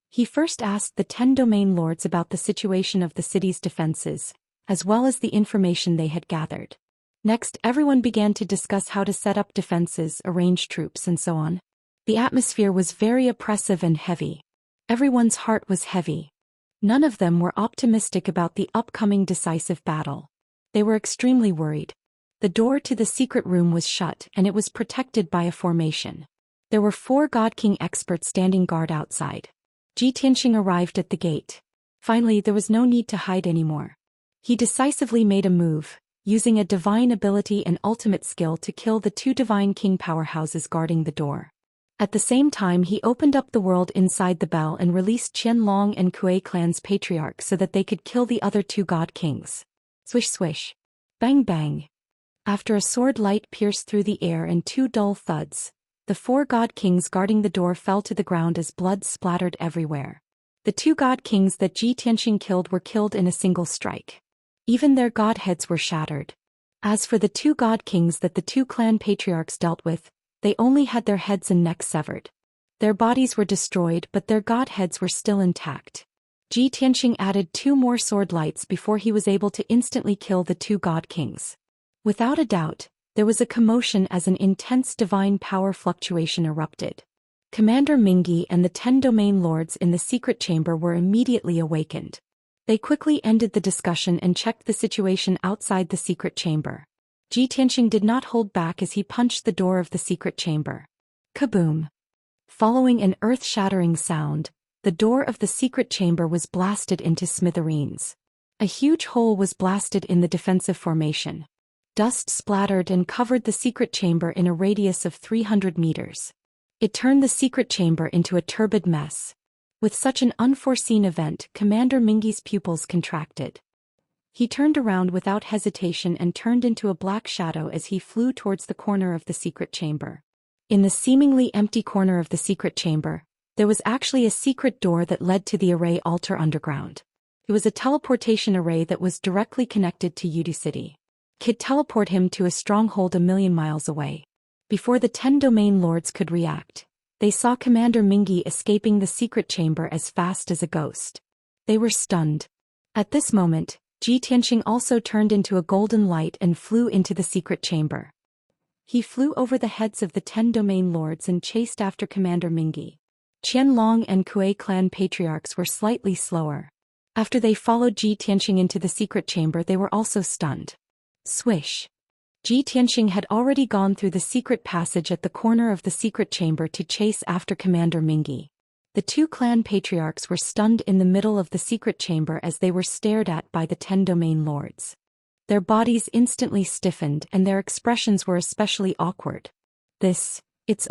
He first asked the 10 domain lords about the situation of the city's defenses, as well as the information they had gathered. Next, everyone began to discuss how to set up defenses, arrange troops, and so on. The atmosphere was very oppressive and heavy. Everyone's heart was heavy. None of them were optimistic about the upcoming decisive battle. They were extremely worried. The door to the secret room was shut and it was protected by a formation. There were 4 God King experts standing guard outside. Ji Tianxing arrived at the gate. Finally, there was no need to hide anymore. He decisively made a move, using a divine ability and ultimate skill to kill the 2 Divine King powerhouses guarding the door. At the same time, he opened up the world inside the bell and released Qianlong and Kuei clan's patriarch so that they could kill the other 2 God Kings. Swish swish. Bang bang. After a sword light pierced through the air and 2 dull thuds, the 4 God Kings guarding the door fell to the ground as blood splattered everywhere. The 2 God Kings that Ji Tianxing killed were killed in a single strike. Even their god heads were shattered. As for the 2 God Kings that the 2 clan patriarchs dealt with, they only had their heads and necks severed. Their bodies were destroyed, but their god heads were still intact. Ji Tianxing added 2 more sword lights before he was able to instantly kill the 2 God Kings. Without a doubt, there was a commotion as an intense divine power fluctuation erupted. Commander Mingi and the 10 domain lords in the secret chamber were immediately awakened. They quickly ended the discussion and checked the situation outside the secret chamber. Ji Tianxing did not hold back as he punched the door of the secret chamber. Kaboom! Following an earth-shattering sound, the door of the secret chamber was blasted into smithereens. A huge hole was blasted in the defensive formation. Dust splattered and covered the secret chamber in a radius of 300 meters. It turned the secret chamber into a turbid mess. With such an unforeseen event, Commander Mingi's pupils contracted. He turned around without hesitation and turned into a black shadow as he flew towards the corner of the secret chamber. In the seemingly empty corner of the secret chamber, there was actually a secret door that led to the array altar underground. It was a teleportation array that was directly connected to Yudu City. Could teleport him to a stronghold 1,000,000 miles away. Before the 10 domain lords could react, they saw Commander Mingi escaping the secret chamber as fast as a ghost. They were stunned. At this moment, Ji Tianxing also turned into a golden light and flew into the secret chamber. He flew over the heads of the 10 domain lords and chased after Commander Mingi. Qianlong and Kuei clan patriarchs were slightly slower. After they followed Ji Tianxing into the secret chamber, they were also stunned. Swish. Ji Tianxing had already gone through the secret passage at the corner of the secret chamber to chase after Commander Mingi. The 2 clan patriarchs were stunned in the middle of the secret chamber as they were stared at by the 10 domain lords. Their bodies instantly stiffened and their expressions were especially awkward. It's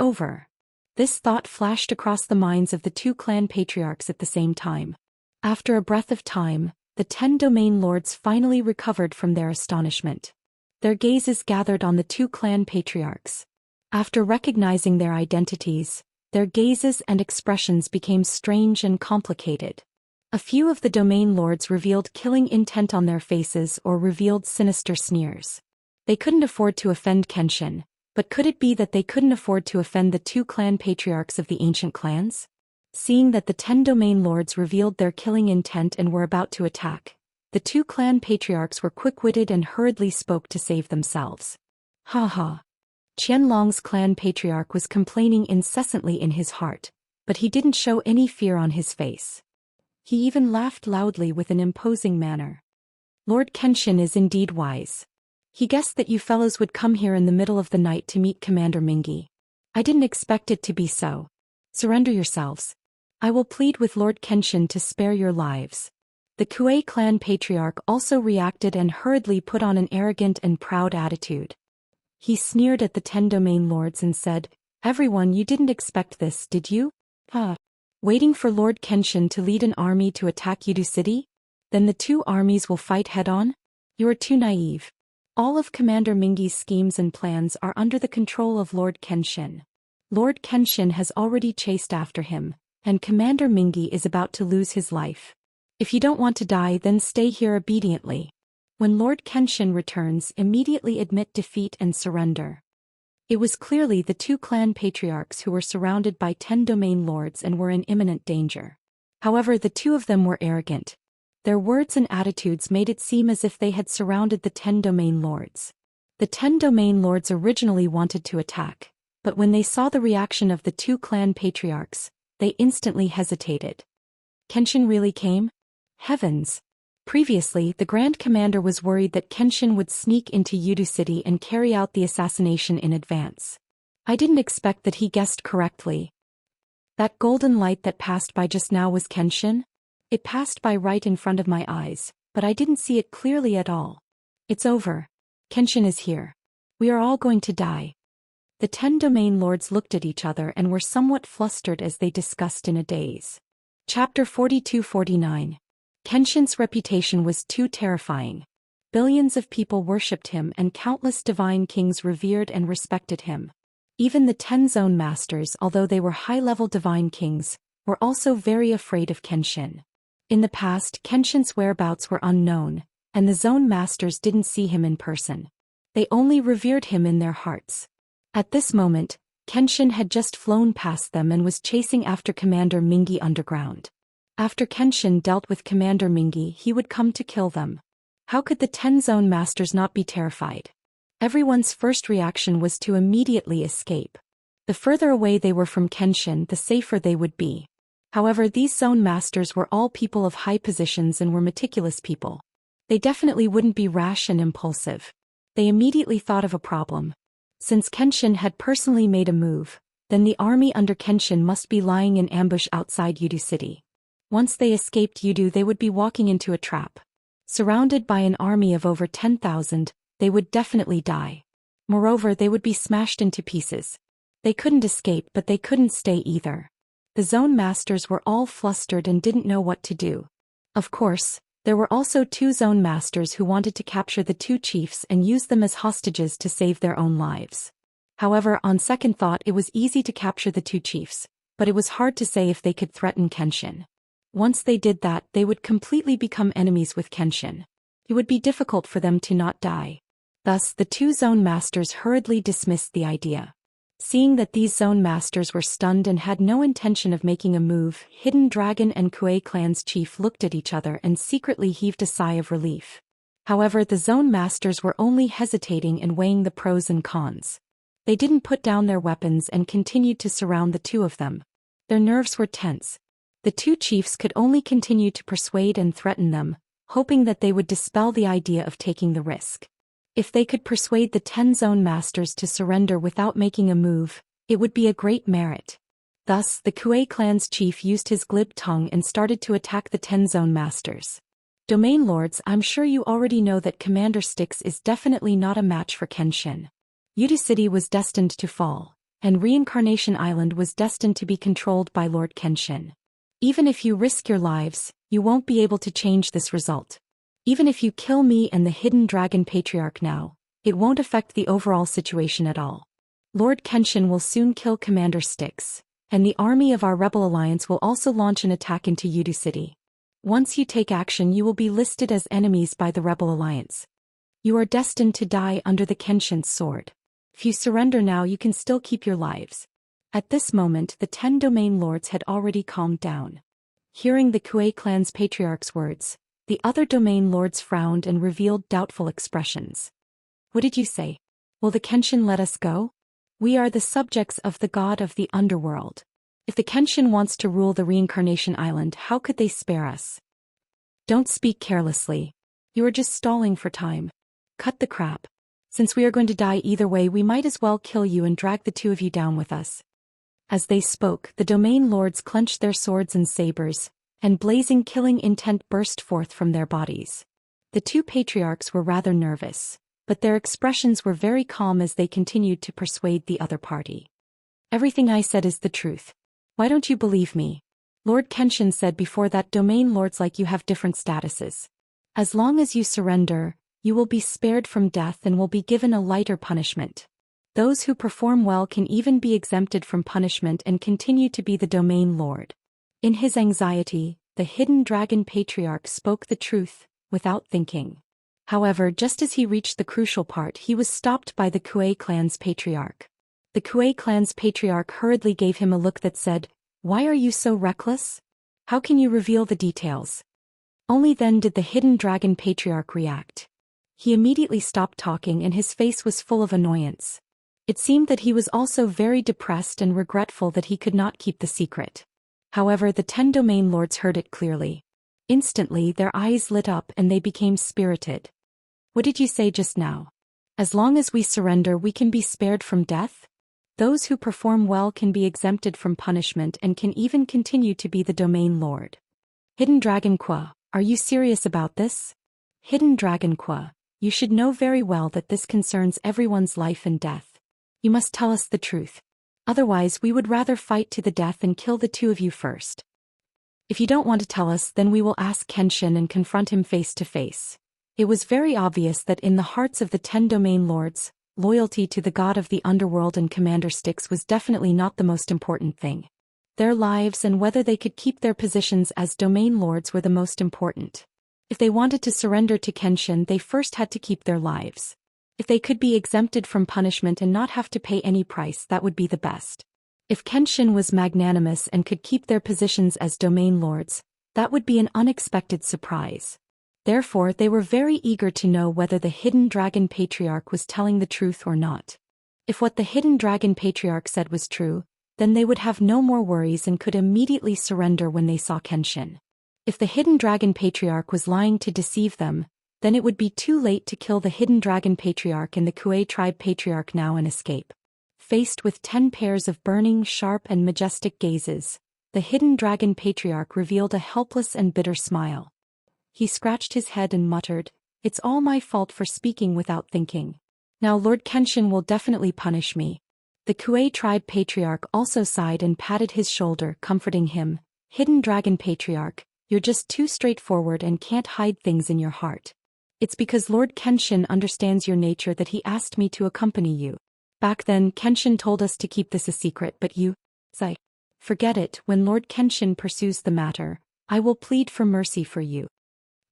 over. This thought flashed across the minds of the 2 clan patriarchs at the same time. After a breath of time, the 10 domain lords finally recovered from their astonishment. Their gazes gathered on the 2 clan patriarchs. After recognizing their identities, their gazes and expressions became strange and complicated. A few of the domain lords revealed killing intent on their faces or revealed sinister sneers. They couldn't afford to offend Kenshin, but could it be that they couldn't afford to offend the 2 clan patriarchs of the ancient clans? Seeing that the 10 domain lords revealed their killing intent and were about to attack, the 2 clan patriarchs were quick-witted and hurriedly spoke to save themselves. Ha ha. Qianlong's clan patriarch was complaining incessantly in his heart, but he didn't show any fear on his face. He even laughed loudly with an imposing manner. Lord Kenshin is indeed wise. He guessed that you fellows would come here in the middle of the night to meet Commander Mingi. I didn't expect it to be so. Surrender yourselves. I will plead with Lord Kenshin to spare your lives. The Kuei clan patriarch also reacted and hurriedly put on an arrogant and proud attitude. He sneered at the 10 domain lords and said, "Everyone, you didn't expect this, did you? Waiting for Lord Kenshin to lead an army to attack Yudu City? Then the 2 armies will fight head-on? You are too naive. All of Commander Mingi's schemes and plans are under the control of Lord Kenshin. Lord Kenshin has already chased after him, and Commander Mingi is about to lose his life. If you don't want to die, then stay here obediently. When Lord Kenshin returns, immediately admit defeat and surrender." It was clearly the 2 clan patriarchs who were surrounded by 10 domain lords and were in imminent danger. However, the 2 of them were arrogant. Their words and attitudes made it seem as if they had surrounded the 10 domain lords. The 10 domain lords originally wanted to attack, but when they saw the reaction of the 2 clan patriarchs, they instantly hesitated. Kenshin really came? Heavens! Previously, the Grand Commander was worried that Kenshin would sneak into Yudu City and carry out the assassination in advance. I didn't expect that he guessed correctly. That golden light that passed by just now was Kenshin? It passed by right in front of my eyes, but I didn't see it clearly at all. It's over. Kenshin is here. We are all going to die. The 10 domain lords looked at each other and were somewhat flustered as they discussed in a daze. Chapter 42-49. Kenshin's reputation was too terrifying. Billions of people worshipped him and countless divine kings revered and respected him. Even the 10 zone masters, although they were high-level divine kings, were also very afraid of Kenshin. In the past, Kenshin's whereabouts were unknown, and the zone masters didn't see him in person. They only revered him in their hearts. At this moment, Kenshin had just flown past them and was chasing after Commander Mingi underground. After Kenshin dealt with Commander Mingi, he would come to kill them. How could the 10 zone masters not be terrified? Everyone's first reaction was to immediately escape. The further away they were from Kenshin, the safer they would be. However, these zone masters were all people of high positions and were meticulous people. They definitely wouldn't be rash and impulsive. They immediately thought of a problem. Since Kenshin had personally made a move, then the army under Kenshin must be lying in ambush outside Yudu City. Once they escaped Yudu, they would be walking into a trap. Surrounded by an army of over 10,000, they would definitely die. Moreover, they would be smashed into pieces. They couldn't escape, but they couldn't stay either. The zone masters were all flustered and didn't know what to do. Of course, there were also 2 zone masters who wanted to capture the 2 chiefs and use them as hostages to save their own lives. However, on second thought, it was easy to capture the 2 chiefs, but it was hard to say if they could threaten Kenshin. Once they did that, they would completely become enemies with Kenshin. It would be difficult for them to not die. Thus, the 2 zone masters hurriedly dismissed the idea. Seeing that these zone masters were stunned and had no intention of making a move, Hidden Dragon and Kuei clan's chief looked at each other and secretly heaved a sigh of relief. However, the zone masters were only hesitating and weighing the pros and cons. They didn't put down their weapons and continued to surround the 2 of them. Their nerves were tense. The 2 chiefs could only continue to persuade and threaten them, hoping that they would dispel the idea of taking the risk. If they could persuade the 10 zone masters to surrender without making a move, it would be a great merit. Thus, the Kuei clan's chief used his glib tongue and started to attack the 10 zone masters. Domain lords, I'm sure you already know that Commander Styx is definitely not a match for Kenshin. Yudu City was destined to fall, and Reincarnation Island was destined to be controlled by Lord Kenshin. Even if you risk your lives, you won't be able to change this result. Even if you kill me and the Hidden Dragon Patriarch now, it won't affect the overall situation at all. Lord Kenshin will soon kill Commander Styx, and the army of our rebel alliance will also launch an attack into Yudu City. Once you take action, you will be listed as enemies by the Rebel Alliance. You are destined to die under the Kenshin's sword. If you surrender now, you can still keep your lives. At this moment, the 10 domain lords had already calmed down. Hearing the Kuei clan's patriarch's words, the other domain lords frowned and revealed doubtful expressions. What did you say? Will the Kenshin let us go? We are the subjects of the god of the underworld. If the Kenshin wants to rule the reincarnation island, how could they spare us? Don't speak carelessly. You are just stalling for time. Cut the crap. Since we are going to die either way, we might as well kill you and drag the two of you down with us. As they spoke, the domain lords clenched their swords and sabers, and blazing killing intent burst forth from their bodies. The two patriarchs were rather nervous, but their expressions were very calm as they continued to persuade the other party. Everything I said is the truth. Why don't you believe me? Lord Kenshin said before that domain lords like you have different statuses. As long as you surrender, you will be spared from death and will be given a lighter punishment. Those who perform well can even be exempted from punishment and continue to be the domain lord. In his anxiety, the hidden dragon patriarch spoke the truth, without thinking. However, just as he reached the crucial part, he was stopped by the Kuei clan's patriarch. The Kuei clan's patriarch hurriedly gave him a look that said, "Why are you so reckless? How can you reveal the details?" Only then did the hidden dragon patriarch react. He immediately stopped talking and his face was full of annoyance. It seemed that he was also very depressed and regretful that he could not keep the secret. However, the 10 domain lords heard it clearly. Instantly, their eyes lit up and they became spirited. What did you say just now? As long as we surrender, we can be spared from death? Those who perform well can be exempted from punishment and can even continue to be the domain lord. Hidden Dragon Qua, are you serious about this? Hidden Dragon Qua, you should know very well that this concerns everyone's life and death. You must tell us the truth. Otherwise, we would rather fight to the death and kill the two of you first. If you don't want to tell us, then we will ask Kenshin and confront him face to face. It was very obvious that in the hearts of the 10 domain lords, loyalty to the god of the underworld and Commander Styx was definitely not the most important thing. Their lives and whether they could keep their positions as domain lords were the most important. If they wanted to surrender to Kenshin, they first had to keep their lives. If they could be exempted from punishment and not have to pay any price, that would be the best. If Kenshin was magnanimous and could keep their positions as domain lords, that would be an unexpected surprise. Therefore, they were very eager to know whether the hidden dragon patriarch was telling the truth or not. If what the hidden dragon patriarch said was true, then they would have no more worries and could immediately surrender when they saw Kenshin. If the hidden dragon patriarch was lying to deceive them, then it would be too late to kill the hidden dragon patriarch and the Kuei tribe patriarch now and escape. Faced with 10 pairs of burning, sharp and majestic gazes, the hidden dragon patriarch revealed a helpless and bitter smile. He scratched his head and muttered, "It's all my fault for speaking without thinking. Now Lord Kenshin will definitely punish me." The Kuei tribe patriarch also sighed and patted his shoulder, comforting him. "Hidden dragon patriarch, you're just too straightforward and can't hide things in your heart. It's because Lord Kenshin understands your nature that he asked me to accompany you. Back then, Kenshin told us to keep this a secret, but you say, forget it. When Lord Kenshin pursues the matter, I will plead for mercy for you."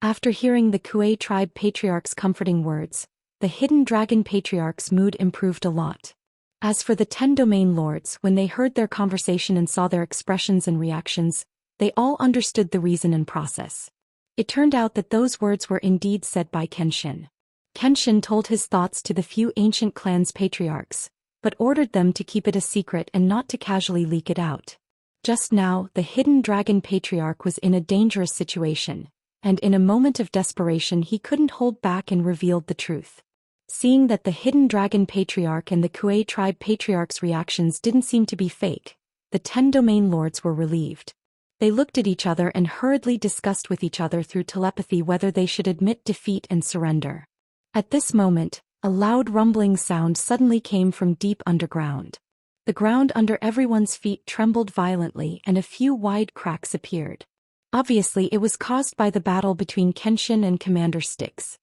After hearing the Kuei tribe patriarch's comforting words, the hidden dragon patriarch's mood improved a lot. As for the 10 domain lords, when they heard their conversation and saw their expressions and reactions, they all understood the reason and process. It turned out that those words were indeed said by Kenshin. Kenshin told his thoughts to the few ancient clans patriarchs, but ordered them to keep it a secret and not to casually leak it out. Just now, the hidden dragon patriarch was in a dangerous situation, and in a moment of desperation he couldn't hold back and revealed the truth. Seeing that the hidden dragon patriarch and the Kuei tribe patriarch's reactions didn't seem to be fake, the 10 domain lords were relieved. They looked at each other and hurriedly discussed with each other through telepathy whether they should admit defeat and surrender. At this moment, a loud rumbling sound suddenly came from deep underground. The ground under everyone's feet trembled violently and a few wide cracks appeared. Obviously, it was caused by the battle between Kenshin and Commander Styx.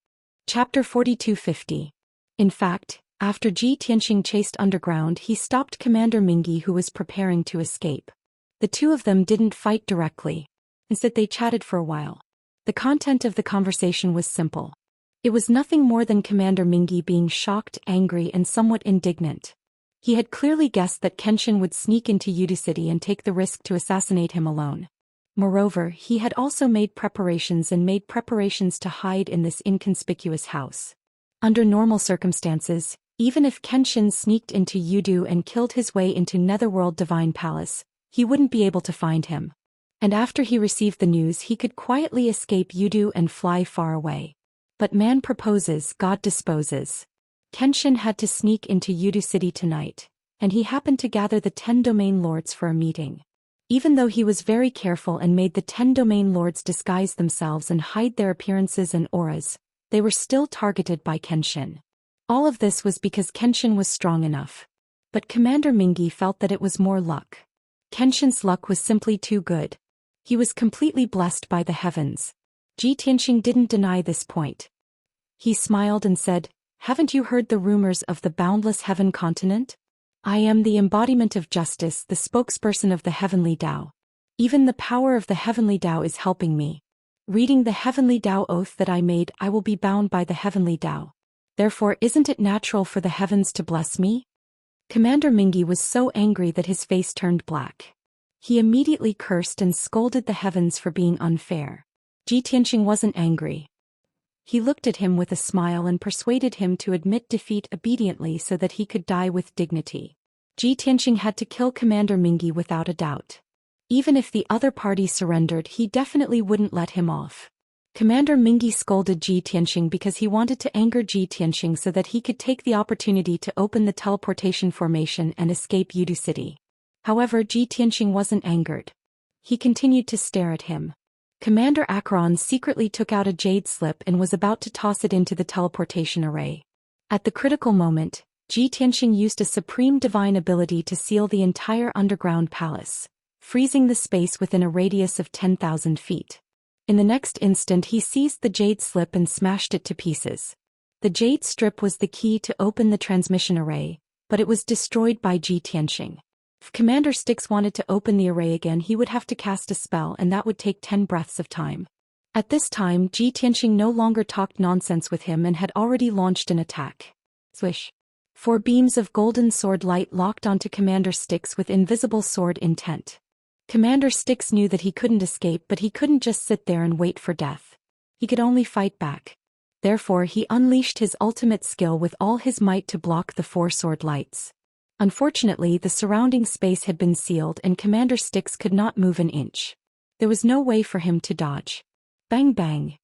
Chapter 4250. In fact, after Ji Tianxing chased underground, he stopped Commander Mingi, who was preparing to escape. The two of them didn't fight directly. Instead they chatted for a while. The content of the conversation was simple. It was nothing more than Commander Mingi being shocked, angry, and somewhat indignant. He had clearly guessed that Kenshin would sneak into Yudu City and take the risk to assassinate him alone. Moreover, he had also made preparations to hide in this inconspicuous house. Under normal circumstances, even if Kenshin sneaked into Yudu and killed his way into Netherworld Divine Palace, he wouldn't be able to find him. And after he received the news, he could quietly escape Yudu and fly far away. But man proposes, God disposes. Kenshin had to sneak into Yudu City tonight, and he happened to gather the 10 domain lords for a meeting. Even though he was very careful and made the 10 domain lords disguise themselves and hide their appearances and auras, they were still targeted by Kenshin. All of this was because Kenshin was strong enough. But Commander Mingi felt that it was more luck. Kenshin's luck was simply too good. He was completely blessed by the heavens. Ji Tianxing didn't deny this point. He smiled and said, "Haven't you heard the rumors of the boundless heaven continent? I am the embodiment of justice, the spokesperson of the heavenly Tao. Even the power of the heavenly Tao is helping me. Reading the heavenly Tao oath that I made, I will be bound by the heavenly Tao. Therefore, isn't it natural for the heavens to bless me?" Commander Mingi was so angry that his face turned black. He immediately cursed and scolded the heavens for being unfair. Ji Tianxing wasn't angry. He looked at him with a smile and persuaded him to admit defeat obediently so that he could die with dignity. Ji Tianxing had to kill Commander Mingi without a doubt. Even if the other party surrendered, he definitely wouldn't let him off. Commander Mingi scolded Ji Tianxing because he wanted to anger Ji Tianxing so that he could take the opportunity to open the teleportation formation and escape Yudu City. However, Ji Tianxing wasn't angered. He continued to stare at him. Commander Acheron secretly took out a jade slip and was about to toss it into the teleportation array. At the critical moment, Ji Tianxing used a supreme divine ability to seal the entire underground palace, freezing the space within a radius of 10,000 feet. In the next instant he seized the jade slip and smashed it to pieces. The jade strip was the key to open the transmission array, but it was destroyed by Ji Tianxing. If Commander Styx wanted to open the array again, he would have to cast a spell, and that would take 10 breaths of time. At this time, Ji Tianxing no longer talked nonsense with him and had already launched an attack. Swish. 4 beams of golden sword light locked onto Commander Styx with invisible sword intent. Commander Styx knew that he couldn't escape, but he couldn't just sit there and wait for death. He could only fight back. Therefore, he unleashed his ultimate skill with all his might to block the 4 sword lights. Unfortunately, the surrounding space had been sealed and Commander Styx could not move an inch. There was no way for him to dodge. Bang bang.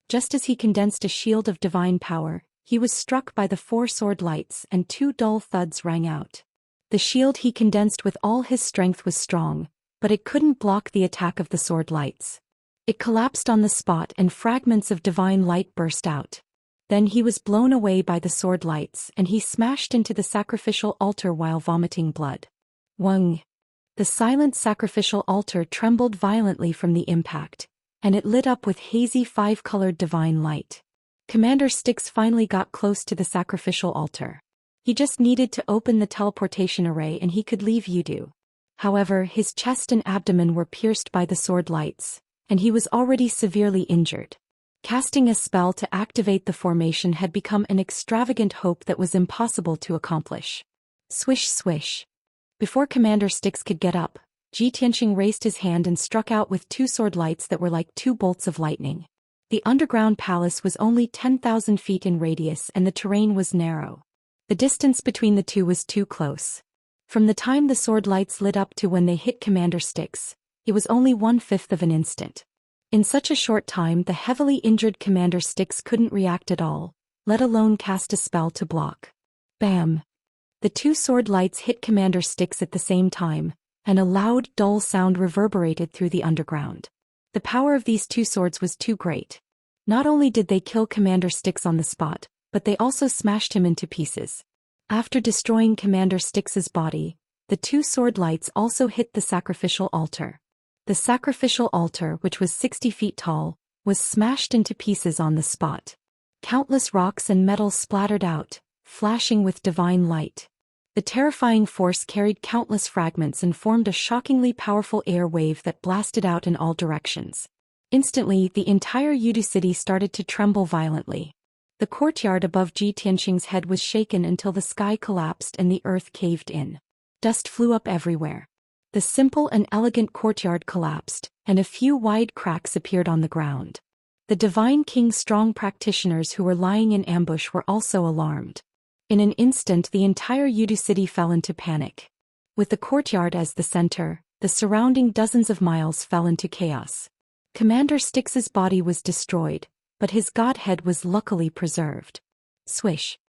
Just as he condensed a shield of divine power, he was struck by the 4 sword lights and 2 dull thuds rang out. The shield he condensed with all his strength was strong, but it couldn't block the attack of the sword lights. It collapsed on the spot and fragments of divine light burst out. Then he was blown away by the sword lights and he smashed into the sacrificial altar while vomiting blood. Wung! The silent sacrificial altar trembled violently from the impact, and it lit up with hazy 5-colored divine light. Commander Styx finally got close to the sacrificial altar. He just needed to open the teleportation array and he could leave Yudu. However, his chest and abdomen were pierced by the sword lights, and he was already severely injured. Casting a spell to activate the formation had become an extravagant hope that was impossible to accomplish. Swish swish. Before Commander Styx could get up, Ji Tianxing raised his hand and struck out with 2 sword lights that were like 2 bolts of lightning. The underground palace was only 10,000 feet in radius and the terrain was narrow. The distance between the two was too close. From the time the sword lights lit up to when they hit Commander Styx, it was only 1/5 of an instant. In such a short time, the heavily injured Commander Styx couldn't react at all, let alone cast a spell to block. Bam! The 2 sword lights hit Commander Styx at the same time, and a loud, dull sound reverberated through the underground. The power of these 2 swords was too great. Not only did they kill Commander Styx on the spot, but they also smashed him into pieces. After destroying Commander Styx's body, the 2 sword lights also hit the sacrificial altar. The sacrificial altar, which was 60 feet tall, was smashed into pieces on the spot. Countless rocks and metal splattered out, flashing with divine light. The terrifying force carried countless fragments and formed a shockingly powerful air wave that blasted out in all directions. Instantly, the entire Yudu city started to tremble violently. The courtyard above Ji Tianxing's head was shaken until the sky collapsed and the earth caved in. Dust flew up everywhere. The simple and elegant courtyard collapsed, and a few wide cracks appeared on the ground. The Divine King's strong practitioners who were lying in ambush were also alarmed. In an instant, the entire Yudu city fell into panic. With the courtyard as the center, the surrounding dozens of miles fell into chaos. Commander Styx's body was destroyed, but his godhead was luckily preserved. Swish.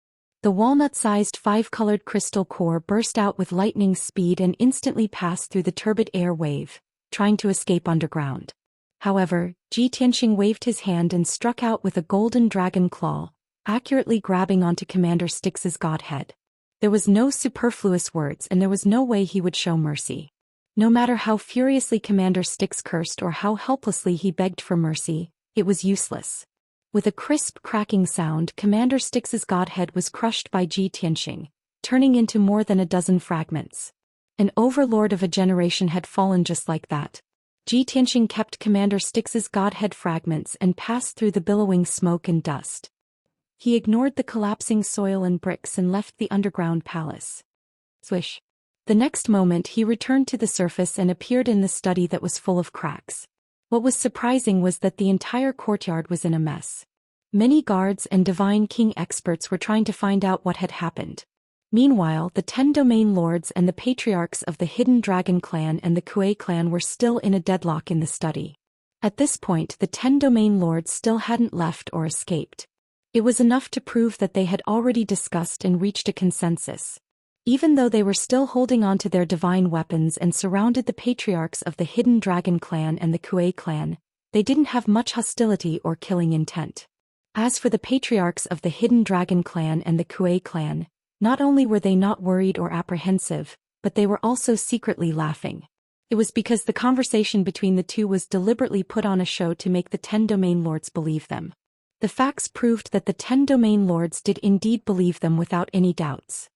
The walnut-sized five-colored crystal core burst out with lightning speed and instantly passed through the turbid air wave, trying to escape underground. However, Ji Tianxing waved his hand and struck out with a golden dragon claw, accurately grabbing onto Commander Styx's godhead. There was no superfluous words and there was no way he would show mercy. No matter how furiously Commander Styx cursed or how helplessly he begged for mercy, it was useless. With a crisp cracking sound, Commander Styx's godhead was crushed by Ji Tianxing, turning into more than a dozen fragments. An overlord of a generation had fallen just like that. Ji Tianxing kept Commander Styx's godhead fragments and passed through the billowing smoke and dust. He ignored the collapsing soil and bricks and left the underground palace. Swish. The next moment he returned to the surface and appeared in the study that was full of cracks. What was surprising was that the entire courtyard was in a mess. Many guards and Divine King experts were trying to find out what had happened. Meanwhile, the 10 domain lords and the patriarchs of the Hidden Dragon clan and the Kuei clan were still in a deadlock in the study. At this point, the 10 domain lords still hadn't left or escaped. It was enough to prove that they had already discussed and reached a consensus. Even though they were still holding on to their divine weapons and surrounded the patriarchs of the Hidden Dragon clan and the Kuei clan, they didn't have much hostility or killing intent. As for the patriarchs of the Hidden Dragon clan and the Kuei clan, not only were they not worried or apprehensive, but they were also secretly laughing. It was because the conversation between the two was deliberately put on a show to make the 10 domain lords believe them. The facts proved that the 10 domain lords did indeed believe them without any doubts.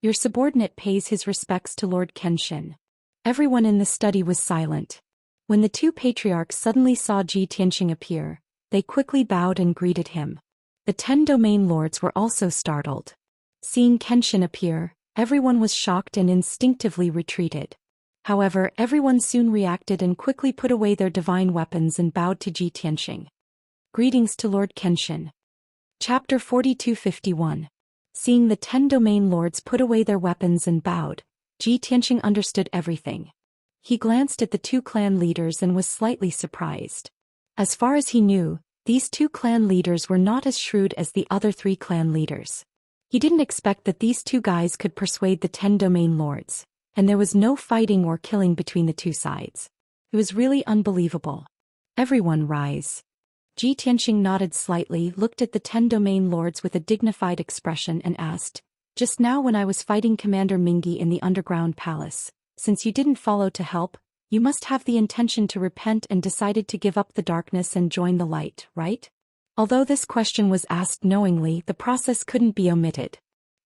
Your subordinate pays his respects to Lord Kenshin. Everyone in the study was silent. When the two patriarchs suddenly saw Ji Tianxing appear, they quickly bowed and greeted him. The 10 domain lords were also startled. Seeing Kenshin appear, everyone was shocked and instinctively retreated. However, everyone soon reacted and quickly put away their divine weapons and bowed to Ji Tianxing. Greetings to Lord Kenshin. Chapter 4251. Seeing the 10 domain lords put away their weapons and bowed, Ji Tianxing understood everything. He glanced at the two clan leaders and was slightly surprised. As far as he knew, these two clan leaders were not as shrewd as the other 3 clan leaders. He didn't expect that these two guys could persuade the 10 domain lords, and there was no fighting or killing between the two sides. It was really unbelievable. Everyone rise. Ji Tianxing nodded slightly, looked at the 10 domain lords with a dignified expression and asked, "Just now when I was fighting Commander Mingi in the underground palace, since you didn't follow to help, you must have the intention to repent and decided to give up the darkness and join the light, right?" Although this question was asked knowingly, the process couldn't be omitted.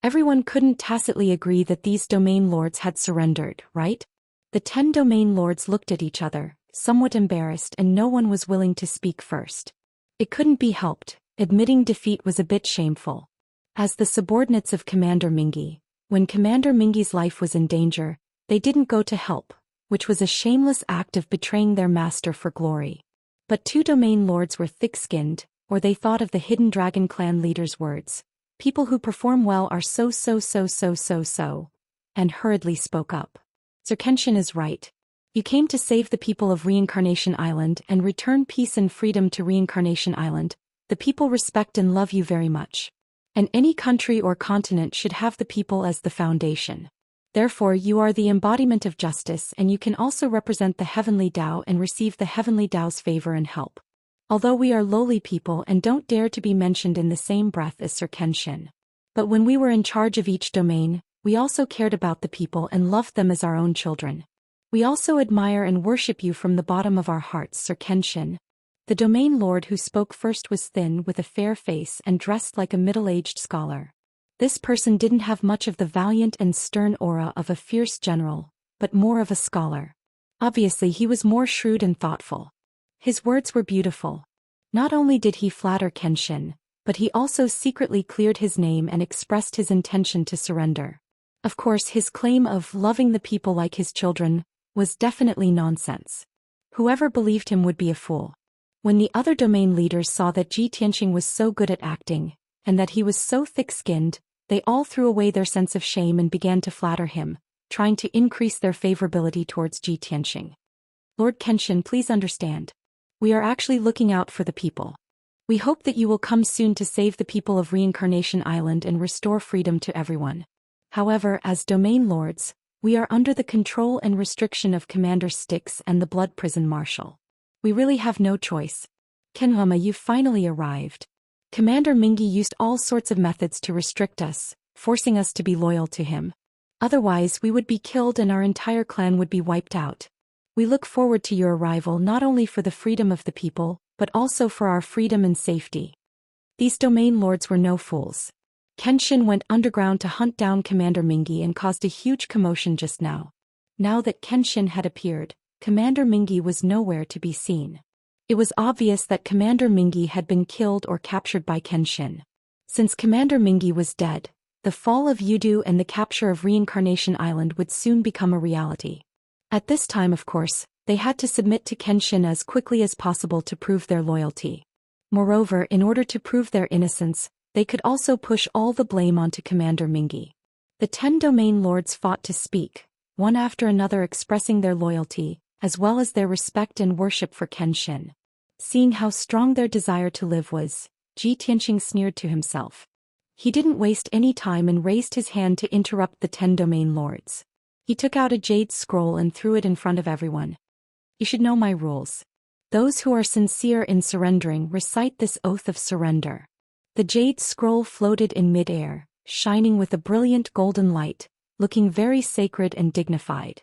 Everyone couldn't tacitly agree that these domain lords had surrendered, right? The 10 domain lords looked at each other, somewhat embarrassed, and no one was willing to speak first. It couldn't be helped, admitting defeat was a bit shameful. As the subordinates of Commander Mingi, when Commander Mingi's life was in danger, they didn't go to help, which was a shameless act of betraying their master for glory. But 2 domain lords were thick-skinned, or they thought of the Hidden Dragon clan leader's words, "People who perform well are so, and hurriedly spoke up. Sir Kenshin is right. You came to save the people of Reincarnation Island and return peace and freedom to Reincarnation Island. The people respect and love you very much. And any country or continent should have the people as the foundation. Therefore you are the embodiment of justice, and you can also represent the Heavenly Tao and receive the Heavenly Tao's favor and help. Although we are lowly people and don't dare to be mentioned in the same breath as Sir Kenshin. But when we were in charge of each domain, we also cared about the people and loved them as our own children. We also admire and worship you from the bottom of our hearts, Sir Kenshin." The domain lord who spoke first was thin with a fair face and dressed like a middle-aged scholar. This person didn't have much of the valiant and stern aura of a fierce general, but more of a scholar. Obviously he was more shrewd and thoughtful. His words were beautiful. Not only did he flatter Kenshin, but he also secretly cleared his name and expressed his intention to surrender. Of course, his claim of loving the people like his children was definitely nonsense. Whoever believed him would be a fool. When the other domain leaders saw that Ji Tianqing was so good at acting, and that he was so thick-skinned, they all threw away their sense of shame and began to flatter him, trying to increase their favorability towards Ji Tianqing. Lord Kenshin, please understand. We are actually looking out for the people. We hope that you will come soon to save the people of Reincarnation Island and restore freedom to everyone. However, as domain lords, we are under the control and restriction of Commander Styx and the Blood Prison Marshal. We really have no choice. Kenhama, you finally arrived. Commander Mingi used all sorts of methods to restrict us, forcing us to be loyal to him. Otherwise, we would be killed and our entire clan would be wiped out. We look forward to your arrival not only for the freedom of the people, but also for our freedom and safety. These domain lords were no fools. Kenshin went underground to hunt down Commander Mingi and caused a huge commotion just now. Now that Kenshin had appeared, Commander Mingi was nowhere to be seen. It was obvious that Commander Mingi had been killed or captured by Kenshin. Since Commander Mingi was dead, the fall of Yudu and the capture of Reincarnation Island would soon become a reality. At this time, of course, they had to submit to Kenshin as quickly as possible to prove their loyalty. Moreover, in order to prove their innocence, they could also push all the blame onto Commander Mingi. The 10 domain lords fought to speak, one after another expressing their loyalty, as well as their respect and worship for Kenshin. Seeing how strong their desire to live was, Ji Tianqing sneered to himself. He didn't waste any time and raised his hand to interrupt the 10 domain lords. He took out a jade scroll and threw it in front of everyone. You should know my rules. Those who are sincere in surrendering recite this oath of surrender. The jade scroll floated in mid-air, shining with a brilliant golden light, looking very sacred and dignified.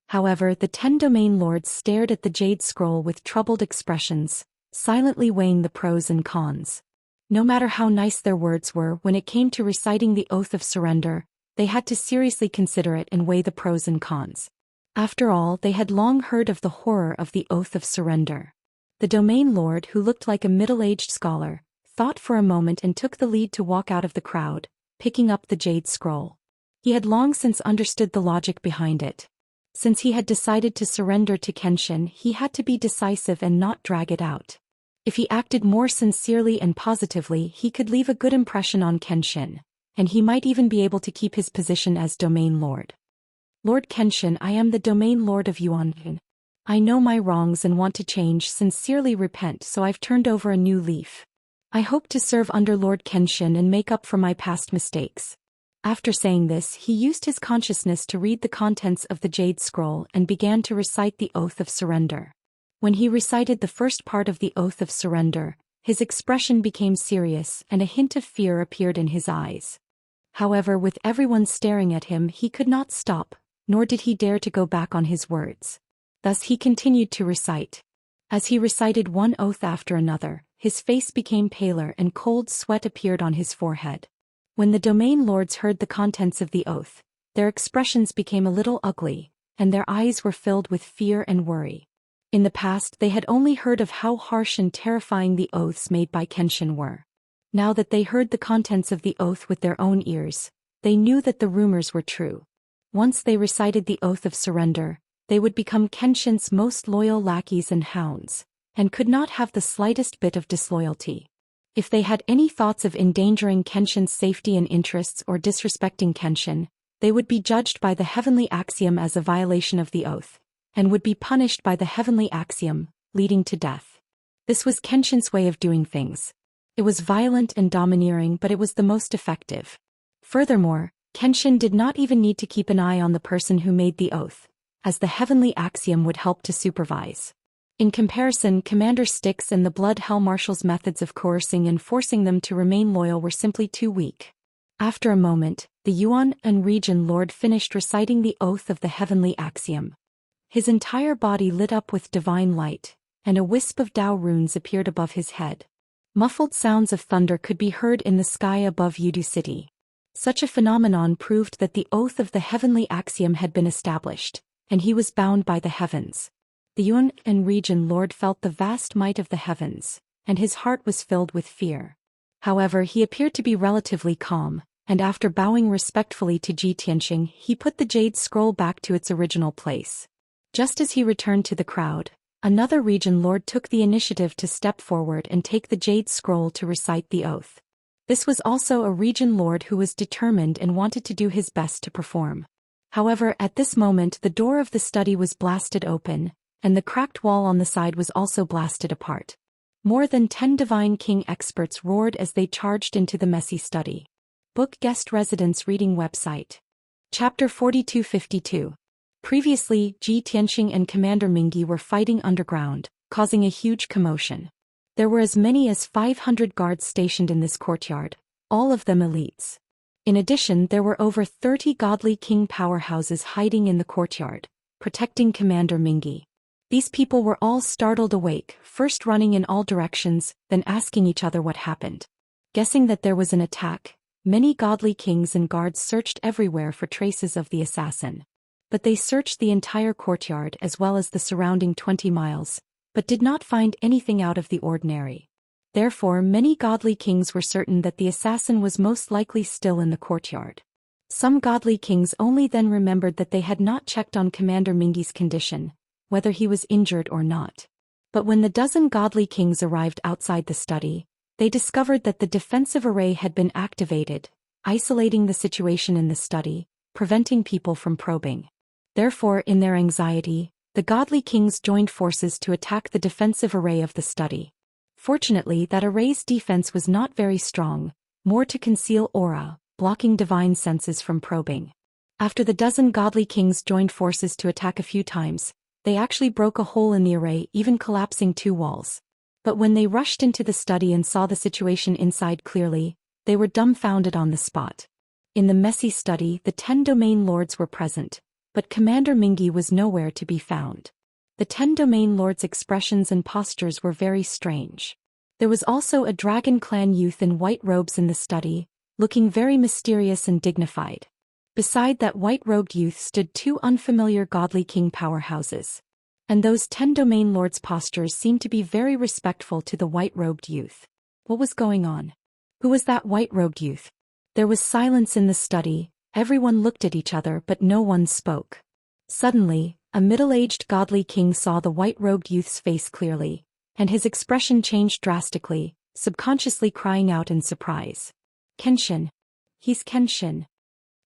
However, the 10 domain lords stared at the jade scroll with troubled expressions, silently weighing the pros and cons. No matter how nice their words were, when it came to reciting the oath of surrender, they had to seriously consider it and weigh the pros and cons. After all, they had long heard of the horror of the oath of surrender. The domain lord, who looked like a middle-aged scholar, thought for a moment and took the lead to walk out of the crowd, picking up the jade scroll. He had long since understood the logic behind it. Since he had decided to surrender to Kenshin, he had to be decisive and not drag it out. If he acted more sincerely and positively, he could leave a good impression on Kenshin, and he might even be able to keep his position as domain lord. Lord Kenshin, I am the domain lord of Yuan. I know my wrongs and want to change, sincerely repent, so I've turned over a new leaf. I hope to serve under Lord Kenshin and make up for my past mistakes. After saying this, he used his consciousness to read the contents of the jade scroll and began to recite the oath of surrender. When he recited the first part of the oath of surrender, his expression became serious and a hint of fear appeared in his eyes. However, with everyone staring at him, he could not stop, nor did he dare to go back on his words. Thus he continued to recite. As he recited one oath after another, his face became paler and cold sweat appeared on his forehead. When the domain lords heard the contents of the oath, their expressions became a little ugly, and their eyes were filled with fear and worry. In the past, they had only heard of how harsh and terrifying the oaths made by Kenshin were. Now that they heard the contents of the oath with their own ears, they knew that the rumors were true. Once they recited the oath of surrender, they would become Kenshin's most loyal lackeys and hounds, and could not have the slightest bit of disloyalty. If they had any thoughts of endangering Kenshin's safety and interests or disrespecting Kenshin, they would be judged by the heavenly axiom as a violation of the oath, and would be punished by the heavenly axiom, leading to death. This was Kenshin's way of doing things. It was violent and domineering, but it was the most effective. Furthermore, Kenshin did not even need to keep an eye on the person who made the oath, as the heavenly axiom would help to supervise. In comparison, Commander Styx and the Blood Hell Marshal's methods of coercing and forcing them to remain loyal were simply too weak. After a moment, the Yuan and Region Lord finished reciting the oath of the heavenly axiom. His entire body lit up with divine light, and a wisp of Dao runes appeared above his head. Muffled sounds of thunder could be heard in the sky above Yudu City. Such a phenomenon proved that the oath of the heavenly axiom had been established, and he was bound by the heavens. The Yuan and region lord felt the vast might of the heavens, and his heart was filled with fear. However, he appeared to be relatively calm, and after bowing respectfully to Xianxia, he put the jade scroll back to its original place. Just as he returned to the crowd, another region lord took the initiative to step forward and take the jade scroll to recite the oath. This was also a region lord who was determined and wanted to do his best to perform. However, at this moment the door of the study was blasted open, and the cracked wall on the side was also blasted apart. More than 10 Divine King experts roared as they charged into the messy study. Book Guest Residence Reading Website. Chapter 4252. Previously, Xianxia and Commander Mingi were fighting underground, causing a huge commotion. There were as many as 500 guards stationed in this courtyard, all of them elites. In addition, there were over 30 godly king powerhouses hiding in the courtyard, protecting Commander Mingi. These people were all startled awake, first running in all directions, then asking each other what happened. Guessing that there was an attack, many godly kings and guards searched everywhere for traces of the assassin. But they searched the entire courtyard as well as the surrounding 20 miles, but did not find anything out of the ordinary. Therefore, many godly kings were certain that the assassin was most likely still in the courtyard. Some godly kings only then remembered that they had not checked on Commander Mingi's condition, whether he was injured or not. But when the dozen godly kings arrived outside the study, they discovered that the defensive array had been activated, isolating the situation in the study, preventing people from probing. Therefore, in their anxiety, the godly kings joined forces to attack the defensive array of the study. Fortunately, that array's defense was not very strong, more to conceal aura, blocking divine senses from probing. After the dozen godly kings joined forces to attack a few times, they actually broke a hole in the array, even collapsing 2 walls. But when they rushed into the study and saw the situation inside clearly, they were dumbfounded on the spot. In the messy study, the 10 domain lords were present, but Commander Mingi was nowhere to be found. The 10 domain lords' expressions and postures were very strange. There was also a Dragon Clan youth in white robes in the study, looking very mysterious and dignified. Beside that white-robed youth stood 2 unfamiliar godly king powerhouses. And those 10 domain lords' postures seemed to be very respectful to the white-robed youth. What was going on? Who was that white-robed youth? There was silence in the study, everyone looked at each other but no one spoke. Suddenly, a middle-aged godly king saw the white-robed youth's face clearly, and his expression changed drastically, subconsciously crying out in surprise. Kenshin. He's Kenshin.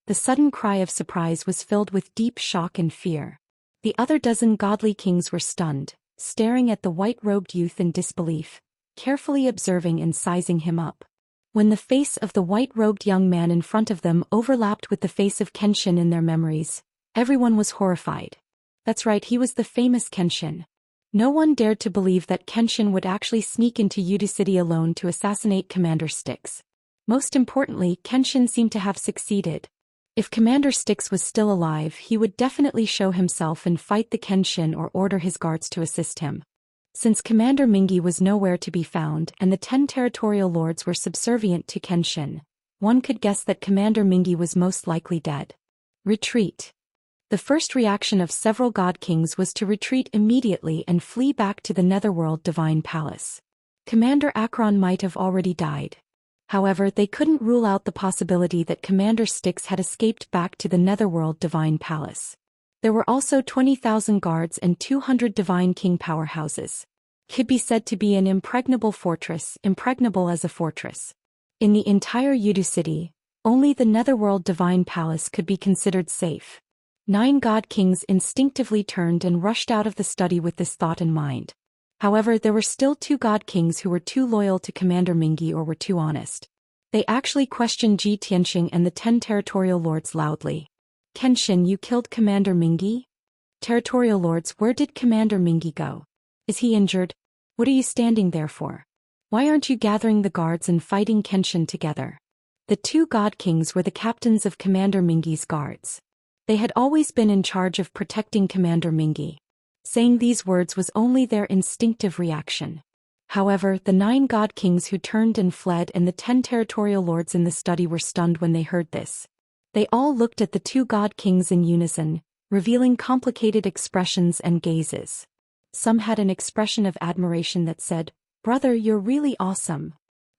The sudden cry of surprise was filled with deep shock and fear. The other dozen godly kings were stunned, staring at the white-robed youth in disbelief, carefully observing and sizing him up. When the face of the white-robed young man in front of them overlapped with the face of Kenshin in their memories, everyone was horrified. That's right, he was the famous Kenshin. No one dared to believe that Kenshin would actually sneak into Yudu City alone to assassinate Commander Styx. Most importantly, Kenshin seemed to have succeeded. If Commander Styx was still alive, he would definitely show himself and fight the Kenshin or order his guards to assist him. Since Commander Mingi was nowhere to be found and the 10 territorial lords were subservient to Kenshin, one could guess that Commander Mingi was most likely dead. Retreat. The first reaction of several god kings was to retreat immediately and flee back to the Netherworld Divine Palace. Commander Akron might have already died. However, they couldn't rule out the possibility that Commander Styx had escaped back to the Netherworld Divine Palace. There were also 20,000 guards and 200 Divine King powerhouses. Could be said to be an impregnable fortress, impregnable as a fortress. In the entire Yudu City, only the Netherworld Divine Palace could be considered safe. 9 god kings instinctively turned and rushed out of the study with this thought in mind. However, there were still 2 god kings who were too loyal to Commander Mingi or were too honest. They actually questioned Xianxia and the 10 territorial lords loudly. Kenshin, you killed Commander Mingi? Territorial lords, where did Commander Mingi go? Is he injured? What are you standing there for? Why aren't you gathering the guards and fighting Kenshin together? The 2 god kings were the captains of Commander Mingi's guards. They had always been in charge of protecting Commander Mingi. Saying these words was only their instinctive reaction. However, the 9 god kings who turned and fled and the 10 territorial lords in the study were stunned when they heard this. They all looked at the 2 god kings in unison, revealing complicated expressions and gazes. Some had an expression of admiration that said, "Brother, you're really awesome."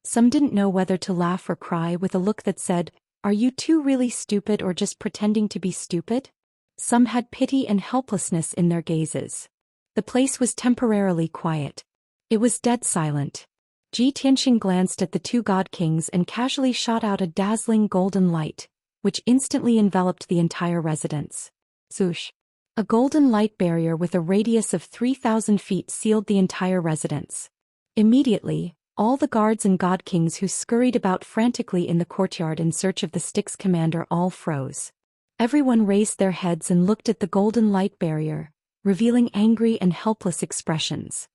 Some didn't know whether to laugh or cry with a look that said, "Are you two really stupid or just pretending to be stupid?" Some had pity and helplessness in their gazes. The place was temporarily quiet. It was dead silent. Xianxia glanced at the 2 god kings and casually shot out a dazzling golden light, which instantly enveloped the entire residence. Zhoush. A golden light barrier with a radius of 3,000 feet sealed the entire residence. Immediately, all the guards and god kings who scurried about frantically in the courtyard in search of the Styx commander all froze. Everyone raised their heads and looked at the golden light barrier, revealing angry and helpless expressions.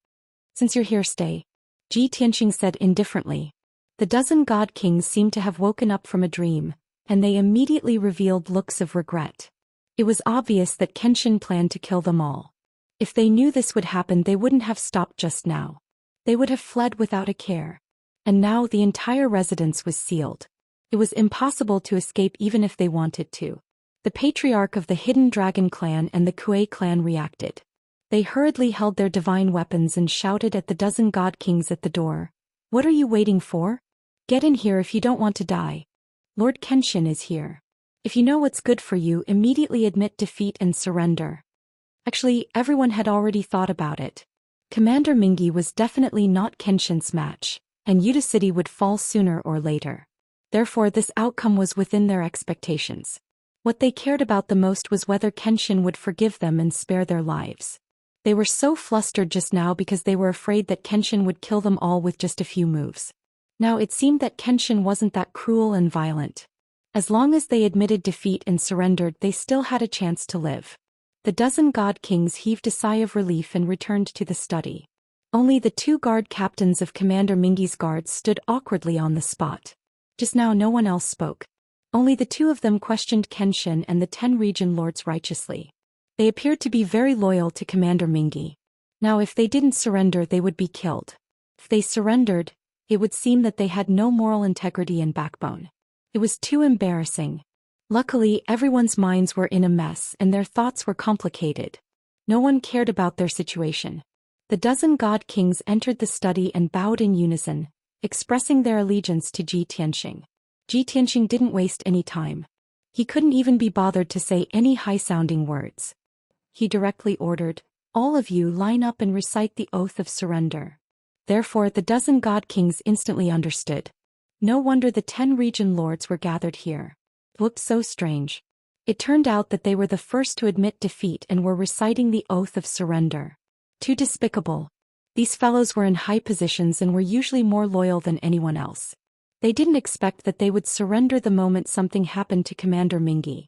"Since you're here, stay," Xianxia said indifferently. The 12 god kings seemed to have woken up from a dream, and they immediately revealed looks of regret. It was obvious that Kenshin planned to kill them all. If they knew this would happen, they wouldn't have stopped just now. They would have fled without a care. And now the entire residence was sealed. It was impossible to escape even if they wanted to. The patriarch of the Hidden Dragon clan and the Kuei clan reacted. They hurriedly held their divine weapons and shouted at the 12 god kings at the door. "What are you waiting for? Get in here if you don't want to die. Lord Kenshin is here. If you know what's good for you, immediately admit defeat and surrender." Actually, everyone had already thought about it. Commander Mingi was definitely not Kenshin's match, and Yuta City would fall sooner or later. Therefore, this outcome was within their expectations. What they cared about the most was whether Kenshin would forgive them and spare their lives. They were so flustered just now because they were afraid that Kenshin would kill them all with just a few moves. Now it seemed that Kenshin wasn't that cruel and violent. As long as they admitted defeat and surrendered, they still had a chance to live. The 12 god kings heaved a sigh of relief and returned to the study. Only the 2 guard captains of Commander Mingi's guards stood awkwardly on the spot. Just now no one else spoke. Only the 2 of them questioned Kenshin and the 10 region lords righteously. They appeared to be very loyal to Commander Mingi. Now if they didn't surrender, they would be killed. If they surrendered, it would seem that they had no moral integrity and backbone. It was too embarrassing. Luckily, everyone's minds were in a mess and their thoughts were complicated. No one cared about their situation. The 12 god kings entered the study and bowed in unison, expressing their allegiance to Xianxia. Xianxia didn't waste any time. He couldn't even be bothered to say any high-sounding words. He directly ordered, "All of you line up and recite the oath of surrender." Therefore, the 12 god kings instantly understood. No wonder the 10 region lords were gathered here. It looked so strange. It turned out that they were the first to admit defeat and were reciting the oath of surrender. Too despicable. These fellows were in high positions and were usually more loyal than anyone else. They didn't expect that they would surrender the moment something happened to Commander Mingi.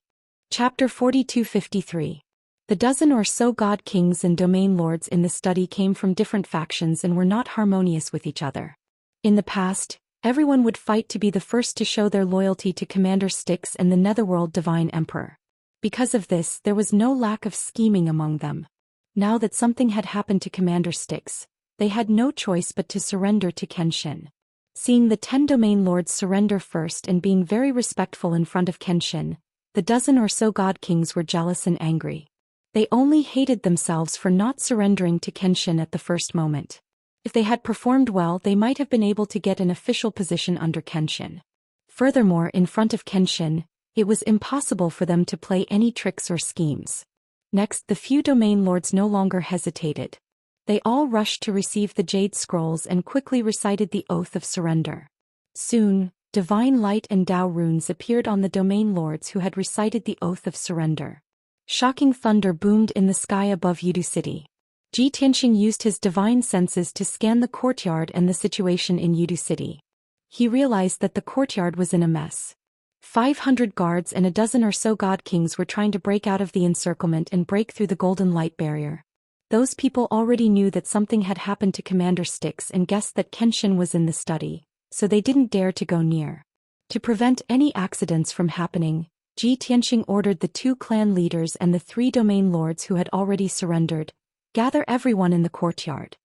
Chapter 4253. The 12 or so god kings and domain lords in the study came from different factions and were not harmonious with each other. In the past, everyone would fight to be the first to show their loyalty to Commander Styx and the Netherworld Divine Emperor. Because of this, there was no lack of scheming among them. Now that something had happened to Commander Styx, they had no choice but to surrender to Kenshin. Seeing the 10 domain lords surrender first and being very respectful in front of Kenshin, the 12 or so god kings were jealous and angry. They only hated themselves for not surrendering to Kenshin at the first moment. If they had performed well, they might have been able to get an official position under Kenshin. Furthermore, in front of Kenshin, it was impossible for them to play any tricks or schemes. Next, the few domain lords no longer hesitated. They all rushed to receive the Jade Scrolls and quickly recited the Oath of Surrender. Soon, divine light and Dao runes appeared on the domain lords who had recited the Oath of Surrender. Shocking thunder boomed in the sky above Yudu City. Xianxia used his divine senses to scan the courtyard and the situation in Yudu City. He realized that the courtyard was in a mess. 500 guards and a dozen or so god kings were trying to break out of the encirclement and break through the golden light barrier. Those people already knew that something had happened to Commander Styx and guessed that Kenshin was in the study, so they didn't dare to go near. To prevent any accidents from happening, Xianxia ordered the 2 clan leaders and the 3 domain lords who had already surrendered, gather everyone in the courtyard.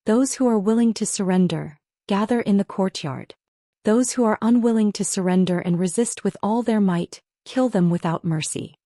Those who are willing to surrender, gather in the courtyard. Those who are unwilling to surrender and resist with all their might, kill them without mercy.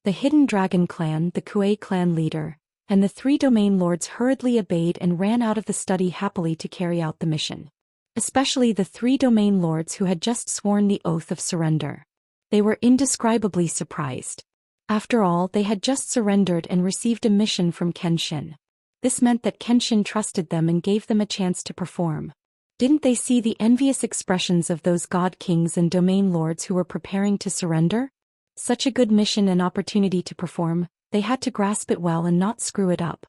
The Hidden Dragon clan, the Kuei clan leader, and the 3 domain lords hurriedly obeyed and ran out of the study happily to carry out the mission. Especially the 3 domain lords who had just sworn the oath of surrender. They were indescribably surprised. After all, they had just surrendered and received a mission from Kenshin. This meant that Kenshin trusted them and gave them a chance to perform. Didn't they see the envious expressions of those god kings and domain lords who were preparing to surrender? Such a good mission and opportunity to perform, they had to grasp it well and not screw it up.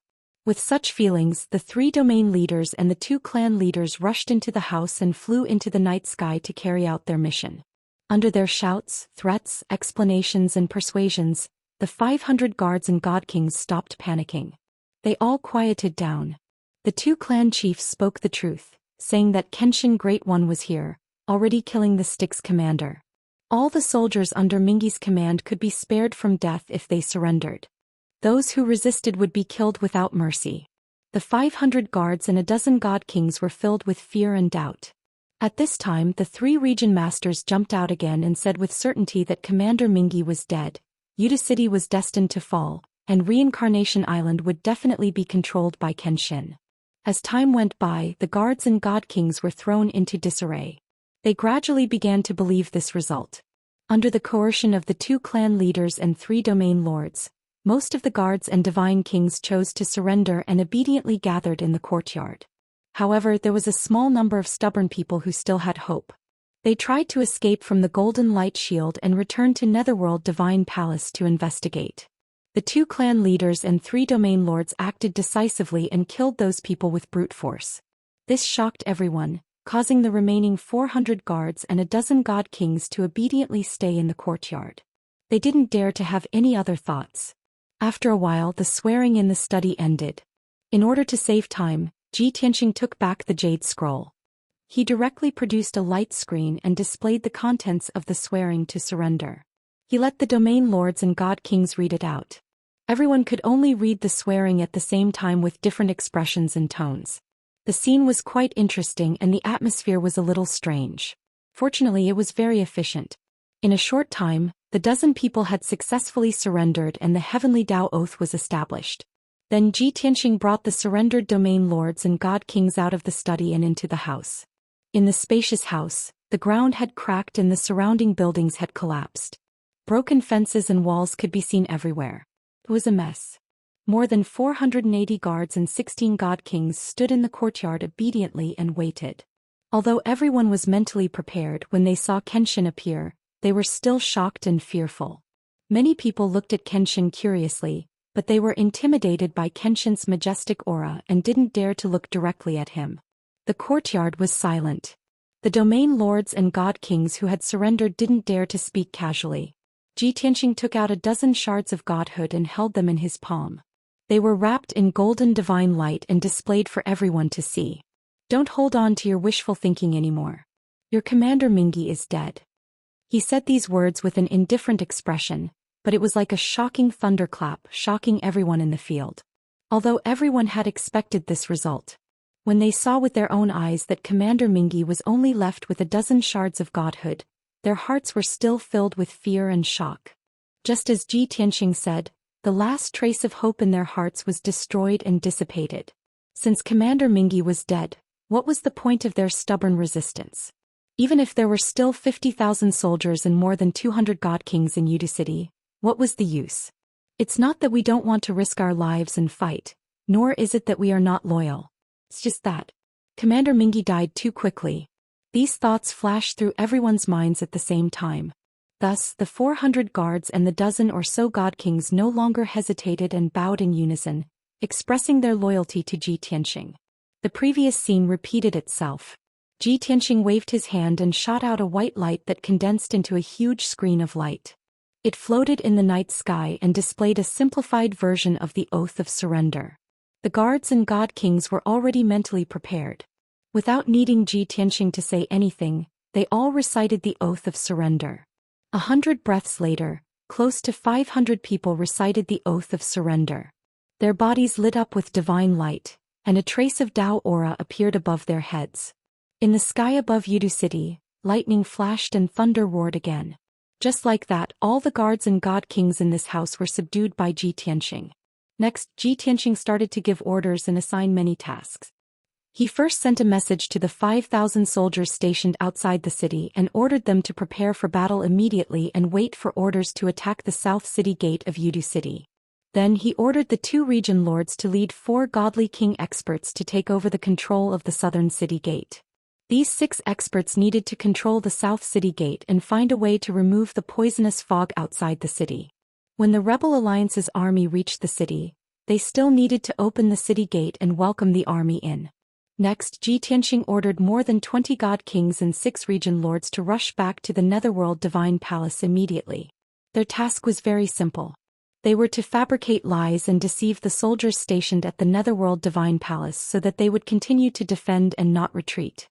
With such feelings, the 3 domain leaders and the 2 clan leaders rushed into the house and flew into the night sky to carry out their mission. Under their shouts, threats, explanations and persuasions, the 500 guards and god kings stopped panicking. They all quieted down. The 2 clan chiefs spoke the truth, saying that Kenshin Great One was here, already killing the Styx commander. All the soldiers under Mingi's command could be spared from death if they surrendered. Those who resisted would be killed without mercy. The 500 guards and a dozen god kings were filled with fear and doubt. At this time, the 3 region masters jumped out again and said with certainty that Commander Mingi was dead, Yuta City was destined to fall, and Reincarnation Island would definitely be controlled by Kenshin. As time went by, the guards and god kings were thrown into disarray. They gradually began to believe this result. Under the coercion of the 2 clan leaders and 3 domain lords, most of the guards and divine kings chose to surrender and obediently gathered in the courtyard. However, there was a small number of stubborn people who still had hope. They tried to escape from the Golden Light Shield and returned to Netherworld Divine Palace to investigate. The 2 clan leaders and 3 domain lords acted decisively and killed those people with brute force. This shocked everyone, causing the remaining 400 guards and a dozen god kings to obediently stay in the courtyard. They didn't dare to have any other thoughts. After a while, the swearing in the study ended. In order to save time, Ji Tianxing took back the jade scroll. He directly produced a light screen and displayed the contents of the swearing to surrender. He let the domain lords and god kings read it out. Everyone could only read the swearing at the same time with different expressions and tones. The scene was quite interesting and the atmosphere was a little strange. Fortunately, it was very efficient. In a short time, the dozen people had successfully surrendered and the Heavenly Dao Oath was established. Then Ji Tianxing brought the surrendered domain lords and god kings out of the study and into the house. In the spacious house, the ground had cracked and the surrounding buildings had collapsed. Broken fences and walls could be seen everywhere. It was a mess. More than 480 guards and 16 god kings stood in the courtyard obediently and waited. Although everyone was mentally prepared when they saw Kenshin appear, they were still shocked and fearful. Many people looked at Kenshin curiously, but they were intimidated by Kenshin's majestic aura and didn't dare to look directly at him. The courtyard was silent. The domain lords and god kings who had surrendered didn't dare to speak casually. Ji Tianxing took out a dozen shards of godhood and held them in his palm. They were wrapped in golden divine light and displayed for everyone to see. Don't hold on to your wishful thinking anymore. Your commander Mingi is dead. He said these words with an indifferent expression, but it was like a shocking thunderclap, shocking everyone in the field. Although everyone had expected this result. When they saw with their own eyes that Commander Mingi was only left with a dozen shards of godhood, their hearts were still filled with fear and shock. Just as Ji Tianxing said, the last trace of hope in their hearts was destroyed and dissipated. Since Commander Mingi was dead, what was the point of their stubborn resistance? Even if there were still 50,000 soldiers and more than 200 god kings in Yuta City, what was the use? It's not that we don't want to risk our lives and fight, nor is it that we are not loyal. It's just that Commander Mingi died too quickly. These thoughts flashed through everyone's minds at the same time. Thus, the 400 guards and the dozen or so god kings no longer hesitated and bowed in unison, expressing their loyalty to Ji Tianxing. The previous scene repeated itself. Ji Tianxing waved his hand and shot out a white light that condensed into a huge screen of light. It floated in the night sky and displayed a simplified version of the Oath of Surrender. The guards and god kings were already mentally prepared. Without needing Ji Tianxing to say anything, they all recited the Oath of Surrender. 100 breaths later, close to 500 people recited the Oath of Surrender. Their bodies lit up with divine light, and a trace of Dao aura appeared above their heads. In the sky above Yudu City, lightning flashed and thunder roared again. Just like that, all the guards and god kings in this house were subdued by Ji Tianxing. Next, Ji Tianxing started to give orders and assign many tasks. He first sent a message to the 5,000 soldiers stationed outside the city and ordered them to prepare for battle immediately and wait for orders to attack the south city gate of Yudu City. Then he ordered the 2 region lords to lead 4 godly king experts to take over the control of the southern city gate. These 6 experts needed to control the south city gate and find a way to remove the poisonous fog outside the city. When the Rebel Alliance's army reached the city, they still needed to open the city gate and welcome the army in. Next, Ji Tianxing ordered more than 20 god kings and 6 region lords to rush back to the Netherworld Divine Palace immediately. Their task was very simple. They were to fabricate lies and deceive the soldiers stationed at the Netherworld Divine Palace so that they would continue to defend and not retreat.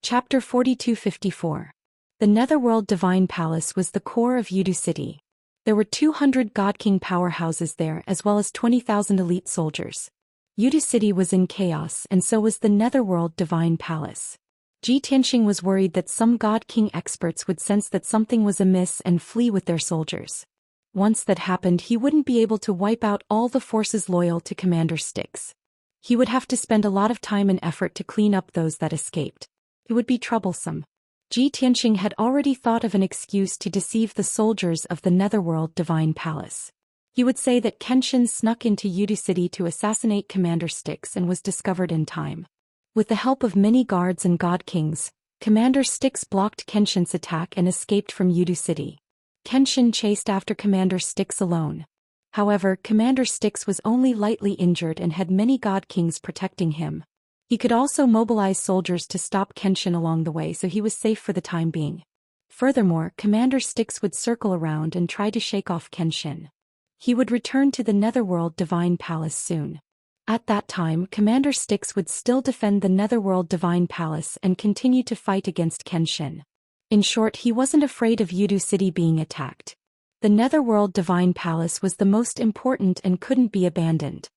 Chapter 4254. The Netherworld Divine Palace was the core of Yudu City. There were 200 god king powerhouses there as well as 20,000 elite soldiers. Yudu City was in chaos and so was the Netherworld Divine Palace. Ji Tianxing was worried that some god king experts would sense that something was amiss and flee with their soldiers. Once that happened, he wouldn't be able to wipe out all the forces loyal to Commander Styx. He would have to spend a lot of time and effort to clean up those that escaped. It would be troublesome. Ji Tianxing had already thought of an excuse to deceive the soldiers of the Netherworld Divine Palace. He would say that Kenshin snuck into Yudu City to assassinate Commander Styx and was discovered in time. With the help of many guards and god kings, Commander Styx blocked Kenshin's attack and escaped from Yudu City. Kenshin chased after Commander Styx alone. However, Commander Styx was only lightly injured and had many god kings protecting him. He could also mobilize soldiers to stop Kenshin along the way, so he was safe for the time being. Furthermore, Commander Styx would circle around and try to shake off Kenshin. He would return to the Netherworld Divine Palace soon. At that time, Commander Styx would still defend the Netherworld Divine Palace and continue to fight against Kenshin. In short, he wasn't afraid of Yudu City being attacked. The Netherworld Divine Palace was the most important and couldn't be abandoned.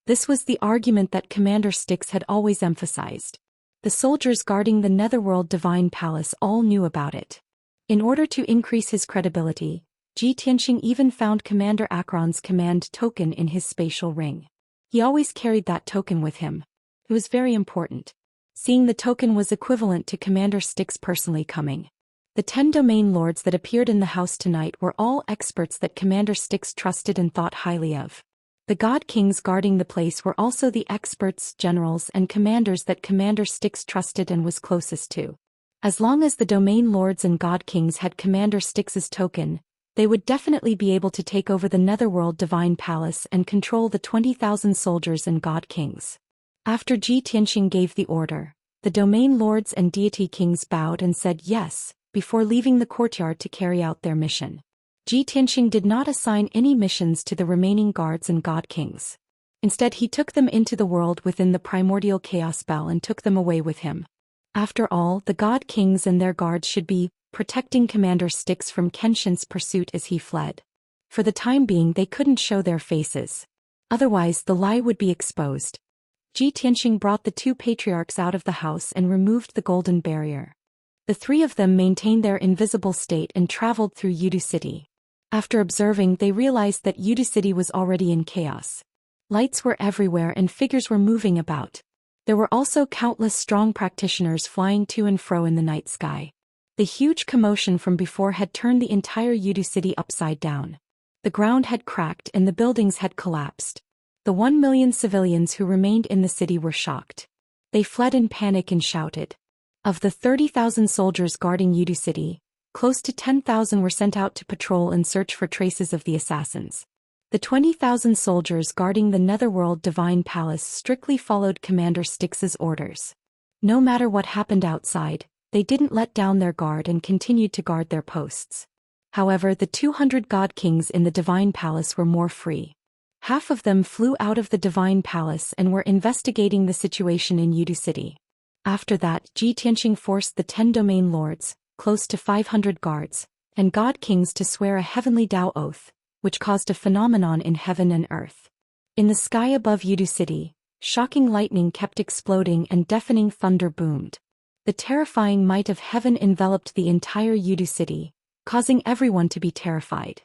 This was the argument that Commander Styx had always emphasized. The soldiers guarding the Netherworld Divine Palace all knew about it. In order to increase his credibility, Ji Tianxing even found Commander Akron's command token in his spatial ring. He always carried that token with him. It was very important. Seeing the token was equivalent to Commander Styx personally coming. The 10 domain lords that appeared in the house tonight were all experts that Commander Styx trusted and thought highly of. The god kings guarding the place were also the experts, generals and commanders that Commander Styx trusted and was closest to. As long as the domain lords and god kings had Commander Styx's token, they would definitely be able to take over the Netherworld Divine Palace and control the 20,000 soldiers and god kings. After Ji Tianxing gave the order, the domain lords and deity kings bowed and said yes, before leaving the courtyard to carry out their mission. Ji Tianxing did not assign any missions to the remaining guards and god kings. Instead, he took them into the world within the primordial chaos bell and took them away with him. After all, the god kings and their guards should be protecting Commander Styx from Kenshin's pursuit as he fled. For the time being, they couldn't show their faces. Otherwise, the lie would be exposed. Ji Tianxing brought the 2 patriarchs out of the house and removed the golden barrier. The 3 of them maintained their invisible state and traveled through Yudu City. After observing, they realized that Yudu City was already in chaos. Lights were everywhere and figures were moving about. There were also countless strong practitioners flying to and fro in the night sky. The huge commotion from before had turned the entire Yudu City upside down. The ground had cracked and the buildings had collapsed. The 1 million civilians who remained in the city were shocked. They fled in panic and shouted. Of the 30,000 soldiers guarding Yudu City, close to 10,000 were sent out to patrol and search for traces of the assassins. The 20,000 soldiers guarding the Netherworld Divine Palace strictly followed Commander Styx's orders. No matter what happened outside, they didn't let down their guard and continued to guard their posts. However, the 200 god kings in the Divine Palace were more free. Half of them flew out of the Divine Palace and were investigating the situation in Yudu City. After that, Ji Tianxing forced the 10 domain lords, close to 500 guards, and god kings to swear a heavenly Dao oath, which caused a phenomenon in heaven and earth. In the sky above Yudu City, Shocking lightning kept exploding and deafening thunder boomed. The terrifying might of heaven enveloped the entire Yudu city, causing everyone to be terrified.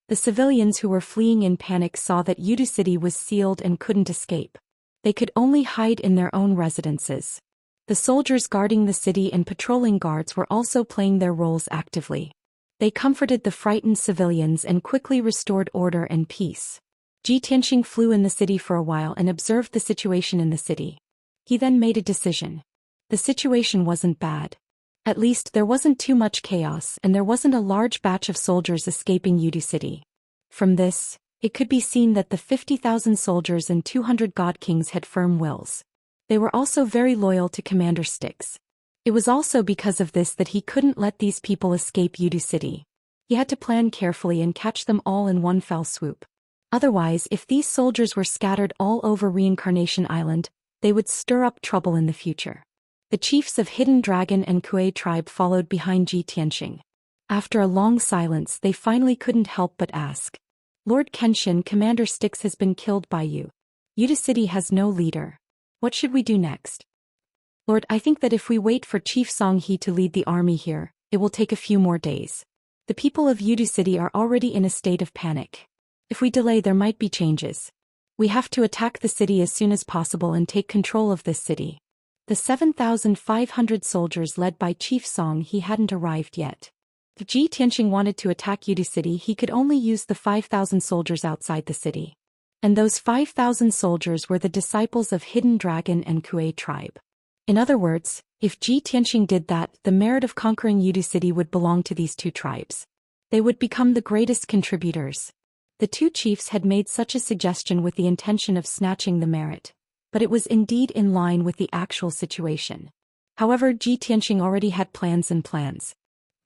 The civilians who were fleeing in panic saw that Yudu city was sealed and couldn't escape. They could only hide in their own residences. The soldiers guarding the city and patrolling guards were also playing their roles actively. They comforted the frightened civilians and quickly restored order and peace. Tianxing flew in the city for a while and observed the situation in the city. He then made a decision. The situation wasn't bad. At least there wasn't too much chaos and there wasn't a large batch of soldiers escaping Yudu city. From this, it could be seen that the 50,000 soldiers and 200 god kings had firm wills. They were also very loyal to Commander Styx. It was also because of this that he couldn't let these people escape Yudu city. He had to plan carefully and catch them all in one fell swoop. Otherwise, if these soldiers were scattered all over Reincarnation Island, they would stir up trouble in the future. The chiefs of Hidden Dragon and Kuei tribe followed behind Tianxing. After a long silence, they finally couldn't help but ask. Lord Kenshin, Commander Styx has been killed by you. Yudu city has no leader. What should we do next? Lord, I think that if we wait for Chief Songhe to lead the army here, it will take a few more days. The people of Yudu city are already in a state of panic. If we delay, there might be changes. We have to attack the city as soon as possible and take control of this city. The 7,500 soldiers led by Chief Songhe hadn't arrived yet. If Tianxing wanted to attack Yudu city, he could only use the 5,000 soldiers outside the city. And those 5,000 soldiers were the disciples of Hidden Dragon and Kuei tribe. In other words, if Tianxing did that, the merit of conquering Yudu city would belong to these two tribes. They would become the greatest contributors. The two chiefs had made such a suggestion with the intention of snatching the merit, but it was indeed in line with the actual situation. However, Tianxing already had plans.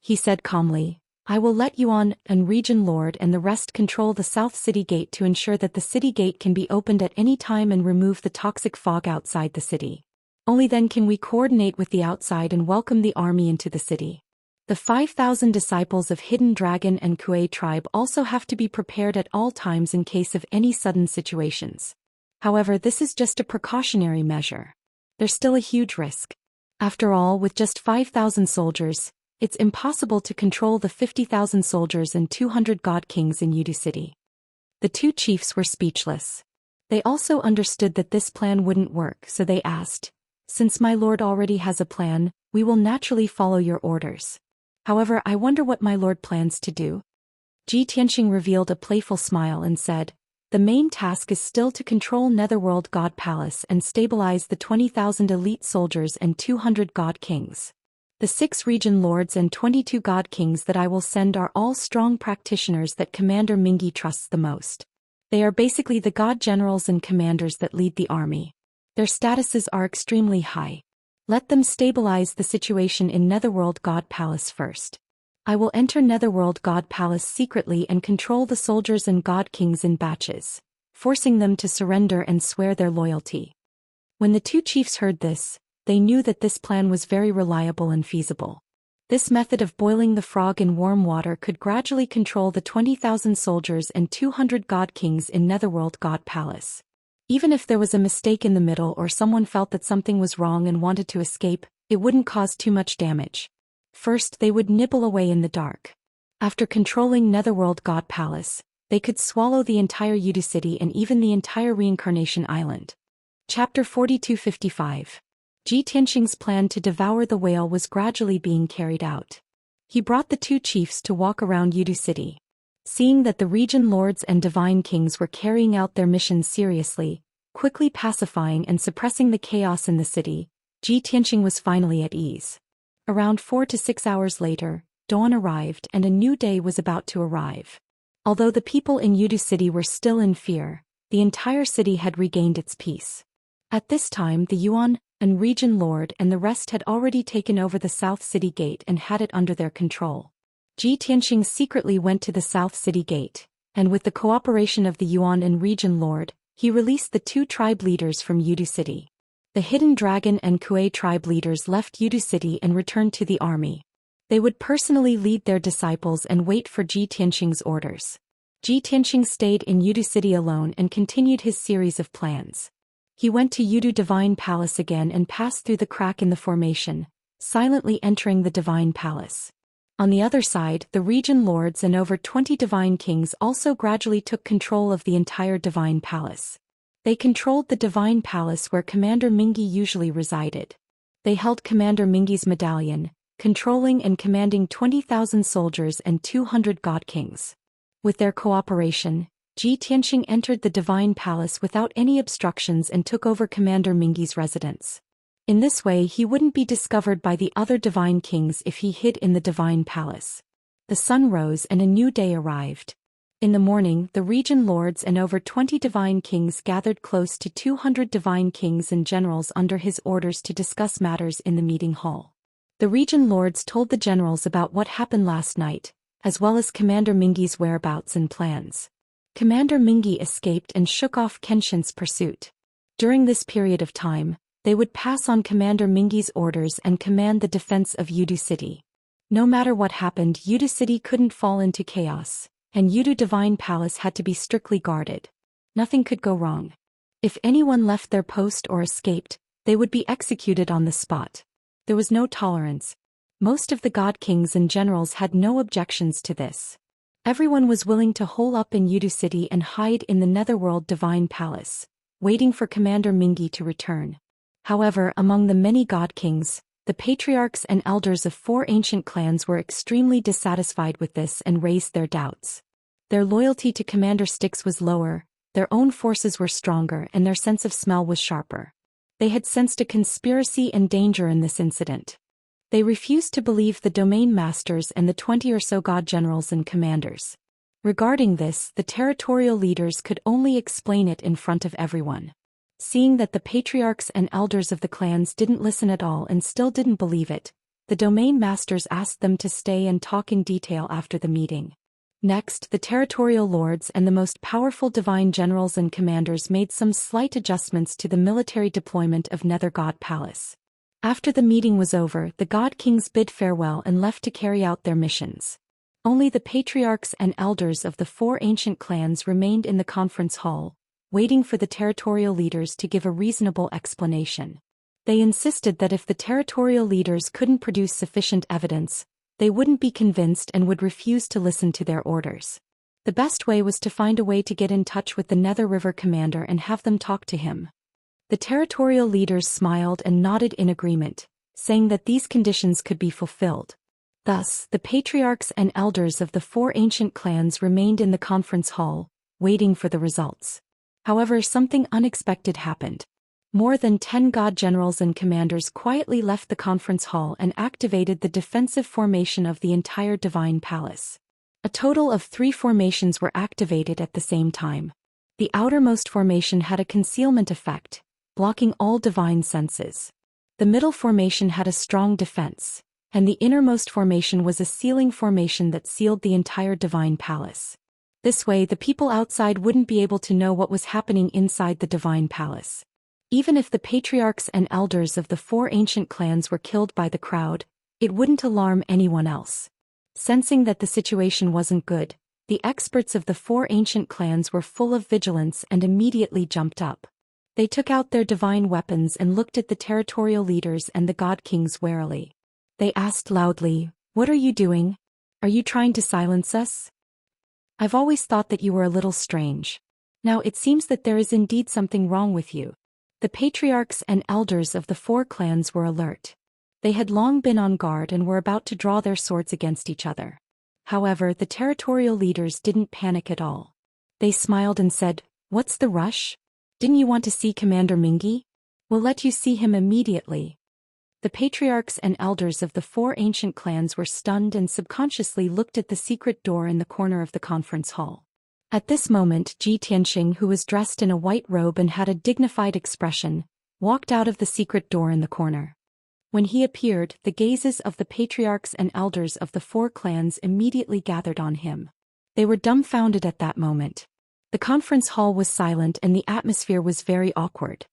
He said calmly, I will let Yuan and Region Lord and the rest control the South City Gate to ensure that the city gate can be opened at any time and remove the toxic fog outside the city. Only then can we coordinate with the outside and welcome the army into the city. The 5,000 disciples of Hidden Dragon and Kuei tribe also have to be prepared at all times in case of any sudden situations. However, this is just a precautionary measure. There's still a huge risk. After all, with just 5,000 soldiers, it's impossible to control the 50,000 soldiers and 200 god kings in Yudu city. The two chiefs were speechless. They also understood that this plan wouldn't work, so they asked, since my lord already has a plan, we will naturally follow your orders. However, I wonder what my lord plans to do. Tianxing revealed a playful smile and said, the main task is still to control Netherworld God Palace and stabilize the 20,000 elite soldiers and 200 god kings. The 6 region lords and 22 god kings that I will send are all strong practitioners that Commander Mingi trusts the most. They are basically the god generals and commanders that lead the army. Their statuses are extremely high. Let them stabilize the situation in Netherworld God Palace first. I will enter Netherworld God Palace secretly and control the soldiers and god kings in batches, forcing them to surrender and swear their loyalty. When the two chiefs heard this, they knew that this plan was very reliable and feasible. This method of boiling the frog in warm water could gradually control the 20,000 soldiers and 200 god kings in Netherworld God Palace. Even if there was a mistake in the middle or someone felt that something was wrong and wanted to escape, it wouldn't cause too much damage. First, they would nibble away in the dark. After controlling Netherworld God Palace, they could swallow the entire Yudu city and even the entire Reincarnation Island. Chapter 4255. Tianxing's plan to devour the whale was gradually being carried out. He brought the two chiefs to walk around Yudu city. Seeing that the region lords and divine kings were carrying out their missions seriously, quickly pacifying and suppressing the chaos in the city, Tianxing was finally at ease. Around 4 to 6 hours later, dawn arrived and a new day was about to arrive. Although the people in Yudu city were still in fear, the entire city had regained its peace. At this time, the Yuan and region lord and the rest had already taken over the South City Gate and had it under their control. Tianxing secretly went to the South City Gate, and with the cooperation of the Yuan and region lord, he released the 2 tribe leaders from Yudu city. The Hidden Dragon and Kuei tribe leaders left Yudu city and returned to the army. They would personally lead their disciples and wait for Tianxing's orders. Tianxing stayed in Yudu city alone and continued his series of plans. He went to Yudu Divine Palace again and passed through the crack in the formation, silently entering the Divine Palace. On the other side, the region lords and over 20 divine kings also gradually took control of the entire Divine Palace. They controlled the Divine Palace where Commander Mingi usually resided. They held Commander Mingi's medallion, controlling and commanding 20,000 soldiers and 200 god kings. With their cooperation, Ji Tianxing entered the Divine Palace without any obstructions and took over Commander Mingi's residence. In this way he wouldn't be discovered by the other divine kings if he hid in the Divine Palace. The sun rose and a new day arrived. In the morning, the region lords and over 20 divine kings gathered close to 200 divine kings and generals under his orders to discuss matters in the meeting hall. The region lords told the generals about what happened last night, as well as Commander Mingi's whereabouts and plans. Commander Mingi escaped and shook off Kenshin's pursuit. During this period of time, they would pass on Commander Mingi's orders and command the defense of Yudu City. No matter what happened, Yudu City couldn't fall into chaos, and Yudu Divine Palace had to be strictly guarded. Nothing could go wrong. If anyone left their post or escaped, they would be executed on the spot. There was no tolerance. Most of the god kings and generals had no objections to this. Everyone was willing to hole up in Yudu City and hide in the Netherworld Divine Palace, waiting for Commander Mingi to return. However, among the many god kings, the patriarchs and elders of 4 ancient clans were extremely dissatisfied with this and raised their doubts. Their loyalty to Commander Styx was lower, their own forces were stronger and their sense of smell was sharper. They had sensed a conspiracy and danger in this incident. They refused to believe the domain masters and the 20 or so god generals and commanders. Regarding this, the territorial leaders could only explain it in front of everyone. Seeing that the patriarchs and elders of the clans didn't listen at all and still didn't believe it, the domain masters asked them to stay and talk in detail after the meeting. Next, the territorial lords and the most powerful divine generals and commanders made some slight adjustments to the military deployment of Nether God Palace. After the meeting was over, the god kings bid farewell and left to carry out their missions. Only the patriarchs and elders of the 4 ancient clans remained in the conference hall, waiting for the territorial leaders to give a reasonable explanation. They insisted that if the territorial leaders couldn't produce sufficient evidence, they wouldn't be convinced and would refuse to listen to their orders. The best way was to find a way to get in touch with the Nether River commander and have them talk to him. The territorial leaders smiled and nodded in agreement, saying that these conditions could be fulfilled. Thus, the patriarchs and elders of the 4 ancient clans remained in the conference hall, waiting for the results. However, something unexpected happened. More than 10 god generals and commanders quietly left the conference hall and activated the defensive formation of the entire Divine Palace. A total of 3 formations were activated at the same time. The outermost formation had a concealment effect, blocking all divine senses. The middle formation had a strong defense, and the innermost formation was a sealing formation that sealed the entire Divine Palace. This way the people outside wouldn't be able to know what was happening inside the Divine Palace. Even if the patriarchs and elders of the 4 ancient clans were killed by the crowd, it wouldn't alarm anyone else. Sensing that the situation wasn't good, the experts of the 4 ancient clans were full of vigilance and immediately jumped up. They took out their divine weapons and looked at the territorial leaders and the god kings warily. They asked loudly, "What are you doing? Are you trying to silence us? I've always thought that you were a little strange. Now it seems that there is indeed something wrong with you." The patriarchs and elders of the 4 clans were alert. They had long been on guard and were about to draw their swords against each other. However, the territorial leaders didn't panic at all. They smiled and said, "What's the rush? Didn't you want to see Commander Mingi? We'll let you see him immediately." The patriarchs and elders of the 4 ancient clans were stunned and subconsciously looked at the secret door in the corner of the conference hall. At this moment, Ji Tianxing, who was dressed in a white robe and had a dignified expression, walked out of the secret door in the corner. When he appeared, the gazes of the patriarchs and elders of the 4 clans immediately gathered on him. They were dumbfounded at that moment. The conference hall was silent and the atmosphere was very awkward.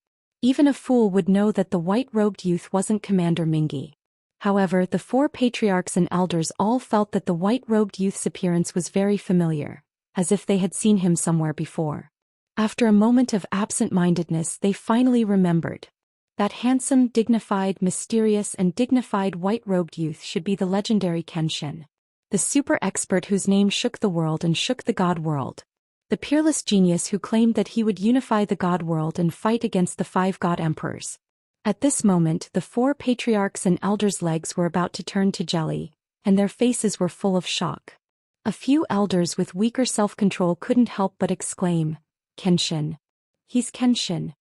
Even a fool would know that the white-robed youth wasn't Commander Mingi. However, the 4 patriarchs and elders all felt that the white-robed youth's appearance was very familiar, as if they had seen him somewhere before. After a moment of absent-mindedness, they finally remembered. That handsome, dignified, mysterious and dignified white-robed youth should be the legendary Kenshin. The super expert whose name shook the world and shook the god world. The peerless genius who claimed that he would unify the god world and fight against the 5 god emperors. At this moment, the 4 patriarchs and elders' legs were about to turn to jelly, and their faces were full of shock. A few elders with weaker self-control couldn't help but exclaim, "Kenshin. He's Kenshin."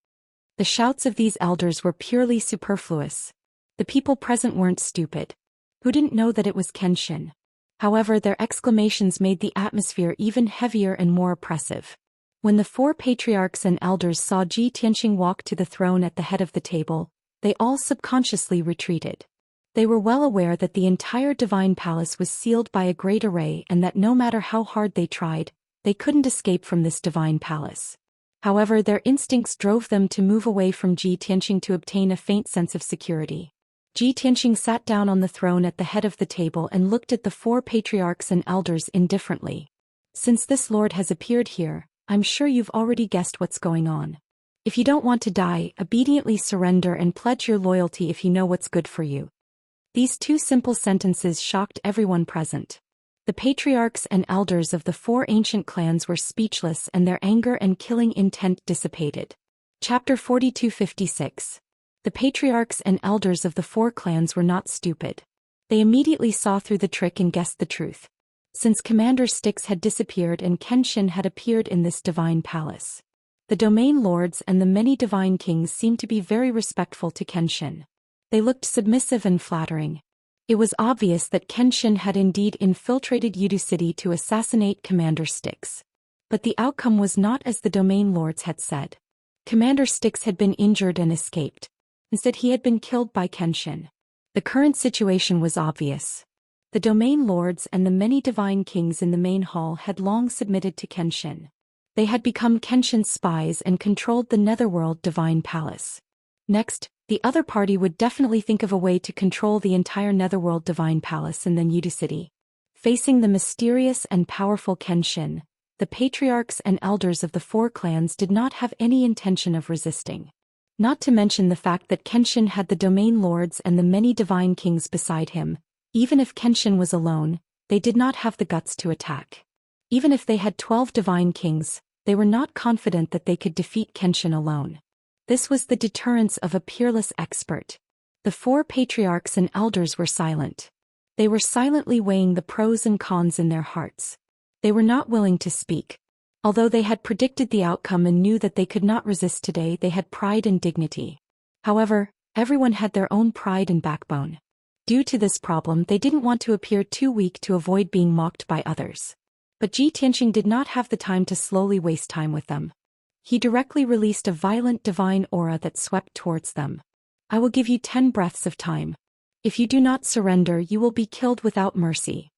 The shouts of these elders were purely superfluous. The people present weren't stupid. Who didn't know that it was Kenshin? However, their exclamations made the atmosphere even heavier and more oppressive. When the 4 patriarchs and elders saw Ji Tianxing walk to the throne at the head of the table, they all subconsciously retreated. They were well aware that the entire divine palace was sealed by a great array and that no matter how hard they tried, they couldn't escape from this divine palace. However, their instincts drove them to move away from Ji Tianxing to obtain a faint sense of security. Ji Tianxing sat down on the throne at the head of the table and looked at the 4 patriarchs and elders indifferently. "Since this lord has appeared here, I'm sure you've already guessed what's going on. If you don't want to die, obediently surrender and pledge your loyalty if you know what's good for you." These 2 simple sentences shocked everyone present. The patriarchs and elders of the 4 ancient clans were speechless and their anger and killing intent dissipated. Chapter 4256. The patriarchs and elders of the 4 clans were not stupid. They immediately saw through the trick and guessed the truth. Since Commander Styx had disappeared and Kenshin had appeared in this divine palace, the domain lords and the many divine kings seemed to be very respectful to Kenshin. They looked submissive and flattering. It was obvious that Kenshin had indeed infiltrated Yudu City to assassinate Commander Styx. But the outcome was not as the domain lords had said. Commander Styx had been injured and escaped. Instead, he had been killed by Kenshin. The current situation was obvious. The domain lords and the many divine kings in the main hall had long submitted to Kenshin. They had become Kenshin's spies and controlled the Netherworld Divine Palace. Next, the other party would definitely think of a way to control the entire Netherworld Divine Palace and then Yudu City. Facing the mysterious and powerful Kenshin, the patriarchs and elders of the 4 clans did not have any intention of resisting. Not to mention the fact that Kenshin had the domain lords and the many divine kings beside him. Even if Kenshin was alone, they did not have the guts to attack. Even if they had 12 divine kings, they were not confident that they could defeat Kenshin alone. This was the deterrence of a peerless expert. The 4 patriarchs and elders were silent. They were silently weighing the pros and cons in their hearts. They were not willing to speak. Although they had predicted the outcome and knew that they could not resist today, they had pride and dignity. However, everyone had their own pride and backbone. Due to this problem, they didn't want to appear too weak to avoid being mocked by others. But Ji Tianxing did not have the time to slowly waste time with them. He directly released a violent divine aura that swept towards them. "I will give you 10 breaths of time. If you do not surrender, you will be killed without mercy."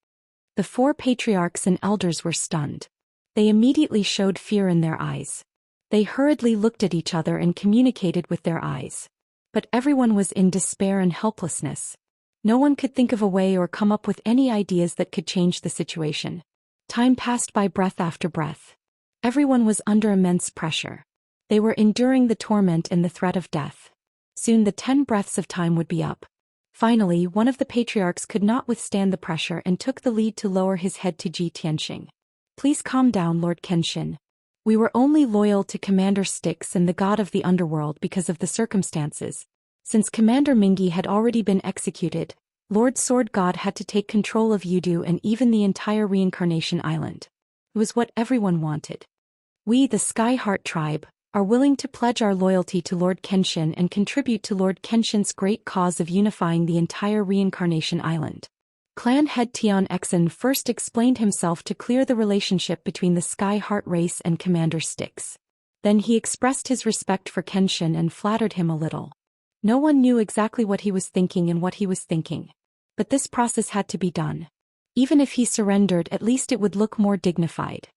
The 4 patriarchs and elders were stunned. They immediately showed fear in their eyes. They hurriedly looked at each other and communicated with their eyes. But everyone was in despair and helplessness. No one could think of a way or come up with any ideas that could change the situation. Time passed by, breath after breath. Everyone was under immense pressure. They were enduring the torment and the threat of death. Soon the 10 breaths of time would be up. Finally, one of the patriarchs could not withstand the pressure and took the lead to lower his head to Ji Tianxing. "Please calm down, Lord Kenshin. We were only loyal to Commander Styx and the god of the underworld because of the circumstances. Since Commander Mingi had already been executed, Lord Sword God had to take control of Yudu and even the entire Reincarnation Island. It was what everyone wanted. We, the Skyheart tribe, are willing to pledge our loyalty to Lord Kenshin and contribute to Lord Kenshin's great cause of unifying the entire Reincarnation Island." Clan head Tian Exen first explained himself to clear the relationship between the Skyheart race and Commander Styx. Then he expressed his respect for Kenshin and flattered him a little. No one knew exactly what he was thinking and what he was thinking. But this process had to be done. Even if he surrendered, at least it would look more dignified.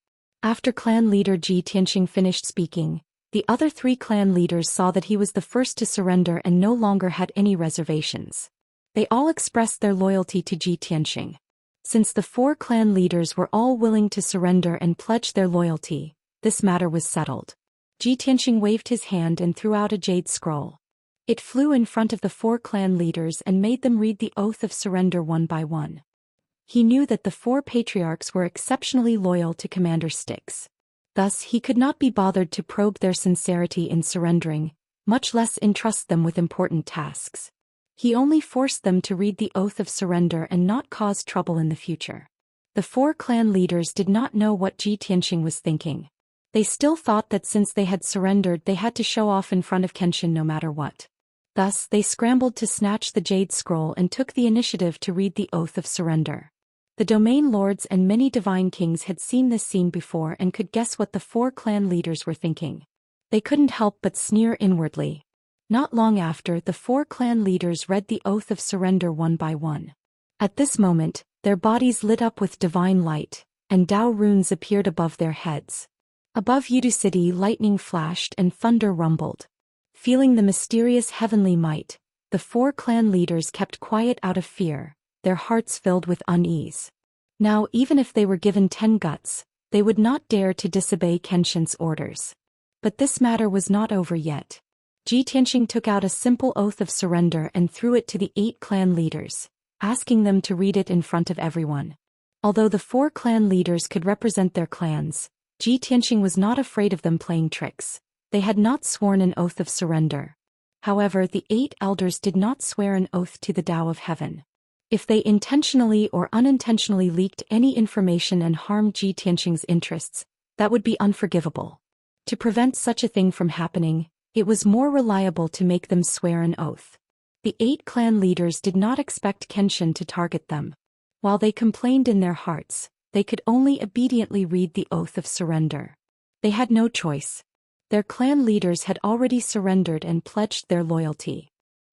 After clan leader Ji Tianxing finished speaking, the other 3 clan leaders saw that he was the first to surrender and no longer had any reservations. They all expressed their loyalty to Ji Tianxing. Since the 4 clan leaders were all willing to surrender and pledge their loyalty, this matter was settled. Ji Tianxing waved his hand and threw out a jade scroll. It flew in front of the 4 clan leaders and made them read the oath of surrender one by one. He knew that the 4 patriarchs were exceptionally loyal to Commander Styx. Thus he could not be bothered to probe their sincerity in surrendering, much less entrust them with important tasks. He only forced them to read the oath of surrender and not cause trouble in the future. The 4 clan leaders did not know what Ji Tianxing was thinking. They still thought that since they had surrendered they had to show off in front of Kenshin no matter what. Thus they scrambled to snatch the jade scroll and took the initiative to read the oath of surrender. The domain lords and many divine kings had seen this scene before and could guess what the 4 clan leaders were thinking. They couldn't help but sneer inwardly. Not long after, the 4 clan leaders read the oath of surrender one by one. At this moment, their bodies lit up with divine light, and Dao runes appeared above their heads. Above Yudu City, lightning flashed and thunder rumbled. Feeling the mysterious heavenly might, the 4 clan leaders kept quiet out of fear, their hearts filled with unease. Now, even if they were given 10 guts, they would not dare to disobey Kenshin's orders. But this matter was not over yet. Ji Tianxing took out a simple oath of surrender and threw it to the 8 clan leaders, asking them to read it in front of everyone. Although the 4 clan leaders could represent their clans, Ji Tianxing was not afraid of them playing tricks. They had not sworn an oath of surrender. However, the 8 elders did not swear an oath to the Tao of Heaven. If they intentionally or unintentionally leaked any information and harmed Ji Tianxing's interests, that would be unforgivable. To prevent such a thing from happening, it was more reliable to make them swear an oath. The 8 clan leaders did not expect Kenshin to target them. While they complained in their hearts, they could only obediently read the oath of surrender. They had no choice. Their clan leaders had already surrendered and pledged their loyalty.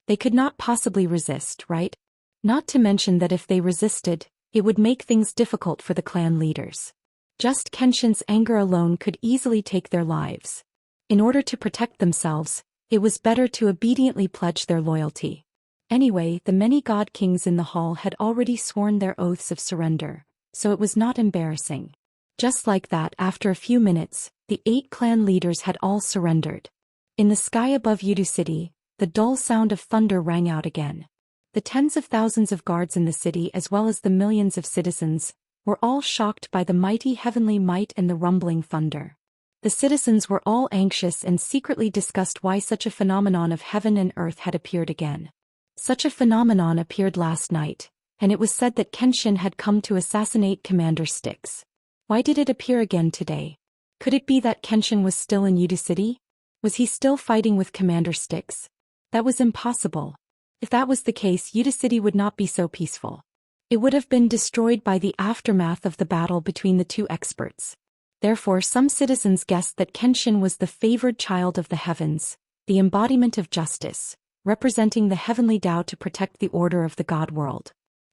They could not possibly resist, right? Not to mention that if they resisted, it would make things difficult for the clan leaders. Just Kenshin's anger alone could easily take their lives. In order to protect themselves, it was better to obediently pledge their loyalty. Anyway, the many god kings in the hall had already sworn their oaths of surrender, so it was not embarrassing. Just like that, after a few minutes, the 8 clan leaders had all surrendered. In the sky above Yudu City, the dull sound of thunder rang out again. The tens of thousands of guards in the city as well as the millions of citizens were all shocked by the mighty heavenly might and the rumbling thunder. The citizens were all anxious and secretly discussed why such a phenomenon of heaven and earth had appeared again. Such a phenomenon appeared last night, and it was said that Kenshin had come to assassinate Commander Styx. Why did it appear again today? Could it be that Kenshin was still in Yudu City? Was he still fighting with Commander Styx? That was impossible. If that was the case, Yudu City would not be so peaceful. It would have been destroyed by the aftermath of the battle between the 2 experts. Therefore, some citizens guessed that Kenshin was the favored child of the heavens, the embodiment of justice, representing the heavenly Tao to protect the order of the god world.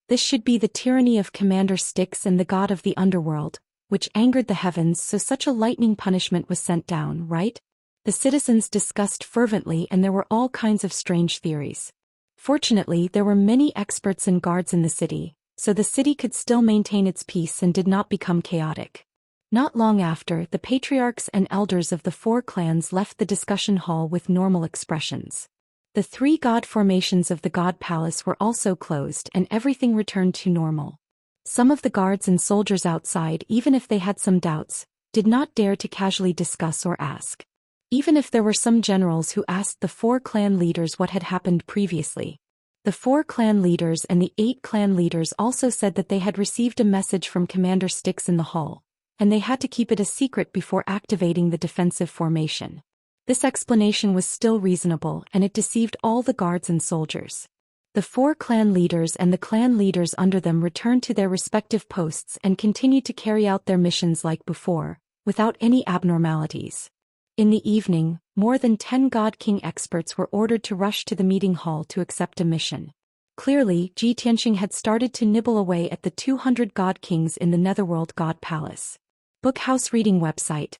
This should be the tyranny of Commander Styx and the god of the underworld, which angered the heavens, so such a lightning punishment was sent down, right? The citizens discussed fervently and there were all kinds of strange theories. Fortunately, there were many experts and guards in the city, so the city could still maintain its peace and did not become chaotic. Not long after, the patriarchs and elders of the 4 clans left the discussion hall with normal expressions. The 3 god formations of the god palace were also closed and everything returned to normal. Some of the guards and soldiers outside, even if they had some doubts, did not dare to casually discuss or ask. Even if there were some generals who asked the 4 clan leaders what had happened previously. The 4 clan leaders and the 8 clan leaders also said that they had received a message from Commander Styx in the hall, and they had to keep it a secret before activating the defensive formation. This explanation was still reasonable and it deceived all the guards and soldiers. The 4 clan leaders and the clan leaders under them returned to their respective posts and continued to carry out their missions like before, without any abnormalities. In the evening, more than 10 God King experts were ordered to rush to the meeting hall to accept a mission. Clearly, Ji Tianxing had started to nibble away at the 200 God Kings in the Netherworld God Palace. Bookhouse Reading Website.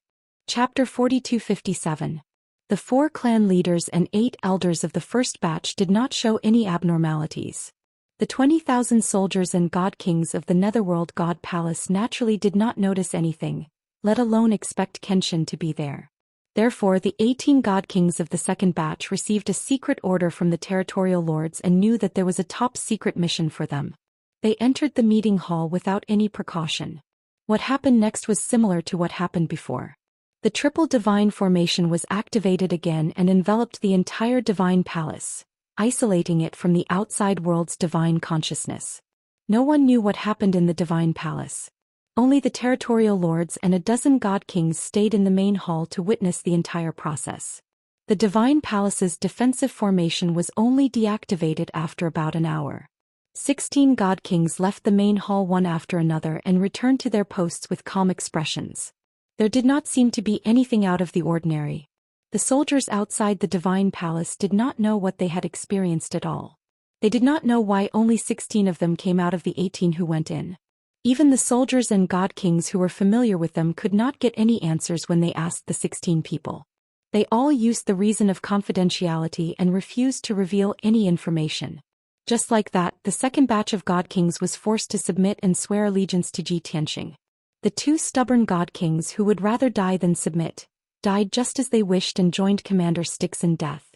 Chapter 4257. The 4 clan leaders and 8 elders of the first batch did not show any abnormalities. The 20,000 soldiers and God Kings of the Netherworld God Palace naturally did not notice anything, let alone expect Kenshin to be there. Therefore the 18 god kings of the second batch received a secret order from the territorial lords and knew that there was a top-secret mission for them. They entered the meeting hall without any precaution. What happened next was similar to what happened before. The triple divine formation was activated again and enveloped the entire divine palace, isolating it from the outside world's divine consciousness. No one knew what happened in the divine palace. Only the territorial lords and a dozen god kings stayed in the main hall to witness the entire process. The divine palace's defensive formation was only deactivated after about an hour. 16 god kings left the main hall one after another and returned to their posts with calm expressions. There did not seem to be anything out of the ordinary. The soldiers outside the divine palace did not know what they had experienced at all. They did not know why only 16 of them came out of the 18 who went in. Even the soldiers and god kings who were familiar with them could not get any answers when they asked the 16 people. They all used the reason of confidentiality and refused to reveal any information. Just like that, the second batch of god kings was forced to submit and swear allegiance to Zhi Tianxing. The two stubborn god kings who would rather die than submit, died just as they wished and joined Commander Styx in death.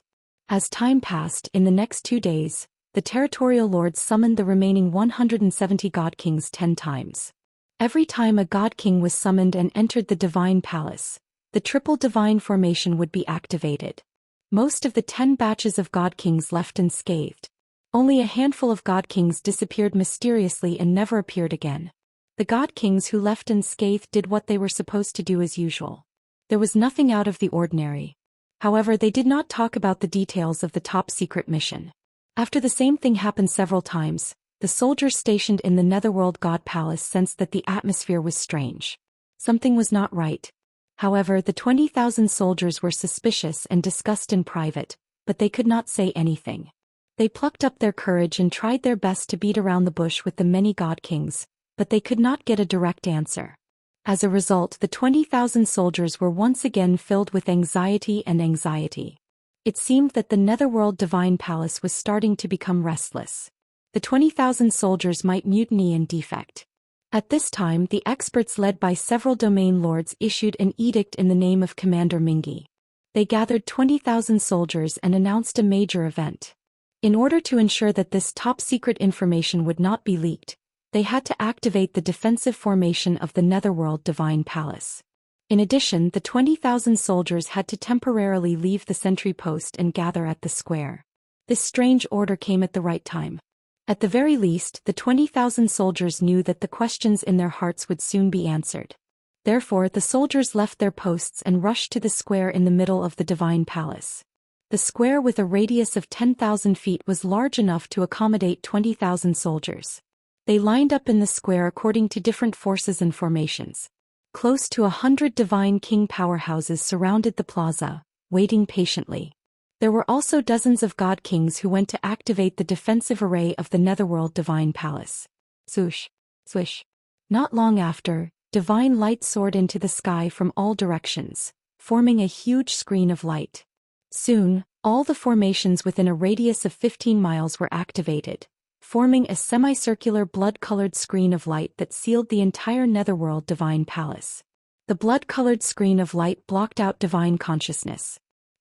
As time passed, in the next 2 days, the territorial lords summoned the remaining 170 god kings 10 times. Every time a god king was summoned and entered the divine palace, the triple divine formation would be activated. Most of the 10 batches of god kings left unscathed. Only a handful of god kings disappeared mysteriously and never appeared again. The god kings who left unscathed did what they were supposed to do as usual. There was nothing out of the ordinary. However, they did not talk about the details of the top-secret mission. After the same thing happened several times, the soldiers stationed in the Netherworld God Palace sensed that the atmosphere was strange. Something was not right. However, the 20,000 soldiers were suspicious and discussed in private, but they could not say anything. They plucked up their courage and tried their best to beat around the bush with the many god kings, but they could not get a direct answer. As a result, the 20,000 soldiers were once again filled with anxiety. It seemed that the Netherworld Divine Palace was starting to become restless. The 20,000 soldiers might mutiny and defect. At this time, the experts led by several domain lords issued an edict in the name of Commander Mingi. They gathered 20,000 soldiers and announced a major event. In order to ensure that this top-secret information would not be leaked, they had to activate the defensive formation of the Netherworld Divine Palace. In addition, the 20,000 soldiers had to temporarily leave the sentry post and gather at the square. This strange order came at the right time. At the very least, the 20,000 soldiers knew that the questions in their hearts would soon be answered. Therefore, the soldiers left their posts and rushed to the square in the middle of the Divine Palace. The square with a radius of 10,000 feet was large enough to accommodate 20,000 soldiers. They lined up in the square according to different forces and formations. Close to 100 divine king powerhouses surrounded the plaza, waiting patiently. There were also dozens of god kings who went to activate the defensive array of the Netherworld Divine Palace. Swoosh, swish. Not long after, divine light soared into the sky from all directions, forming a huge screen of light. Soon, all the formations within a radius of 15 miles were activated, forming a semicircular blood-colored screen of light that sealed the entire Netherworld Divine Palace. The blood-colored screen of light blocked out divine consciousness.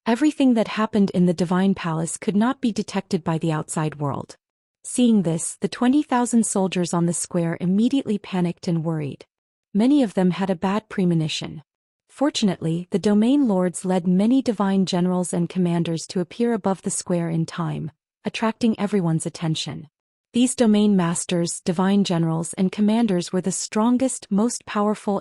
Everything that happened in the Divine Palace could not be detected by the outside world. Seeing this, the 20,000 soldiers on the square immediately panicked and worried. Many of them had a bad premonition. Fortunately, the domain lords led many divine generals and commanders to appear above the square in time, attracting everyone's attention. These domain masters, divine generals, and commanders were the strongest, most powerful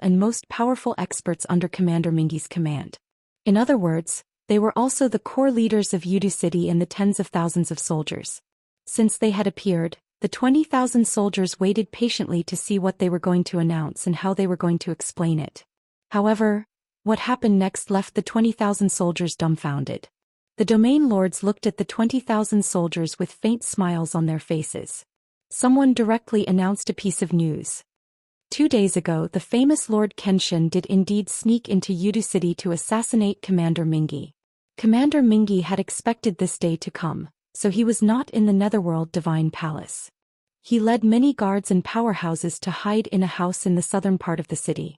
experts under Commander Mingi's command. In other words, they were also the core leaders of Yudu City and the tens of thousands of soldiers. Since they had appeared, the 20,000 soldiers waited patiently to see what they were going to announce and how they were going to explain it. However, what happened next left the 20,000 soldiers dumbfounded. The domain lords looked at the 20,000 soldiers with faint smiles on their faces. Someone directly announced a piece of news. 2 days ago, the famous Lord Kenshin did indeed sneak into Yudu City to assassinate Commander Mingi. Commander Mingi had expected this day to come, so he was not in the Netherworld Divine Palace. He led many guards and powerhouses to hide in a house in the southern part of the city.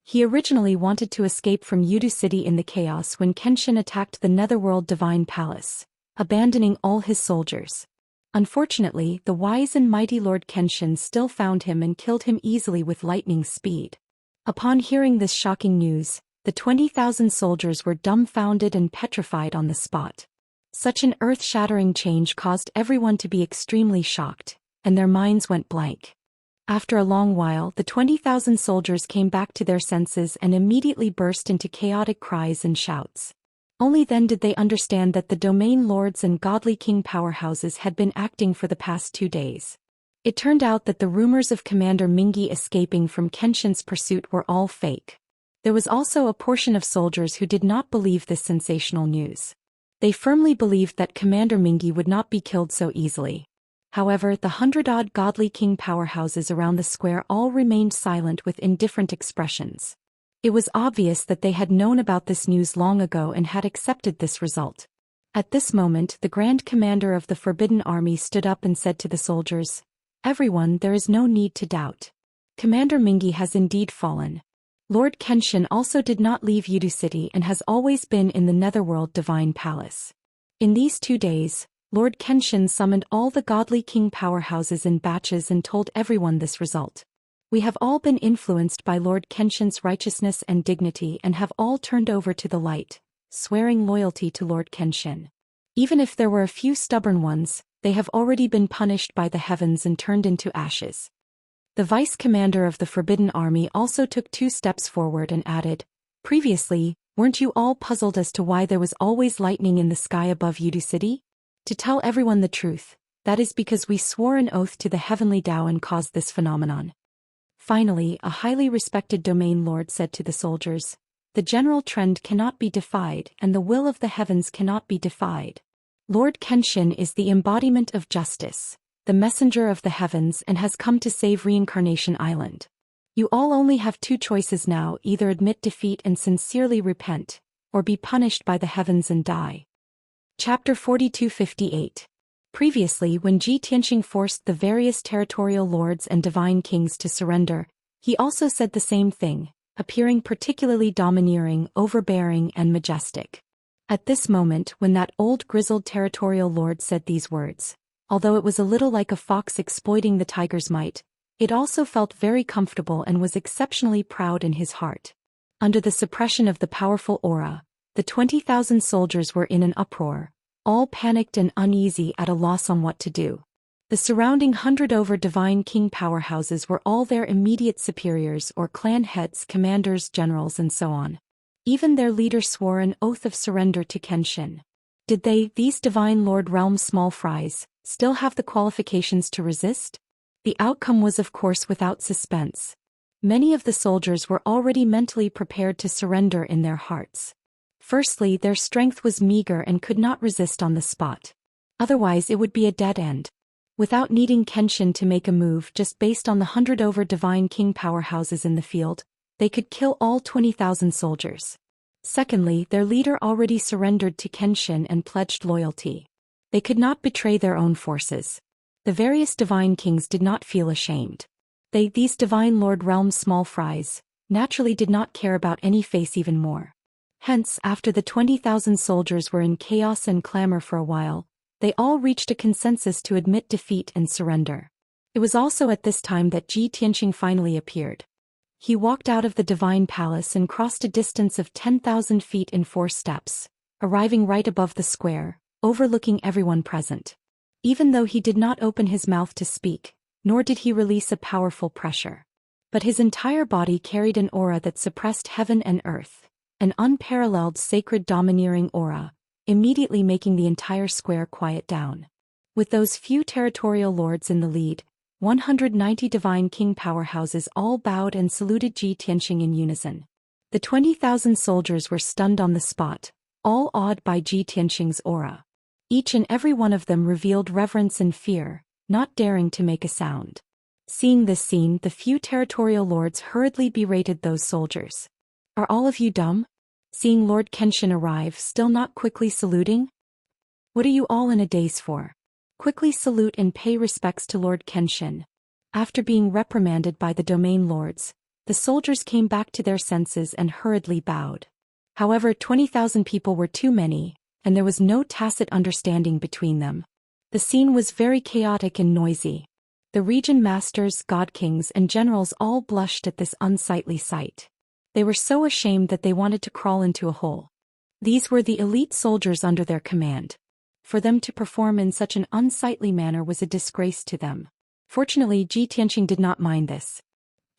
He originally wanted to escape from Yudu City in the chaos when Kenshin attacked the Netherworld Divine Palace, abandoning all his soldiers. Unfortunately, the wise and mighty Lord Kenshin still found him and killed him easily with lightning speed. Upon hearing this shocking news, the 20,000 soldiers were dumbfounded and petrified on the spot. Such an earth-shattering change caused everyone to be extremely shocked, and their minds went blank. After a long while, the 20,000 soldiers came back to their senses and immediately burst into chaotic cries and shouts. Only then did they understand that the domain lords and godly king powerhouses had been acting for the past 2 days. It turned out that the rumors of Commander Mingi escaping from Kenshin's pursuit were all fake. There was also a portion of soldiers who did not believe this sensational news. They firmly believed that Commander Mingi would not be killed so easily. However, the 100-odd godly king powerhouses around the square all remained silent with indifferent expressions. It was obvious that they had known about this news long ago and had accepted this result. At this moment, the Grand Commander of the Forbidden Army stood up and said to the soldiers, "Everyone, there is no need to doubt. Commander Mingi has indeed fallen. Lord Kenshin also did not leave Yudu City and has always been in the Netherworld Divine Palace. In these 2 days, Lord Kenshin summoned all the godly king powerhouses in batches and told everyone this result. We have all been influenced by Lord Kenshin's righteousness and dignity and have all turned over to the light, swearing loyalty to Lord Kenshin. Even if there were a few stubborn ones, they have already been punished by the heavens and turned into ashes." The vice commander of the Forbidden Army also took 2 steps forward and added, "Previously, weren't you all puzzled as to why there was always lightning in the sky above Yudu City? To tell everyone the truth, that is because we swore an oath to the heavenly Tao and caused this phenomenon." Finally, a highly respected domain lord said to the soldiers, "The general trend cannot be defied and the will of the heavens cannot be defied. Lord Kenshin is the embodiment of justice, the messenger of the heavens, and has come to save Reincarnation Island. You all only have 2 choices now: either admit defeat and sincerely repent, or be punished by the heavens and die." Chapter 4258. Previously, when Ji Tianqing forced the various territorial lords and divine kings to surrender, he also said the same thing, appearing particularly domineering, overbearing, and majestic. At this moment, when that old grizzled territorial lord said these words, although it was a little like a fox exploiting the tiger's might, it also felt very comfortable and was exceptionally proud in his heart. Under the suppression of the powerful aura, the 20,000 soldiers were in an uproar, all panicked and uneasy at a loss on what to do. The surrounding 100 divine king powerhouses were all their immediate superiors or clan heads, commanders, generals, and so on. Even their leader swore an oath of surrender to Kenshin. Did they, these divine lord realm small fries, still have the qualifications to resist? The outcome was of course without suspense. Many of the soldiers were already mentally prepared to surrender in their hearts. Firstly, their strength was meager and could not resist on the spot. Otherwise it would be a dead end. Without needing Kenshin to make a move just based on the 100 divine king powerhouses in the field, they could kill all 20,000 soldiers. Secondly, their leader already surrendered to Kenshin and pledged loyalty. They could not betray their own forces. The various divine kings did not feel ashamed. These divine lord realm small fries, naturally did not care about any face even more. Hence, after the 20,000 soldiers were in chaos and clamor for a while, they all reached a consensus to admit defeat and surrender. It was also at this time that Ji Tianqing finally appeared. He walked out of the divine palace and crossed a distance of 10,000 feet in 4 steps, arriving right above the square, overlooking everyone present. Even though he did not open his mouth to speak, nor did he release a powerful pressure. But his entire body carried an aura that suppressed heaven and earth, an unparalleled sacred domineering aura, immediately making the entire square quiet down. With those few territorial lords in the lead, 190 divine king powerhouses all bowed and saluted Ji Tianqing in unison. The 20,000 soldiers were stunned on the spot, all awed by Ji Tianqing's aura. Each and every one of them revealed reverence and fear, not daring to make a sound. Seeing this scene, the few territorial lords hurriedly berated those soldiers. "Are all of you dumb? Seeing Lord Kenshin arrive, still not quickly saluting? What are you all in a daze for? Quickly salute and pay respects to Lord Kenshin." After being reprimanded by the domain lords, The soldiers came back to their senses and hurriedly bowed. However, 20,000 people were too many, and there was no tacit understanding between them. The scene was very chaotic and noisy. The region masters, god kings, and generals all blushed at this unsightly sight. They were so ashamed that they wanted to crawl into a hole. These were the elite soldiers under their command. For them to perform in such an unsightly manner was a disgrace to them. Fortunately, Zhi Tianqing did not mind this.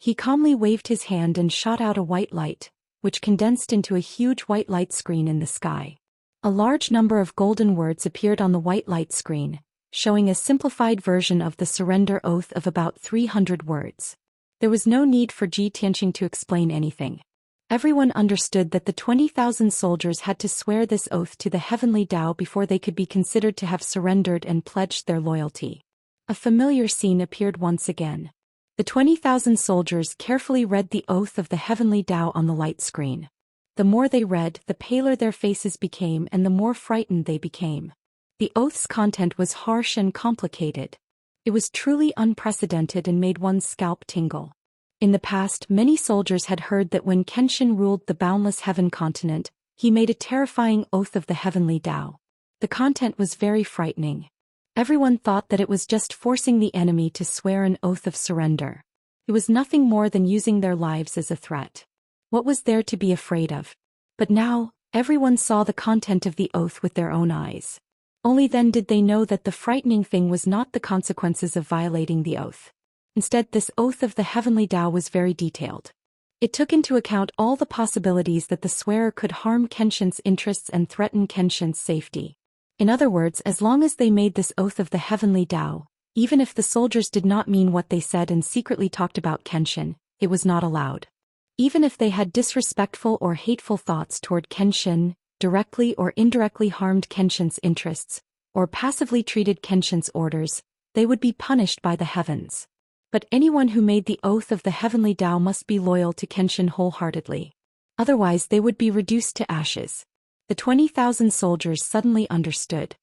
He calmly waved his hand and shot out a white light, which condensed into a huge white light screen in the sky. A large number of golden words appeared on the white light screen, showing a simplified version of the surrender oath of about 300 words. There was no need for Zhi Tianqing to explain anything. Everyone understood that the 20,000 soldiers had to swear this oath to the heavenly Tao before they could be considered to have surrendered and pledged their loyalty. A familiar scene appeared once again. The 20,000 soldiers carefully read the oath of the heavenly Tao on the light screen. The more they read, the paler their faces became and the more frightened they became. The oath's content was harsh and complicated. It was truly unprecedented and made one's scalp tingle. In the past, many soldiers had heard that when Kenshin ruled the boundless heaven continent, he made a terrifying oath of the heavenly Tao. The content was very frightening. Everyone thought that it was just forcing the enemy to swear an oath of surrender. It was nothing more than using their lives as a threat. What was there to be afraid of? But now, everyone saw the content of the oath with their own eyes. Only then did they know that the frightening thing was not the consequences of violating the oath. Instead, this oath of the heavenly Tao was very detailed. It took into account all the possibilities that the swearer could harm Kenshin's interests and threaten Kenshin's safety. In other words, as long as they made this oath of the heavenly Tao, even if the soldiers did not mean what they said and secretly talked about Kenshin, it was not allowed. Even if they had disrespectful or hateful thoughts toward Kenshin, directly or indirectly harmed Kenshin's interests, or passively treated Kenshin's orders, they would be punished by the heavens. But anyone who made the oath of the heavenly Tao must be loyal to Kenshin wholeheartedly. Otherwise they would be reduced to ashes. The 20,000 soldiers suddenly understood.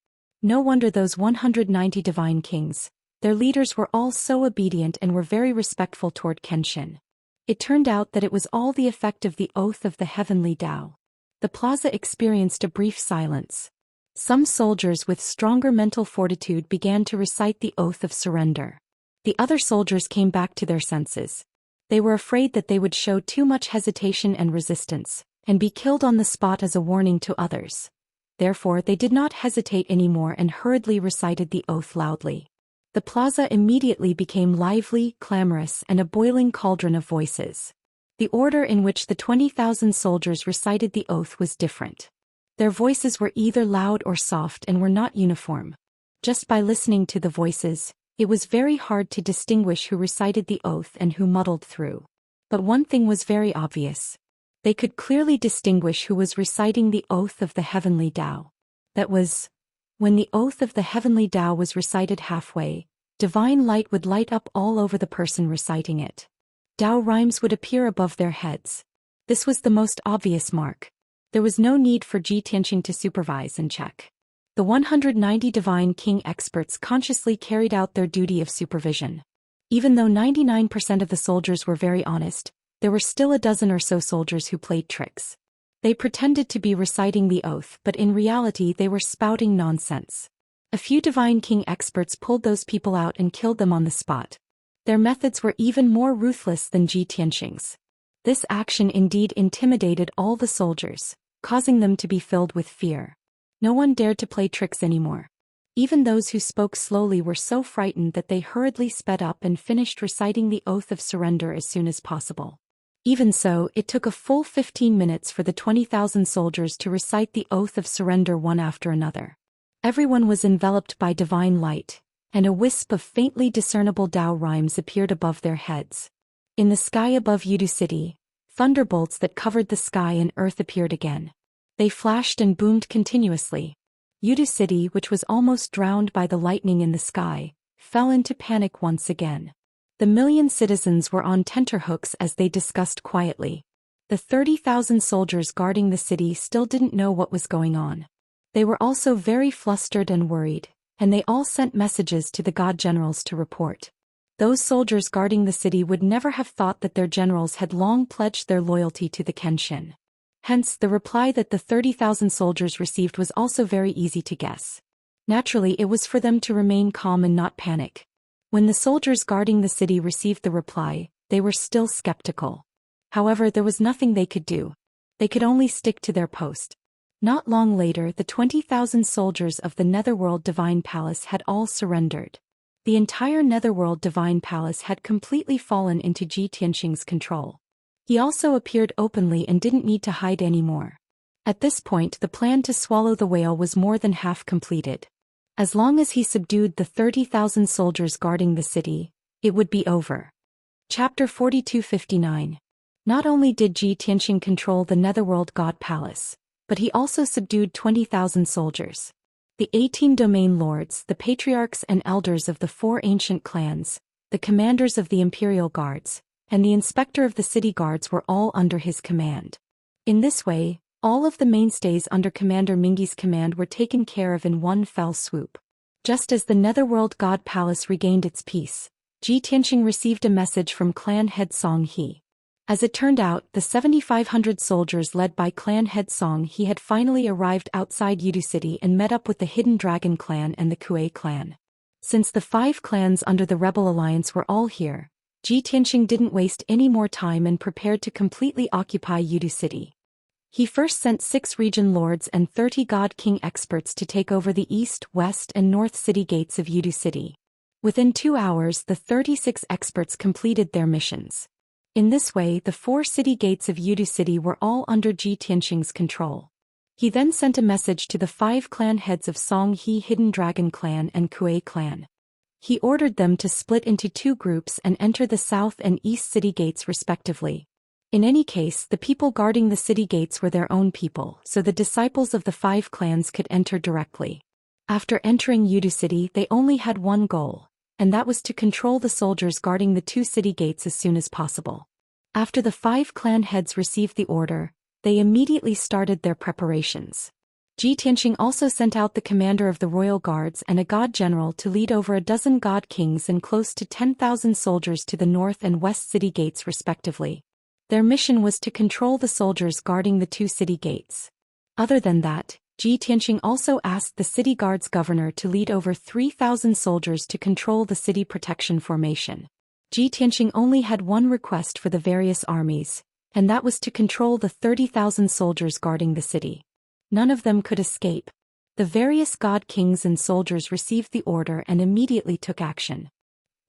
No wonder those 190 divine kings, their leaders were all so obedient and were very respectful toward Kenshin. It turned out that it was all the effect of the oath of the heavenly Tao. The plaza experienced a brief silence. Some soldiers with stronger mental fortitude began to recite the oath of surrender. The other soldiers came back to their senses. They were afraid that they would show too much hesitation and resistance, and be killed on the spot as a warning to others. Therefore, they did not hesitate anymore and hurriedly recited the oath loudly. The plaza immediately became lively, clamorous, and a boiling cauldron of voices. The order in which the 20,000 soldiers recited the oath was different. Their voices were either loud or soft and were not uniform. Just by listening to the voices, it was very hard to distinguish who recited the oath and who muddled through. But one thing was very obvious. They could clearly distinguish who was reciting the oath of the heavenly Tao. That was, when the oath of the heavenly Tao was recited halfway, divine light would light up all over the person reciting it. Tao rhymes would appear above their heads. This was the most obvious mark. There was no need for Zhi Tianqing to supervise and check. The 190 divine king experts consciously carried out their duty of supervision. Even though 99% of the soldiers were very honest, there were still a dozen or so soldiers who played tricks. They pretended to be reciting the oath, but in reality they were spouting nonsense. A few divine king experts pulled those people out and killed them on the spot. Their methods were even more ruthless than Zhi Tianqing's. This action indeed intimidated all the soldiers, causing them to be filled with fear. No one dared to play tricks anymore. Even those who spoke slowly were so frightened that they hurriedly sped up and finished reciting the oath of surrender as soon as possible. Even so, it took a full 15 minutes for the 20,000 soldiers to recite the oath of surrender one after another. Everyone was enveloped by divine light, and a wisp of faintly discernible Tao rhymes appeared above their heads. In the sky above Yudu City, thunderbolts that covered the sky and earth appeared again. They flashed and boomed continuously. Yudu City, which was almost drowned by the lightning in the sky, fell into panic once again. The million citizens were on tenterhooks as they discussed quietly. The 30,000 soldiers guarding the city still didn't know what was going on. They were also very flustered and worried, and they all sent messages to the god generals to report. Those soldiers guarding the city would never have thought that their generals had long pledged their loyalty to the Kenshin. Hence, the reply that the 30,000 soldiers received was also very easy to guess. Naturally, it was for them to remain calm and not panic. When the soldiers guarding the city received the reply, they were still skeptical. However, there was nothing they could do. They could only stick to their post. Not long later, the 20,000 soldiers of the Netherworld Divine Palace had all surrendered. The entire Netherworld Divine Palace had completely fallen into Ji Tianxing's control. He also appeared openly and didn't need to hide anymore. At this point, the plan to swallow the whale was more than half completed. As long as he subdued the 30,000 soldiers guarding the city, it would be over. Chapter 4259. Not only did Ji Tianxing control the Netherworld God Palace, but he also subdued 20,000 soldiers. The 18 domain lords, the patriarchs and elders of the 4 ancient clans, the commanders of the imperial guards, and the inspector of the city guards were all under his command. In this way, all of the mainstays under Commander Mingi's command were taken care of in one fell swoop. Just as the Netherworld God Palace regained its peace, Ji Tianxing received a message from clan head Song He. As it turned out, the 7,500 soldiers led by clan head Song He had finally arrived outside Yidu City and met up with the Hidden Dragon clan and the Kuei clan. Since the 5 clans under the Rebel Alliance were all here, Ji Tianxing didn't waste any more time and prepared to completely occupy Yidu City. He first sent 6 region lords and 30 God King experts to take over the east, west and north city gates of Yidu City. Within 2 hours, the 36 experts completed their missions. In this way, the 4 city gates of Yidu City were all under Ji Tianxing's control. He then sent a message to the 5 clan heads of Song He Hidden Dragon clan and Kuei clan. He ordered them to split into 2 groups and enter the south and east city gates respectively. In any case, the people guarding the city gates were their own people, so the disciples of the 5 clans could enter directly. After entering Yidu City, they only had one goal, and that was to control the soldiers guarding the 2 city gates as soon as possible. After the 5 clan heads received the order, they immediately started their preparations. Ji Tianxing also sent out the commander of the royal guards and a god general to lead over a dozen god kings and close to 10,000 soldiers to the north and west city gates respectively. Their mission was to control the soldiers guarding the 2 city gates. Other than that, Ji Tianxing also asked the city guard's governor to lead over 3,000 soldiers to control the city protection formation. Ji Tianxing only had one request for the various armies, and that was to control the 30,000 soldiers guarding the city. None of them could escape. The various god kings and soldiers received the order and immediately took action.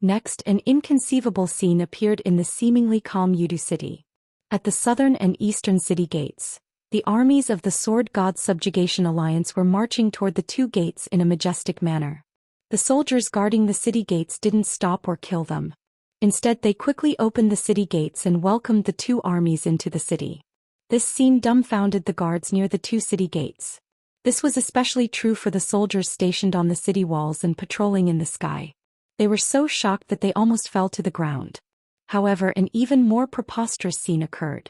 Next, an inconceivable scene appeared in the seemingly calm Yidu City. At the southern and eastern city gates, the armies of the Sword God Subjugation Alliance were marching toward the 2 gates in a majestic manner. The soldiers guarding the city gates didn't stop or kill them. Instead, they quickly opened the city gates and welcomed the 2 armies into the city. This scene dumbfounded the guards near the 2 city gates. This was especially true for the soldiers stationed on the city walls and patrolling in the sky. They were so shocked that they almost fell to the ground. However, an even more preposterous scene occurred.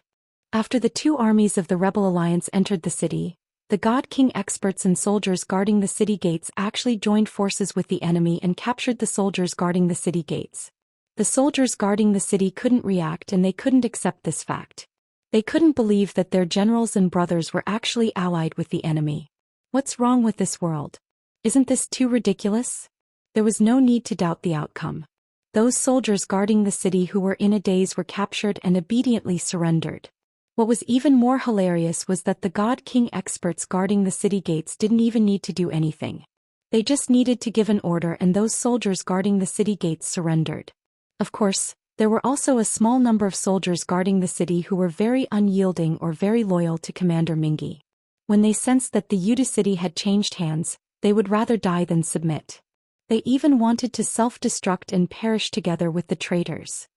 After the 2 armies of the Rebel Alliance entered the city, the God King experts and soldiers guarding the city gates actually joined forces with the enemy and captured the soldiers guarding the city gates. The soldiers guarding the city couldn't react and they couldn't accept this fact. They couldn't believe that their generals and brothers were actually allied with the enemy. What's wrong with this world? Isn't this too ridiculous? There was no need to doubt the outcome. Those soldiers guarding the city who were in a daze were captured and obediently surrendered. What was even more hilarious was that the God King experts guarding the city gates didn't even need to do anything. They just needed to give an order and those soldiers guarding the city gates surrendered. Of course, there were also a small number of soldiers guarding the city who were very unyielding or very loyal to Commander Mingi. When they sensed that the Yidu city had changed hands, they would rather die than submit. They even wanted to self-destruct and perish together with the traitors.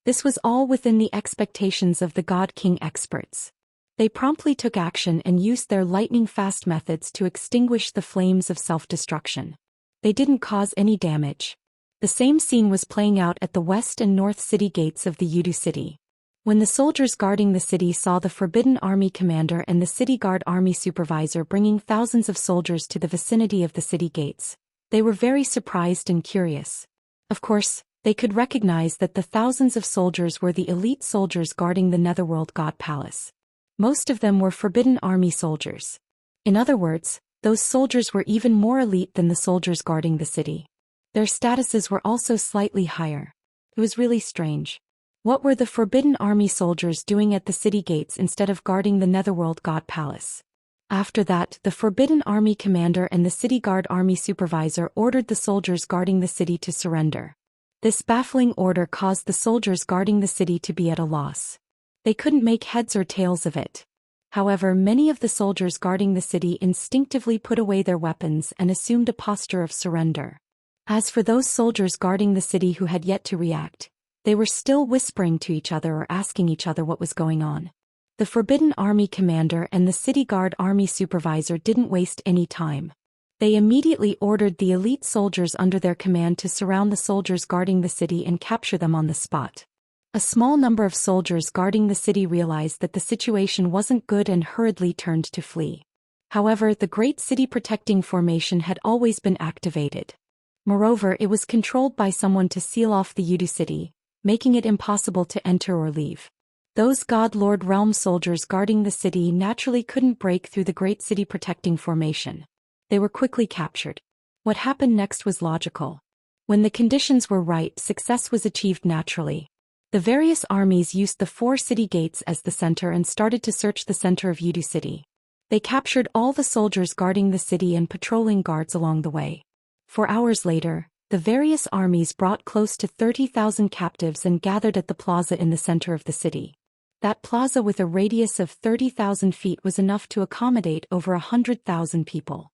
This was all within the expectations of the God King experts. They promptly took action and used their lightning-fast methods to extinguish the flames of self-destruction. They didn't cause any damage. The same scene was playing out at the west and north city gates of the Yidu city. When the soldiers guarding the city saw the Forbidden Army commander and the City Guard Army supervisor bringing thousands of soldiers to the vicinity of the city gates, they were very surprised and curious. Of course, They could recognize that the thousands of soldiers were the elite soldiers guarding the Netherworld God Palace. Most of them were Forbidden Army soldiers. In other words, those soldiers were even more elite than the soldiers guarding the city. Their statuses were also slightly higher. It was really strange. What were the Forbidden Army soldiers doing at the city gates instead of guarding the Netherworld God Palace? After that, the Forbidden Army commander and the City Guard Army supervisor ordered the soldiers guarding the city to surrender. This baffling order caused the soldiers guarding the city to be at a loss. They couldn't make heads or tails of it. However, many of the soldiers guarding the city instinctively put away their weapons and assumed a posture of surrender. As for those soldiers guarding the city who had yet to react, they were still whispering to each other or asking each other what was going on. The Forbidden Army commander and the City Guard Army supervisor didn't waste any time. They immediately ordered the elite soldiers under their command to surround the soldiers guarding the city and capture them on the spot. A small number of soldiers guarding the city realized that the situation wasn't good and hurriedly turned to flee. However, the Great City Protecting Formation had always been activated. Moreover, it was controlled by someone to seal off the Yudu city, making it impossible to enter or leave. Those God Lord Realm soldiers guarding the city naturally couldn't break through the Great City Protecting Formation. They were quickly captured. What happened next was logical. When the conditions were right, success was achieved naturally. The various armies used the 4 city gates as the center and started to search the center of Yudu city. They captured all the soldiers guarding the city and patrolling guards along the way. 4 hours later, the various armies brought close to 30,000 captives and gathered at the plaza in the center of the city. That plaza with a radius of 30,000 feet was enough to accommodate over 100,000 people.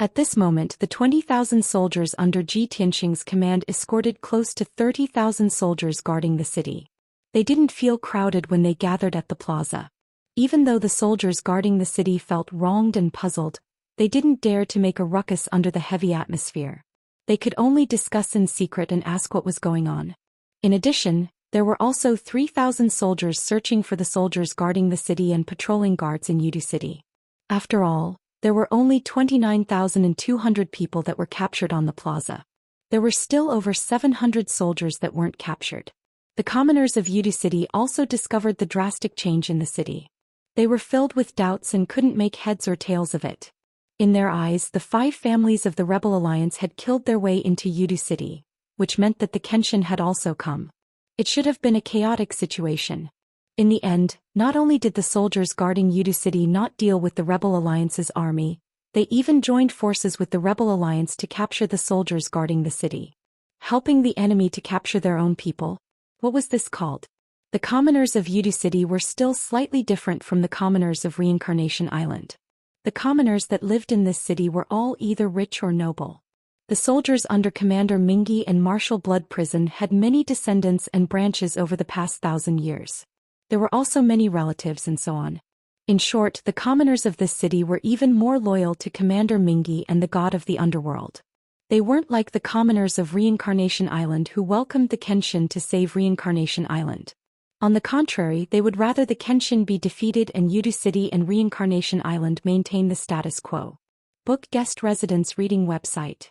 At this moment, the 20,000 soldiers under Ji Tianxing's command escorted close to 30,000 soldiers guarding the city. They didn't feel crowded when they gathered at the plaza. Even though the soldiers guarding the city felt wronged and puzzled, they didn't dare to make a ruckus under the heavy atmosphere. They could only discuss in secret and ask what was going on. In addition, there were also 3,000 soldiers searching for the soldiers guarding the city and patrolling guards in Yudu city. After all, there were only 29,200 people that were captured on the plaza. There were still over 700 soldiers that weren't captured. The commoners of Yudu city also discovered the drastic change in the city. They were filled with doubts and couldn't make heads or tails of it. In their eyes, the 5 families of the Rebel Alliance had killed their way into Yudu city, which meant that the Kenshin had also come. It should have been a chaotic situation. In the end, not only did the soldiers guarding Yudu city not deal with the Rebel Alliance's army, they even joined forces with the Rebel Alliance to capture the soldiers guarding the city. Helping the enemy to capture their own people? What was this called? The commoners of Yudu city were still slightly different from the commoners of Reincarnation Island. The commoners that lived in this city were all either rich or noble. The soldiers under Commander Mingi and Marshal Blood Prison had many descendants and branches over the past 1,000 years. There were also many relatives and so on. In short, the commoners of this city were even more loyal to Commander Mingi and the god of the underworld. They weren't like the commoners of Reincarnation Island who welcomed the Kenshin to save Reincarnation Island. On the contrary, they would rather the Kenshin be defeated and Yudu city and Reincarnation Island maintain the status quo. Book Guest Residence Reading Website.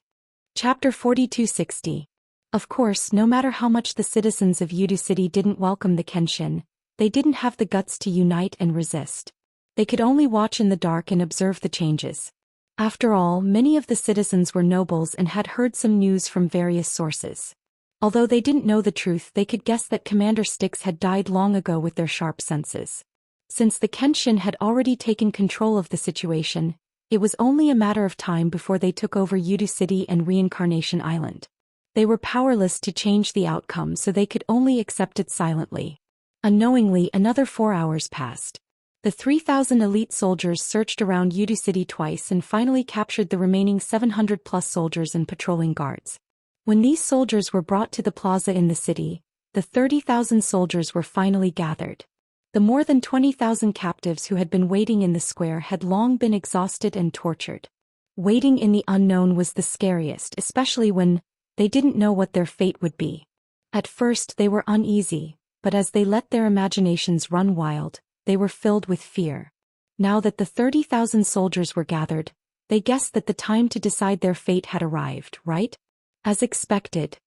Chapter 4260. Of course, no matter how much the citizens of Yudu city didn't welcome the Kenshin, they didn't have the guts to unite and resist. They could only watch in the dark and observe the changes. After all, many of the citizens were nobles and had heard some news from various sources. Although they didn't know the truth, they could guess that Commander Styx had died long ago with their sharp senses. Since the Kenshin had already taken control of the situation, it was only a matter of time before they took over Yudu city and Reincarnation Island. They were powerless to change the outcome, so they could only accept it silently. Unknowingly, another 4 hours passed. The 3,000 elite soldiers searched around Yudu city twice and finally captured the remaining 700+ soldiers and patrolling guards. When these soldiers were brought to the plaza in the city, the 30,000 soldiers were finally gathered. The more than 20,000 captives who had been waiting in the square had long been exhausted and tortured. Waiting in the unknown was the scariest, especially when they didn't know what their fate would be. At first they were uneasy, but as they let their imaginations run wild, they were filled with fear. Now that the 30,000 soldiers were gathered, they guessed that the time to decide their fate had arrived, right? As expected,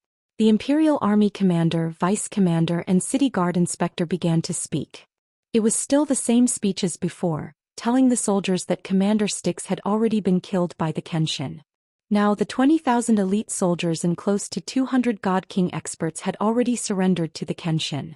The Imperial Army commander, vice commander and city guard inspector began to speak. It was still the same speech as before, telling the soldiers that Commander Styx had already been killed by the Kenshin. Now the 20,000 elite soldiers and close to 200 God King experts had already surrendered to the Kenshin.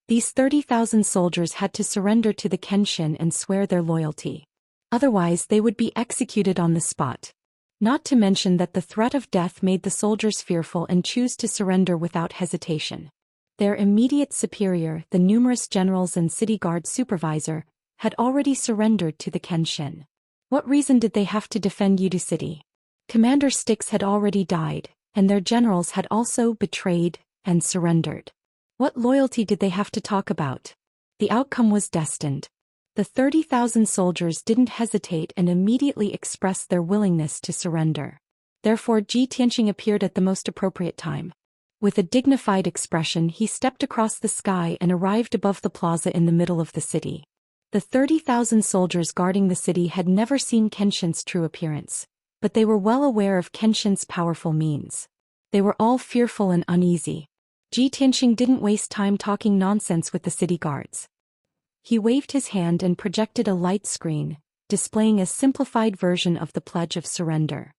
These 30,000 soldiers had to surrender to the Kenshin and swear their loyalty. Otherwise they would be executed on the spot. Not to mention that the threat of death made the soldiers fearful and choose to surrender without hesitation. Their immediate superior, the numerous generals and city guard supervisor, had already surrendered to the Kenshin. What reason did they have to defend Yudu City? Commander Styx had already died, and their generals had also betrayed and surrendered. What loyalty did they have to talk about? The outcome was destined. The 30,000 soldiers didn't hesitate and immediately expressed their willingness to surrender. Therefore Ji Tianqing appeared at the most appropriate time. With a dignified expression he stepped across the sky and arrived above the plaza in the middle of the city. The 30,000 soldiers guarding the city had never seen Kenshin's true appearance, but they were well aware of Kenshin's powerful means. They were all fearful and uneasy. Ji Tianqing didn't waste time talking nonsense with the city guards. He waved his hand and projected a light screen, displaying a simplified version of the pledge of surrender.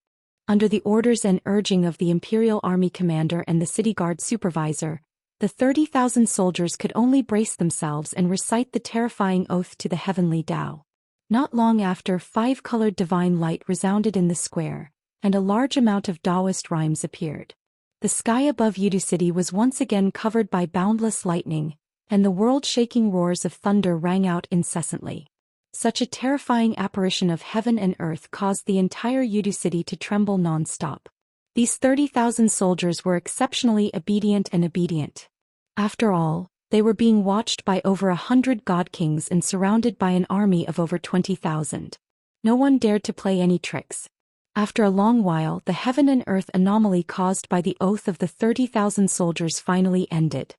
Under the orders and urging of the Imperial Army commander and the city guard supervisor, the 30,000 soldiers could only brace themselves and recite the terrifying oath to the heavenly Tao. Not long after, 5-colored divine light resounded in the square, and a large amount of Daoist rhymes appeared. The sky above Yudu City was once again covered by boundless lightning, and the world-shaking roars of thunder rang out incessantly. Such a terrifying apparition of heaven and earth caused the entire Yudu City to tremble non-stop. These 30,000 soldiers were exceptionally obedient. After all, they were being watched by over 100 God Kings and surrounded by an army of over 20,000. No one dared to play any tricks. After a long while, the heaven and earth anomaly caused by the oath of the 30,000 soldiers finally ended.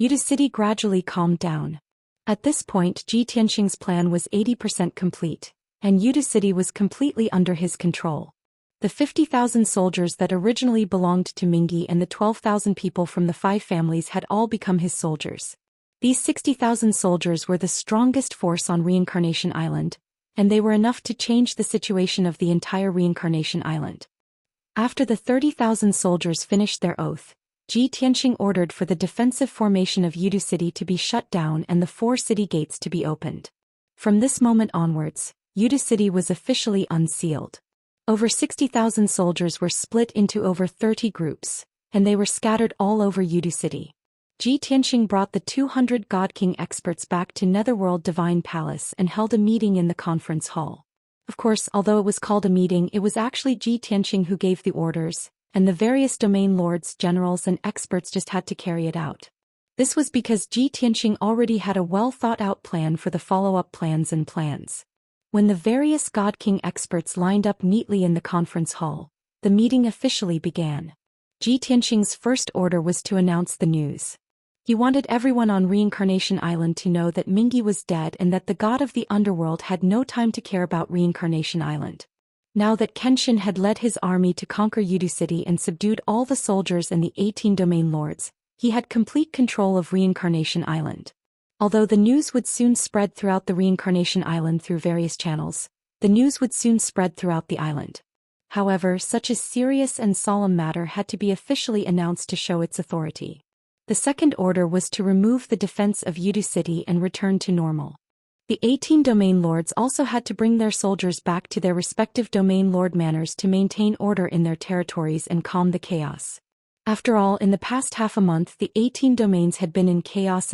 Yudu City gradually calmed down. At this point Ji Tianqing's plan was 80% complete, and Yudu City was completely under his control. The 50,000 soldiers that originally belonged to Mingyi and the 12,000 people from the 5 families had all become his soldiers. These 60,000 soldiers were the strongest force on Reincarnation Island, and they were enough to change the situation of the entire Reincarnation Island. After the 30,000 soldiers finished their oath, Ji Tianqing ordered for the defensive formation of Yudu City to be shut down and the 4 city gates to be opened. From this moment onwards, Yudu City was officially unsealed. Over 60,000 soldiers were split into over 30 groups, and they were scattered all over Yudu City. Ji Tianqing brought the 200 God King experts back to Netherworld Divine Palace and held a meeting in the conference hall. Of course, although it was called a meeting, it was actually Ji Tianqing who gave the orders, and the various domain lords, generals and experts just had to carry it out. This was because Ji Tianqing already had a well-thought-out plan for the follow-up plans. When the various God King experts lined up neatly in the conference hall, the meeting officially began. Ji Tianqing's first order was to announce the news. He wanted everyone on Reincarnation Island to know that Mingyi was dead and that the god of the underworld had no time to care about Reincarnation Island. Now that Kenshin had led his army to conquer Yudu City and subdued all the soldiers and the 18 domain lords, he had complete control of Reincarnation Island. Although the news would soon spread throughout the Reincarnation Island through various channels, the news would soon spread throughout the island. However, such a serious and solemn matter had to be officially announced to show its authority. The second order was to remove the defense of Yudu City and return to normal. The 18 domain lords also had to bring their soldiers back to their respective domain lord manors to maintain order in their territories and calm the chaos. After all, in the past half a month the 18 domains had been in chaos.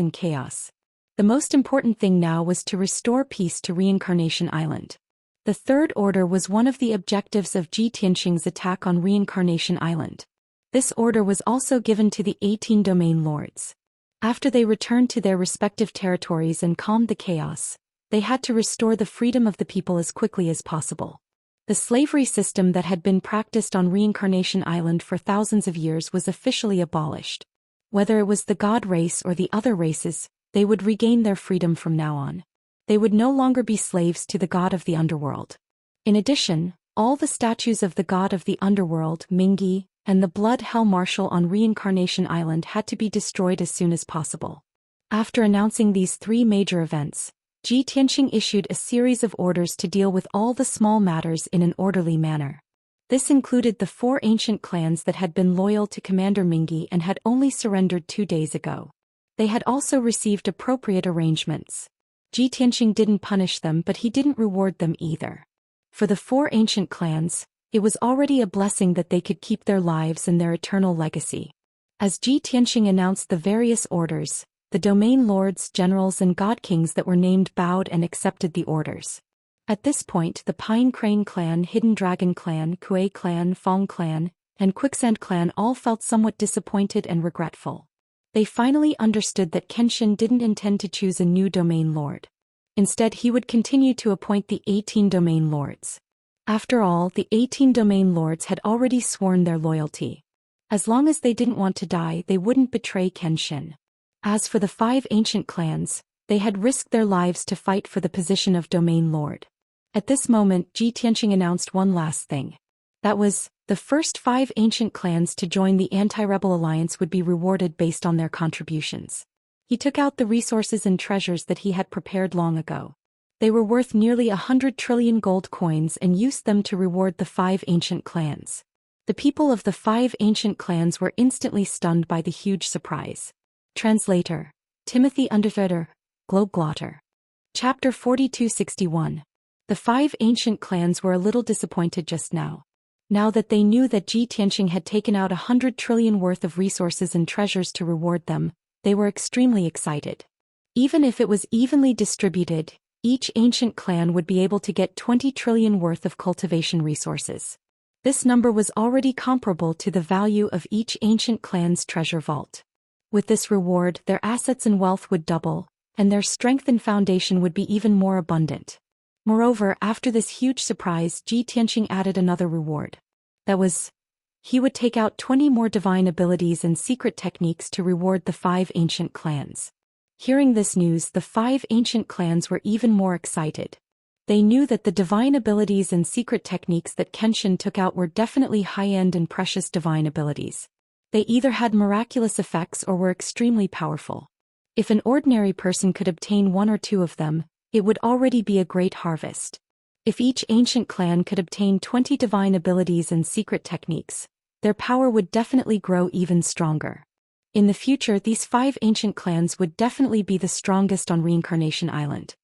The most important thing now was to restore peace to Reincarnation Island. The third order was one of the objectives of Ji Tianqing's attack on Reincarnation Island. This order was also given to the 18 domain lords. After they returned to their respective territories and calmed the chaos, they had to restore the freedom of the people as quickly as possible. The slavery system that had been practiced on Reincarnation Island for thousands of years was officially abolished. Whether it was the god race or the other races, they would regain their freedom from now on. They would no longer be slaves to the god of the underworld. In addition, all the statues of the god of the underworld, Mingyi, and the Blood Hell Marshal on Reincarnation Island had to be destroyed as soon as possible. After announcing these three major events, Ji Tianqing issued a series of orders to deal with all the small matters in an orderly manner. This included the 4 ancient clans that had been loyal to Commander Mingi and had only surrendered 2 days ago. They had also received appropriate arrangements. Ji Tianqing didn't punish them, but he didn't reward them either. For the 4 ancient clans, it was already a blessing that they could keep their lives and their eternal legacy. As Ji Tianqing announced the various orders, the domain lords, generals and god kings that were named bowed and accepted the orders. At this point, the Pine Crane clan, Hidden Dragon clan, Kuei clan, Fong clan, and Quicksand clan all felt somewhat disappointed and regretful. They finally understood that Kenshin didn't intend to choose a new domain lord. Instead, he would continue to appoint the 18 domain lords. After all, the 18 domain lords had already sworn their loyalty. As long as they didn't want to die, they wouldn't betray Kenshin. As for the 5 ancient clans, they had risked their lives to fight for the position of domain lord. At this moment, Ji Tianqing announced one last thing. That was, the first 5 ancient clans to join the anti-rebel alliance would be rewarded based on their contributions. He took out the resources and treasures that he had prepared long ago. They were worth nearly 100 trillion gold coins and used them to reward the 5 ancient clans. The people of the 5 ancient clans were instantly stunned by the huge surprise. Translator: Timothy Underfeder, Globeglotter. Chapter 4261. The 5 ancient clans were a little disappointed just now. Now that they knew that Ji Tianqing had taken out 100 trillion worth of resources and treasures to reward them, they were extremely excited. Even if it was evenly distributed, each ancient clan would be able to get 20 trillion worth of cultivation resources. This number was already comparable to the value of each ancient clan's treasure vault. With this reward, their assets and wealth would double, and their strength and foundation would be even more abundant. Moreover, after this huge surprise, Ji Tianqing added another reward. That was, he would take out 20 more divine abilities and secret techniques to reward the 5 ancient clans. Hearing this news, the 5 ancient clans were even more excited. They knew that the divine abilities and secret techniques that Kenshin took out were definitely high-end and precious divine abilities. They either had miraculous effects or were extremely powerful. If an ordinary person could obtain 1 or 2 of them, it would already be a great harvest. If each ancient clan could obtain 20 divine abilities and secret techniques, their power would definitely grow even stronger. In the future, these 5 ancient clans would definitely be the strongest on Reincarnation Island.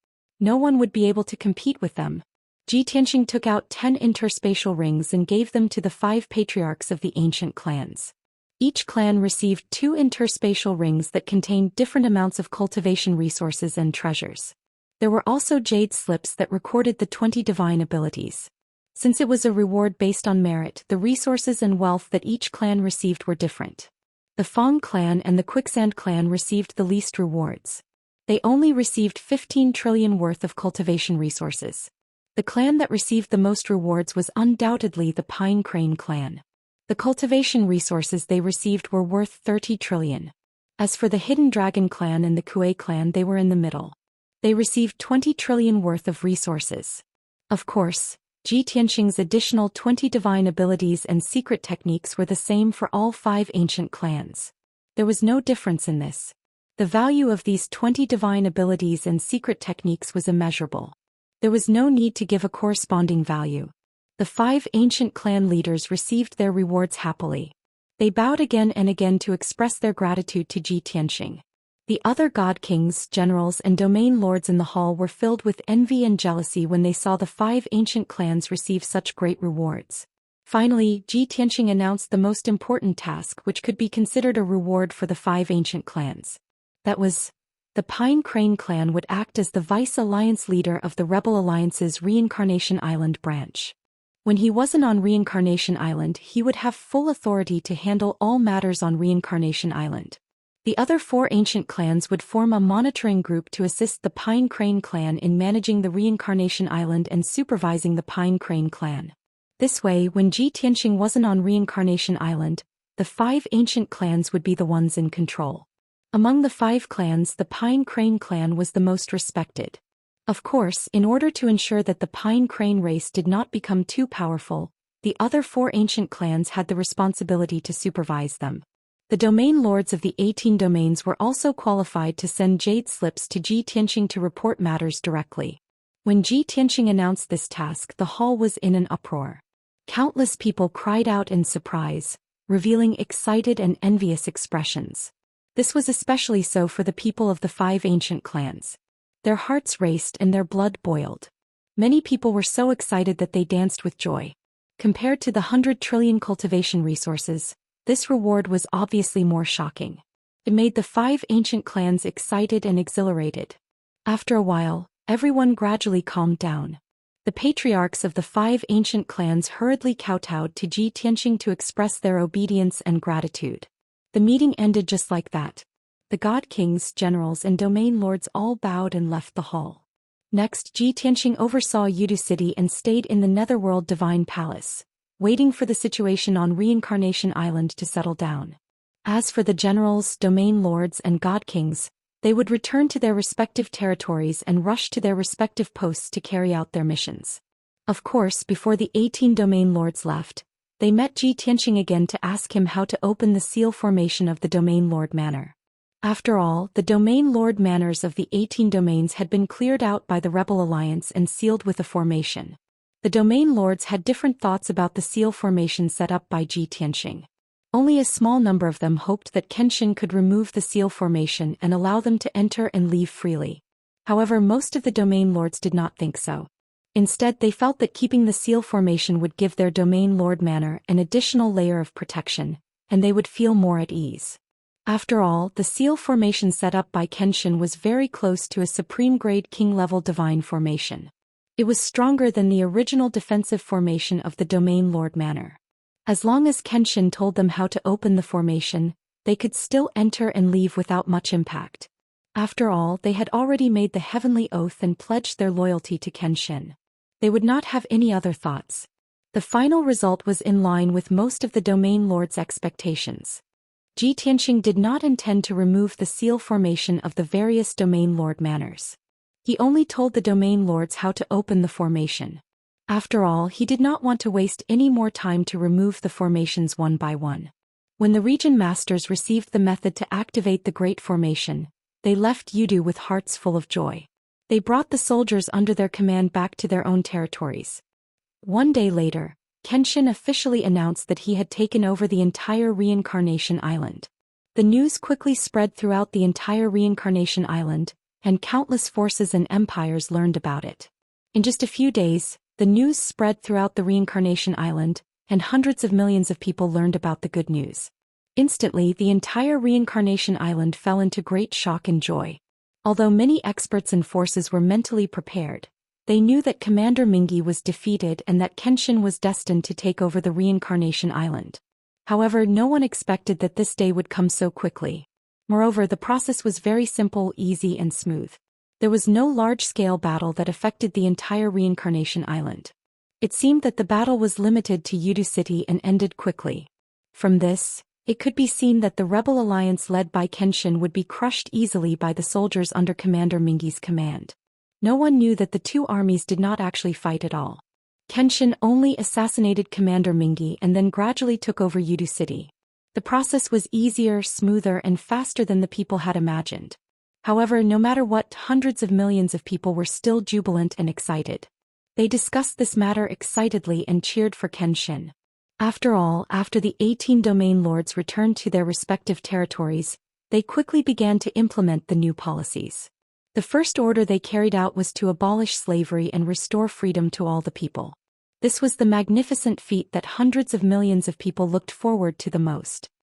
No one would be able to compete with them. Ji Tianqing took out 10 interspatial rings and gave them to the 5 patriarchs of the ancient clans. Each clan received 2 interspatial rings that contained different amounts of cultivation resources and treasures. There were also jade slips that recorded the 20 divine abilities. Since it was a reward based on merit, the resources and wealth that each clan received were different. The Fong clan and the Quicksand clan received the least rewards. They only received 15 trillion worth of cultivation resources. The clan that received the most rewards was undoubtedly the Pine Crane clan. The cultivation resources they received were worth 30 trillion. As for the Hidden Dragon clan and the Kuei clan, they were in the middle. They received 20 trillion worth of resources. Of course, Ji Tianqing's additional 20 divine abilities and secret techniques were the same for all 5 ancient clans. There was no difference in this. The value of these 20 divine abilities and secret techniques was immeasurable. There was no need to give a corresponding value. The 5 ancient clan leaders received their rewards happily. They bowed again and again to express their gratitude to Ji Tianqing. The other god kings, generals and domain lords in the hall were filled with envy and jealousy when they saw the 5 ancient clans receive such great rewards. Finally, Ji Tianqing announced the most important task, which could be considered a reward for the 5 ancient clans. That was, the Pine Crane clan would act as the vice alliance leader of the Rebel Alliance's Reincarnation Island branch. When he wasn't on Reincarnation Island, he would have full authority to handle all matters on Reincarnation Island. The other 4 ancient clans would form a monitoring group to assist the Pine Crane clan in managing the Reincarnation Island and supervising the Pine Crane clan. This way, when Ji Tianqing wasn't on Reincarnation Island, the 5 ancient clans would be the ones in control. Among the 5 clans, the Pine Crane clan was the most respected. Of course, in order to ensure that the Pine Crane race did not become too powerful, the other 4 ancient clans had the responsibility to supervise them. The domain lords of the 18 domains were also qualified to send jade slips to Ji Tianxing to report matters directly. When Ji Tianxing announced this task, the hall was in an uproar. Countless people cried out in surprise, revealing excited and envious expressions. This was especially so for the people of the 5 ancient clans. Their hearts raced and their blood boiled. Many people were so excited that they danced with joy. Compared to the 100 trillion cultivation resources, this reward was obviously more shocking. It made the 5 ancient clans excited and exhilarated. After a while, everyone gradually calmed down. The patriarchs of the 5 ancient clans hurriedly kowtowed to Ji Tianxing to express their obedience and gratitude. The meeting ended just like that. The god kings, generals and domain lords all bowed and left the hall. Next, Ji Tianxing oversaw Yudu City and stayed in the Netherworld Divine Palace, waiting for the situation on Reincarnation Island to settle down. As for the generals, domain lords and god kings, they would return to their respective territories and rush to their respective posts to carry out their missions. Of course, before the 18 domain lords left, they met Ji Tianxing again to ask him how to open the seal formation of the domain lord manor. After all, the domain lord manors of the 18 domains had been cleared out by the Rebel Alliance and sealed with a formation. The domain lords had different thoughts about the seal formation set up by Ji Tianxing. Only a small number of them hoped that Kenshin could remove the seal formation and allow them to enter and leave freely. However, most of the domain lords did not think so. Instead, they felt that keeping the seal formation would give their domain lord manor an additional layer of protection, and they would feel more at ease. After all, the seal formation set up by Kenshin was very close to a supreme-grade king-level divine formation. It was stronger than the original defensive formation of the domain lord manor. As long as Kenshin told them how to open the formation, they could still enter and leave without much impact. After all, they had already made the heavenly oath and pledged their loyalty to Kenshin. They would not have any other thoughts. The final result was in line with most of the domain lords' expectations. Ji Tianxing did not intend to remove the seal formation of the various domain lord manors. He only told the domain lords how to open the formation. After all, he did not want to waste any more time to remove the formations one by one. When the region masters received the method to activate the Great Formation, they left Yudu with hearts full of joy. They brought the soldiers under their command back to their own territories. One day later, Kenshin officially announced that he had taken over the entire Reincarnation Island. The news quickly spread throughout the entire Reincarnation Island, and countless forces and empires learned about it. In just a few days, the news spread throughout the Reincarnation Island, and hundreds of millions of people learned about the good news. Instantly, the entire Reincarnation Island fell into great shock and joy. Although many experts and forces were mentally prepared, they knew that Commander Mingi was defeated and that Kenshin was destined to take over the Reincarnation Island. However, no one expected that this day would come so quickly. Moreover, the process was very simple, easy and smooth. There was no large-scale battle that affected the entire Reincarnation Island. It seemed that the battle was limited to Yudu City and ended quickly. From this, it could be seen that the Rebel Alliance led by Kenshin would be crushed easily by the soldiers under Commander Mingi's command. No one knew that the two armies did not actually fight at all. Kenshin only assassinated Commander Mingi and then gradually took over Yudu City. The process was easier, smoother and faster than the people had imagined. However, no matter what, hundreds of millions of people were still jubilant and excited. They discussed this matter excitedly and cheered for Kenshin. After all, after the 18 domain lords returned to their respective territories, they quickly began to implement the new policies. The first order they carried out was to abolish slavery and restore freedom to all the people. This was the magnificent feat that hundreds of millions of people looked forward to the most.